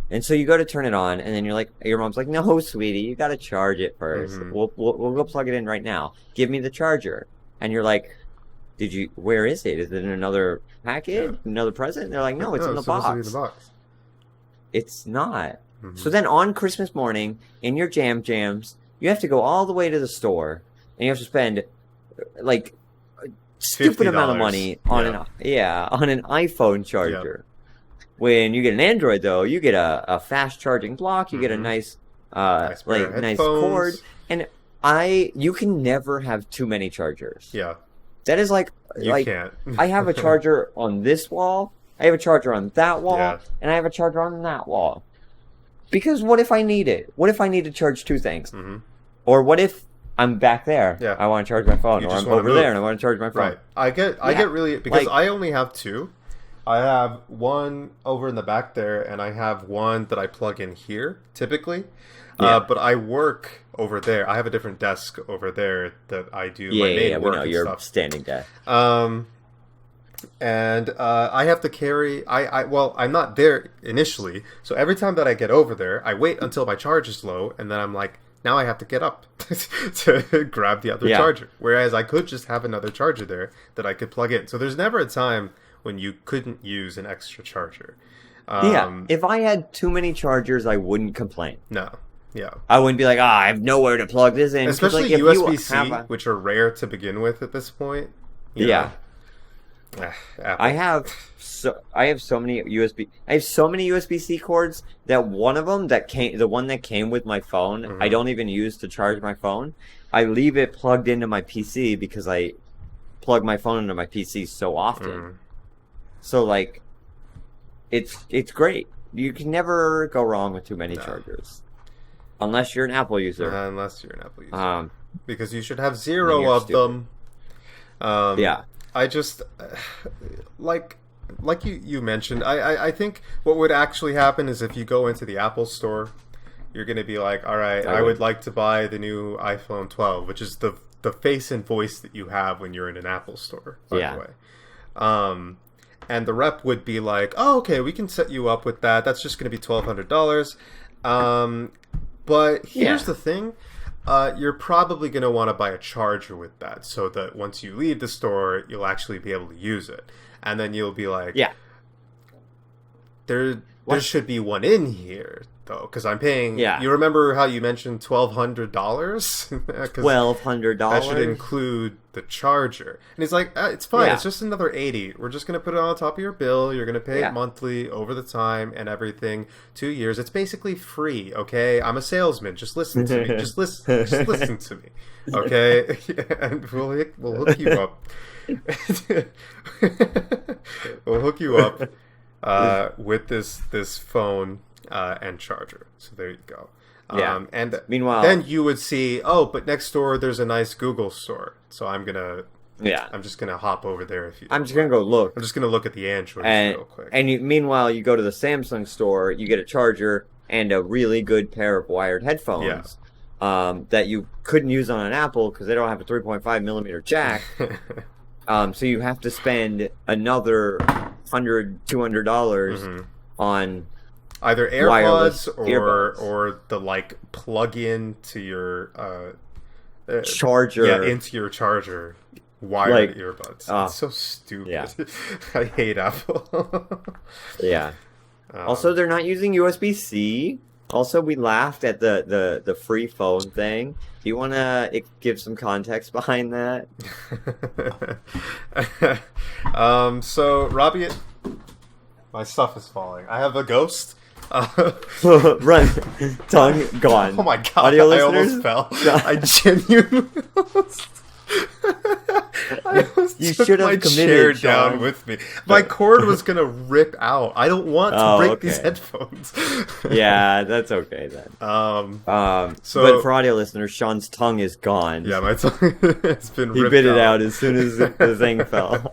And so you go to turn it on, and then you're like, your mom's like, "No, sweetie, you got to charge it first. We'll go plug it in right now. Give me the charger." And you're like, where is it? Is it in another package? Another present? They're like, "No, it's in the box." It's not. So then on Christmas morning, in your jams, you have to go all the way to the store, and you have to spend like a stupid amount of money on an iPhone charger. When you get an Android, though, you get a fast charging block. You get a nice cord, and you can never have too many chargers. Yeah, that is like you can't. I have a charger on this wall. I have a charger on that wall, and I have a charger on that wall. Because what if I need it? What if I need to charge two things? Or what if I'm back there? Yeah. I want to charge my phone, or I'm over there and I want to charge my phone. Right. I get really, because I only have two. I have one over in the back there, and I have one that I plug in here typically. But I work over there. I have a different desk over there that I do my main work and your stuff. Standing desk. and I have to carry. Well, I'm not there initially, so every time that I get over there, I wait until my charge is low, and then I'm like, now I have to get up to grab the other charger. Whereas I could just have another charger there that I could plug in. So there's never a time when you couldn't use an extra charger. If I had too many chargers, I wouldn't complain. No. Yeah. I wouldn't be like, I have nowhere to plug this in. Especially like, USB-C, which are rare to begin with at this point. Yeah. I have so many USB-C cords that one of them the one that came with my phone, I don't even use to charge my phone. I leave it plugged into my PC because I plug my phone into my PC so often. So like, it's great. You can never go wrong with too many chargers. Unless you're an Apple user. Because you should have 0 of them. I just like you mentioned. I think what would actually happen is if you go into the Apple store, you're going to be like, all right, I would like to buy the new iPhone 12, which is the face and voice that you have when you're in an Apple store, by the way. And the rep would be like, oh, okay, we can set you up with that. That's just going to be $1,200. But here's the thing. You're probably going to want to buy a charger with that so that once you leave the store, you'll actually be able to use it. And then you'll be like, there should be one in here, though, because I'm paying... You remember how you mentioned $1,200? $1,200? That should include the charger. And he's like, it's fine. It's just another $80. We're just going to put it on top of your bill. You're going to pay it monthly over the time and everything. 2 years. It's basically free, okay? I'm a salesman. Just listen to me. Just listen to me, okay? And we'll hook you up. We'll hook you up with this phone and charger. So there you go. And meanwhile, then you would see, but next door there's a nice Google store. So I'm just gonna hop over there. I'm just gonna go look. I'm just gonna look at the Android real quick. And meanwhile, you go to the Samsung store, you get a charger and a really good pair of wired headphones. That you couldn't use on an Apple because they don't have a 3.5 millimeter jack. So you have to spend another $100-$200 on either AirPods or the like plug-in to your charger. Into your charger wired earbuds. It's so stupid. I hate Apple. Also, they're not using USB-C. Also, we laughed at the free phone thing. Do you want to give some context behind that? So, Robbie, my stuff is falling. I have a ghost. Run. Tongue gone. Oh my god, Audio I listeners? almost fell. I genuinely You should have my committed, chair Sean. down with me. My cord was gonna rip out. I don't want to break these headphones. Yeah, that's okay then. But for audio listeners, Sean's tongue is gone. Yeah, my tongue has been ripped out. He bit it out as soon as the thing fell.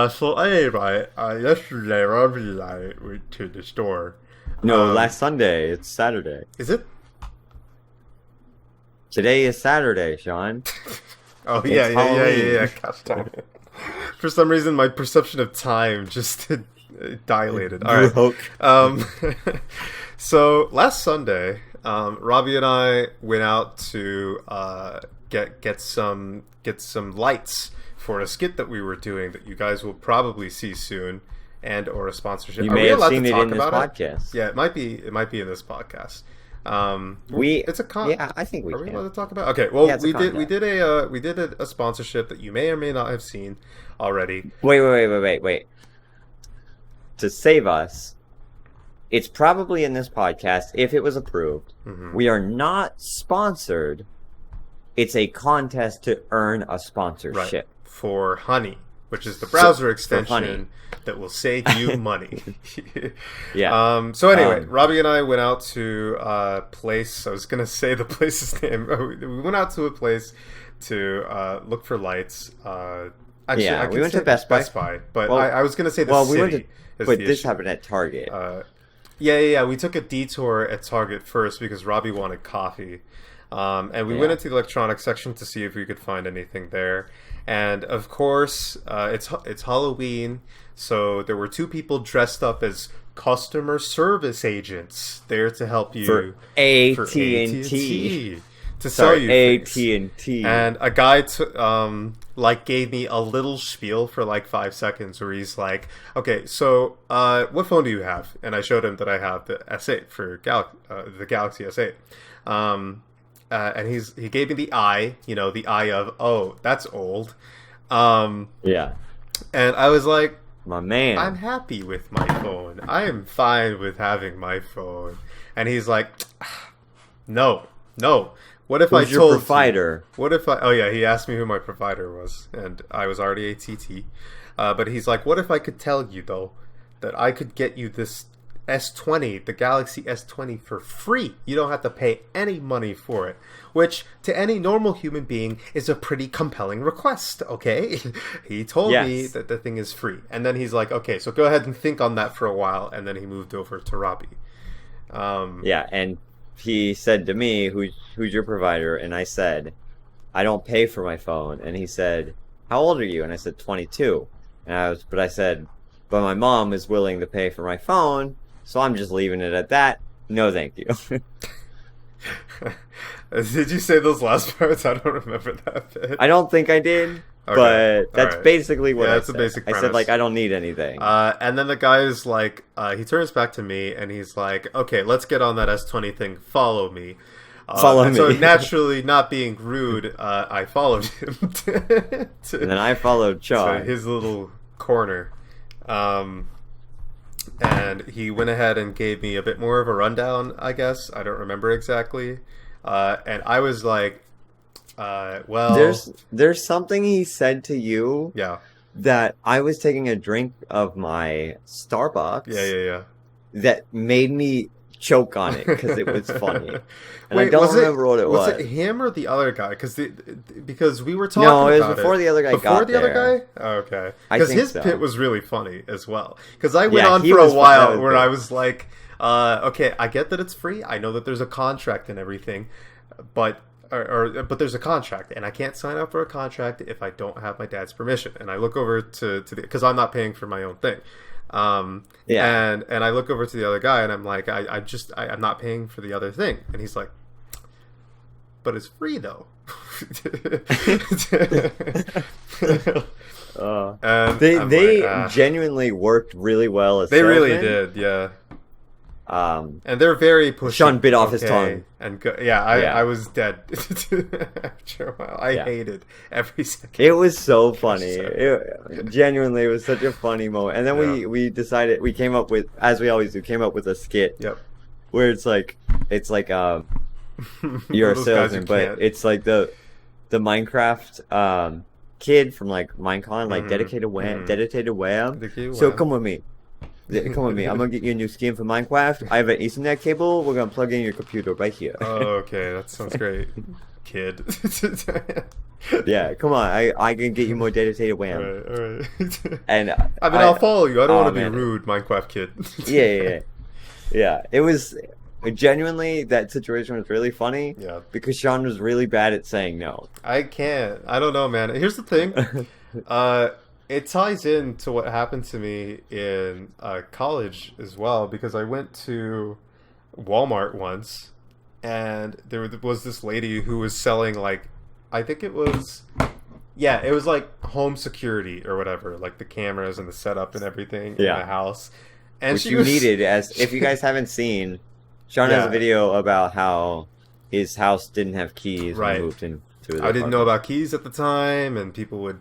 So anyway, yesterday Robbie and I went to the store. No, last Sunday. It's Saturday. Is it? Today is Saturday, Sean. Oh, yeah. Gosh darn it. For some reason, my perception of time just dilated. All right. So last Sunday, Robbie and I went out to get some lights for a skit that we were doing that you guys will probably see soon, and or a sponsorship. You may have seen it in this podcast. Yeah, it might be in this podcast. It's a yeah, I think we are we can. allowed to talk about? Okay, well, yeah, we did a sponsorship that you may or may not have seen already. Wait. To save us, it's probably in this podcast if it was approved. Mm-hmm. We are not sponsored. It's a contest to earn a sponsorship for Honey, which is the browser extension that will save you money. Yeah. So anyway, Robbie and I went out to a place. I was going to say the place's name. We went out to a place to look for lights. Actually, we went to Best Buy. But I was going to say the city. But this happened at Target. Yeah. We took a detour at Target first because Robbie wanted coffee. And we went into the electronics section to see if we could find anything there. And of course, it's Halloween, so there were two people dressed up as customer service agents there to help you For AT&T. To sell you things. AT&T. And a guy gave me a little spiel for like 5 seconds where he's like, okay, so what phone do you have? And I showed him that I have the S8 for the Galaxy S8. And he gave me the eye, the eye of, oh, that's old. Yeah. And I was like, my man. I'm happy with my phone. I am fine with having my phone. And he's like, no. What if Who's I your told provider? You? What if I? Oh yeah, he asked me who my provider was, and I was already AT&T. But he's like, what if I could tell you though that I could get you this S20, the Galaxy S20 for free? You don't have to pay any money for it, which to any normal human being is a pretty compelling request. Okay, he told me that the thing is free, and then he's like, okay, so go ahead and think on that for a while, and then he moved over to Robbie. Yeah, and he said to me, who's your provider? And I said, I don't pay for my phone. And he said, how old are you? And I said, 22. But I said, but my mom is willing to pay for my phone, so I'm just leaving it at that. No, thank you. Did you say those last parts? I don't remember that bit. I don't think I did. Okay. But that's basically what I that's said. A basic premise. I said, like, I don't need anything. And then the guy's like, he turns back to me and he's like, okay, let's get on that S20 thing. Follow me. Follow me. So naturally, not being rude, I followed him. And then I followed Sean. To his little corner. And he went ahead and gave me a bit more of a rundown, I guess. I don't remember exactly. And I was like, well, there's something he said to you. Yeah. That I was taking a drink of my Starbucks. Yeah. That made me choke on it because it was funny. And I don't remember what it was. Was it him or the other guy? Because we were talking about it. No, it was before the other guy got there. Before the other guy? Oh, okay. Because his so. bit was really funny as well. Because I went on for a while where I was like, okay, I get that it's free. I know that there's a contract and everything. But there's a contract, and I can't sign up for a contract if I don't have my dad's permission. And I look over to because I'm not paying for my own thing. And I look over to the other guy, and I'm like, I'm not paying for the other thing. And he's like, but it's free though. They genuinely worked really well as they salesmen. Really did, yeah. And they're very pushy. Sean bit off his tongue. And I was dead after a while. I hated every second. It was so funny. Genuinely, it was such a funny moment. And then we decided, we came up with, as we always do, a skit. Yep. Where it's like you're a salesman, but it's like the Minecraft kid from like Minecon, like dedicated wham. So come with me. Come with me. I'm gonna get you a new skin for Minecraft. I have an Ethernet cable. We're gonna plug in your computer right here. Oh, okay, that sounds great, kid. Yeah, come on. I can get you more dedicated wham. All right. And I'll follow you. I don't want to be rude, Minecraft kid. Yeah. It was genuinely, that situation was really funny. Yeah. Because Sean was really bad at saying no. I can't. I don't know, man. Here's the thing. It ties into what happened to me in college as well, because I went to Walmart once, and there was this lady who was selling, like, I think it was like home security or whatever, like the cameras and the setup and everything in the house. And which you needed, as if you guys haven't seen, Sean has a video about how his house didn't have keys when he moved into the I didn't know about keys at the time, and people would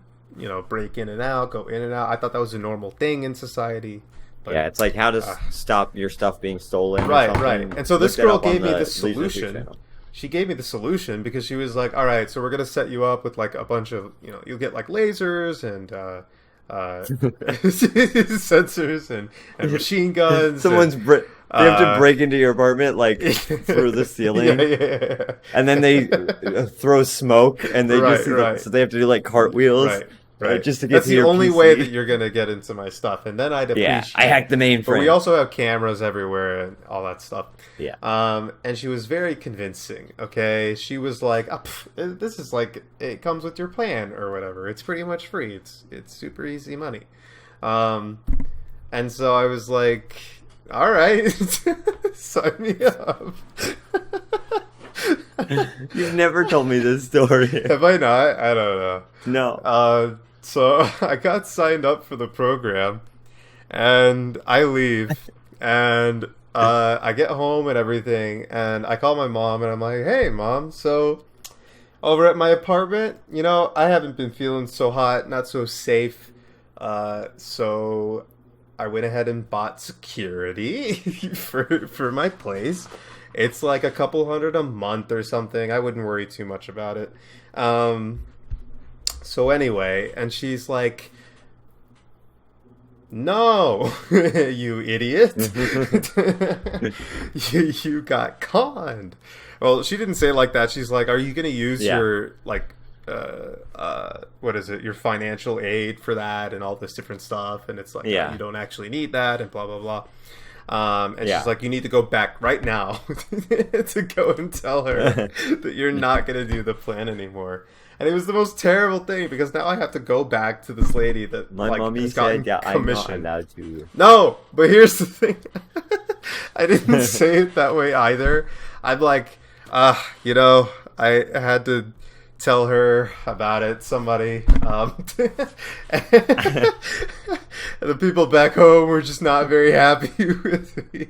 break in and out, go in and out. I thought that was a normal thing in society. But, it's like how to stop your stuff being stolen. Right. And so this girl gave me the solution. She gave me the solution because she was like, all right, so we're going to set you up with like a bunch of, you'll get like lasers and sensors and machine guns. They have to break into your apartment like through the ceiling, yeah. And then they throw smoke, and they so they have to do like cartwheels. Right. Right. Just to get That's to the your only way PC. that you're gonna get into my stuff, and then I'd appreciate. Yeah, I hacked the But mainframe. we also have cameras everywhere and all that stuff. Yeah. And she was very convincing. Okay, she was like, "This is like it comes with your plan or whatever. It's pretty much free. It's super easy money." And so I was like, "All right, sign me up." You've never told me this story. Have I not? I don't know. No. So I got signed up for the program, and I leave, and I get home and everything, and I call my mom, and I'm like, "Hey, Mom, so over at my apartment, I haven't been feeling so hot, not so safe, so I went ahead and bought security for my place. It's like a couple $100 a month or something. I wouldn't worry too much about it." So anyway, and she's like, "No, you idiot. you got conned." Well, she didn't say it like that. She's like, "Are you going to use your, like, what is it, your financial aid for that and all this different stuff?" And it's like, you don't actually need that and blah, blah, blah. And she's like, "You need to go back right now to go and tell her that you're not going to do the plan anymore." And it was the most terrible thing because now I have to go back to this lady that My mommy has gotten said, commission. I'm not allowed to. No, but here's the thing. I didn't say it that way either. I'm like, I had to tell her about it. Somebody, the people back home were just not very happy with me.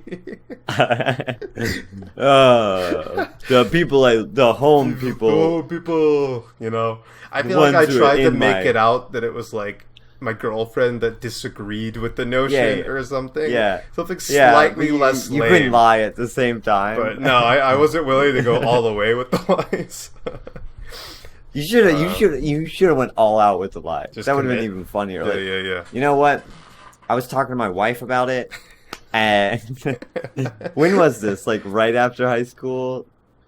The home people. I feel like I Ones who tried are to in make my- it out that it was like my girlfriend that disagreed with the notion Yeah. or something. Yeah. Something slightly you, less You lame. couldn't lie at the same time. But no, I wasn't willing to go all the way with the lies. You should have went all out with the lie. Just That would have been commit. even funnier. Yeah. You know what? I was talking to my wife about it, and when was this? Like right after high school?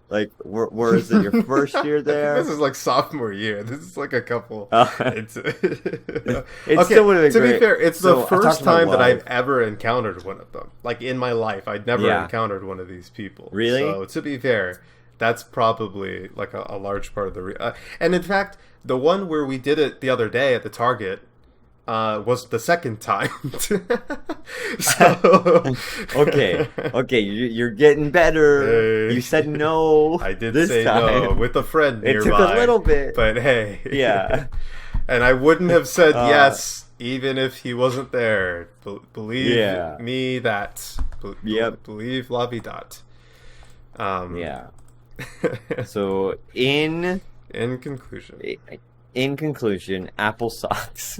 Like, where is it? Your first year there? This is like sophomore year. This is like a couple. It's It still would have been to great. be fair, it's So, the I talked first to my time that I've wife. ever encountered one of them. Like in my life, I'd never Yeah. encountered one of these people. Really? So to be fair, that's probably like a large part of the. And in fact, the one where we did it the other day at the Target. Was the second time. So, Okay, you're getting better. Hey. You said no. I did this say time. no with a friend It nearby. took a little bit. But hey. Yeah. And I wouldn't have said yes even if he wasn't there. Believe me that. Yep. Believe la vidat. Yeah. So in conclusion. Apple sucks.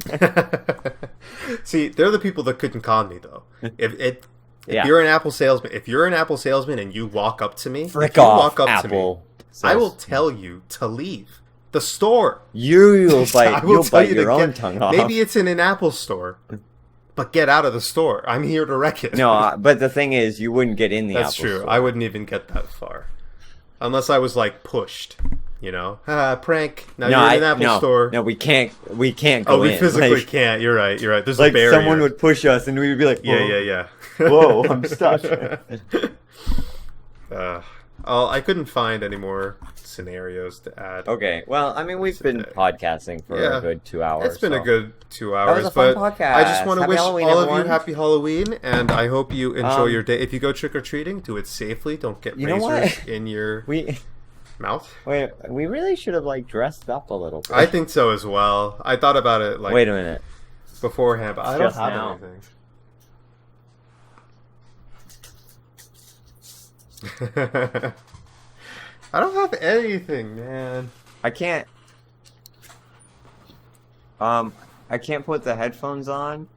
See, they're the people that couldn't con me though. If Yeah. you're an Apple salesman, and you walk up to me, Frick if you off, walk up Apple. to me, I will tell you to leave the store. You'll I will you'll tell bite you to your own get- tongue off. Maybe it's in an Apple store, but get out of the store. I'm here to wreck it. No, but the thing is, you wouldn't get in the that's Apple true. Store. I wouldn't even get that far, unless I was like pushed. Prank. Now you're in an Apple store. No, we can't go Oh, we in. physically Like- can't. You're right. There's Like a barrier. someone would push us, and we'd be like, "Whoa." Yeah. Whoa, I'm stuck. I couldn't find any more scenarios to add. Okay, well, I mean, we've been podcasting for a good 2 hours. It's been a so. good 2 hours. was a fun but podcast. I just want to Happy wish Halloween, all of everyone. you happy Halloween, and I hope you enjoy Um, your day. If you go trick or treating, do it safely. Don't get You know razors what? in your We really should have like dressed up a little bit. I think so as well. I thought about it like Wait a minute. beforehand, but I don't Just have now. anything. I don't have anything, man. I can't put the headphones on.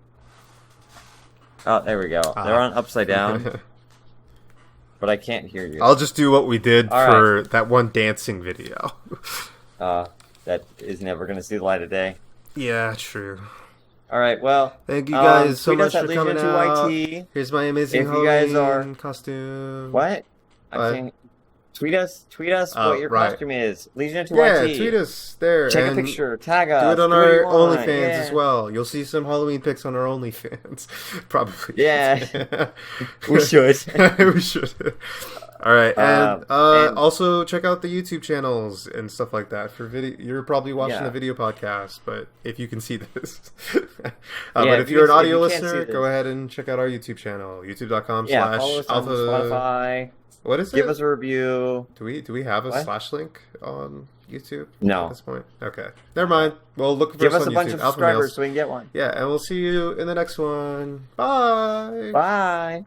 Oh, there we go. They're on upside down, but I can't hear you. I'll just do what we did All for that one dancing video. That is never going to see the light of day. Yeah, true. All right, well, Thank you guys so tweet much us for at coming Legion out. 2YT. Here's my amazing If you guys Halloween are- costume. What? I What? can't. Tweet us what your Right. costume is. Legion of Yeah, 2YT. tweet us there. Take a and picture. Tag Do us. it on do what our you want. OnlyFans Yeah. as well. You'll see some Halloween pics on our OnlyFans. Probably. Yeah. We should. We should. All right, and and- also check out the YouTube channels and stuff like that for video. You're probably watching Yeah. the video podcast, but if you can see this, Yeah, but if if you're an you audio can't see listener, this. go ahead and check out our YouTube channel, youtube.com Yeah, follow slash us on alpha. Spotify. What is Give it? us a review. Do we have a What? slash link on YouTube No. at this point? Okay, never mind. Well, look for Give us us on a bunch YouTube. of Alpha subscribers Males. so we can get one. Yeah, and we'll see you in the next one. Bye. Bye.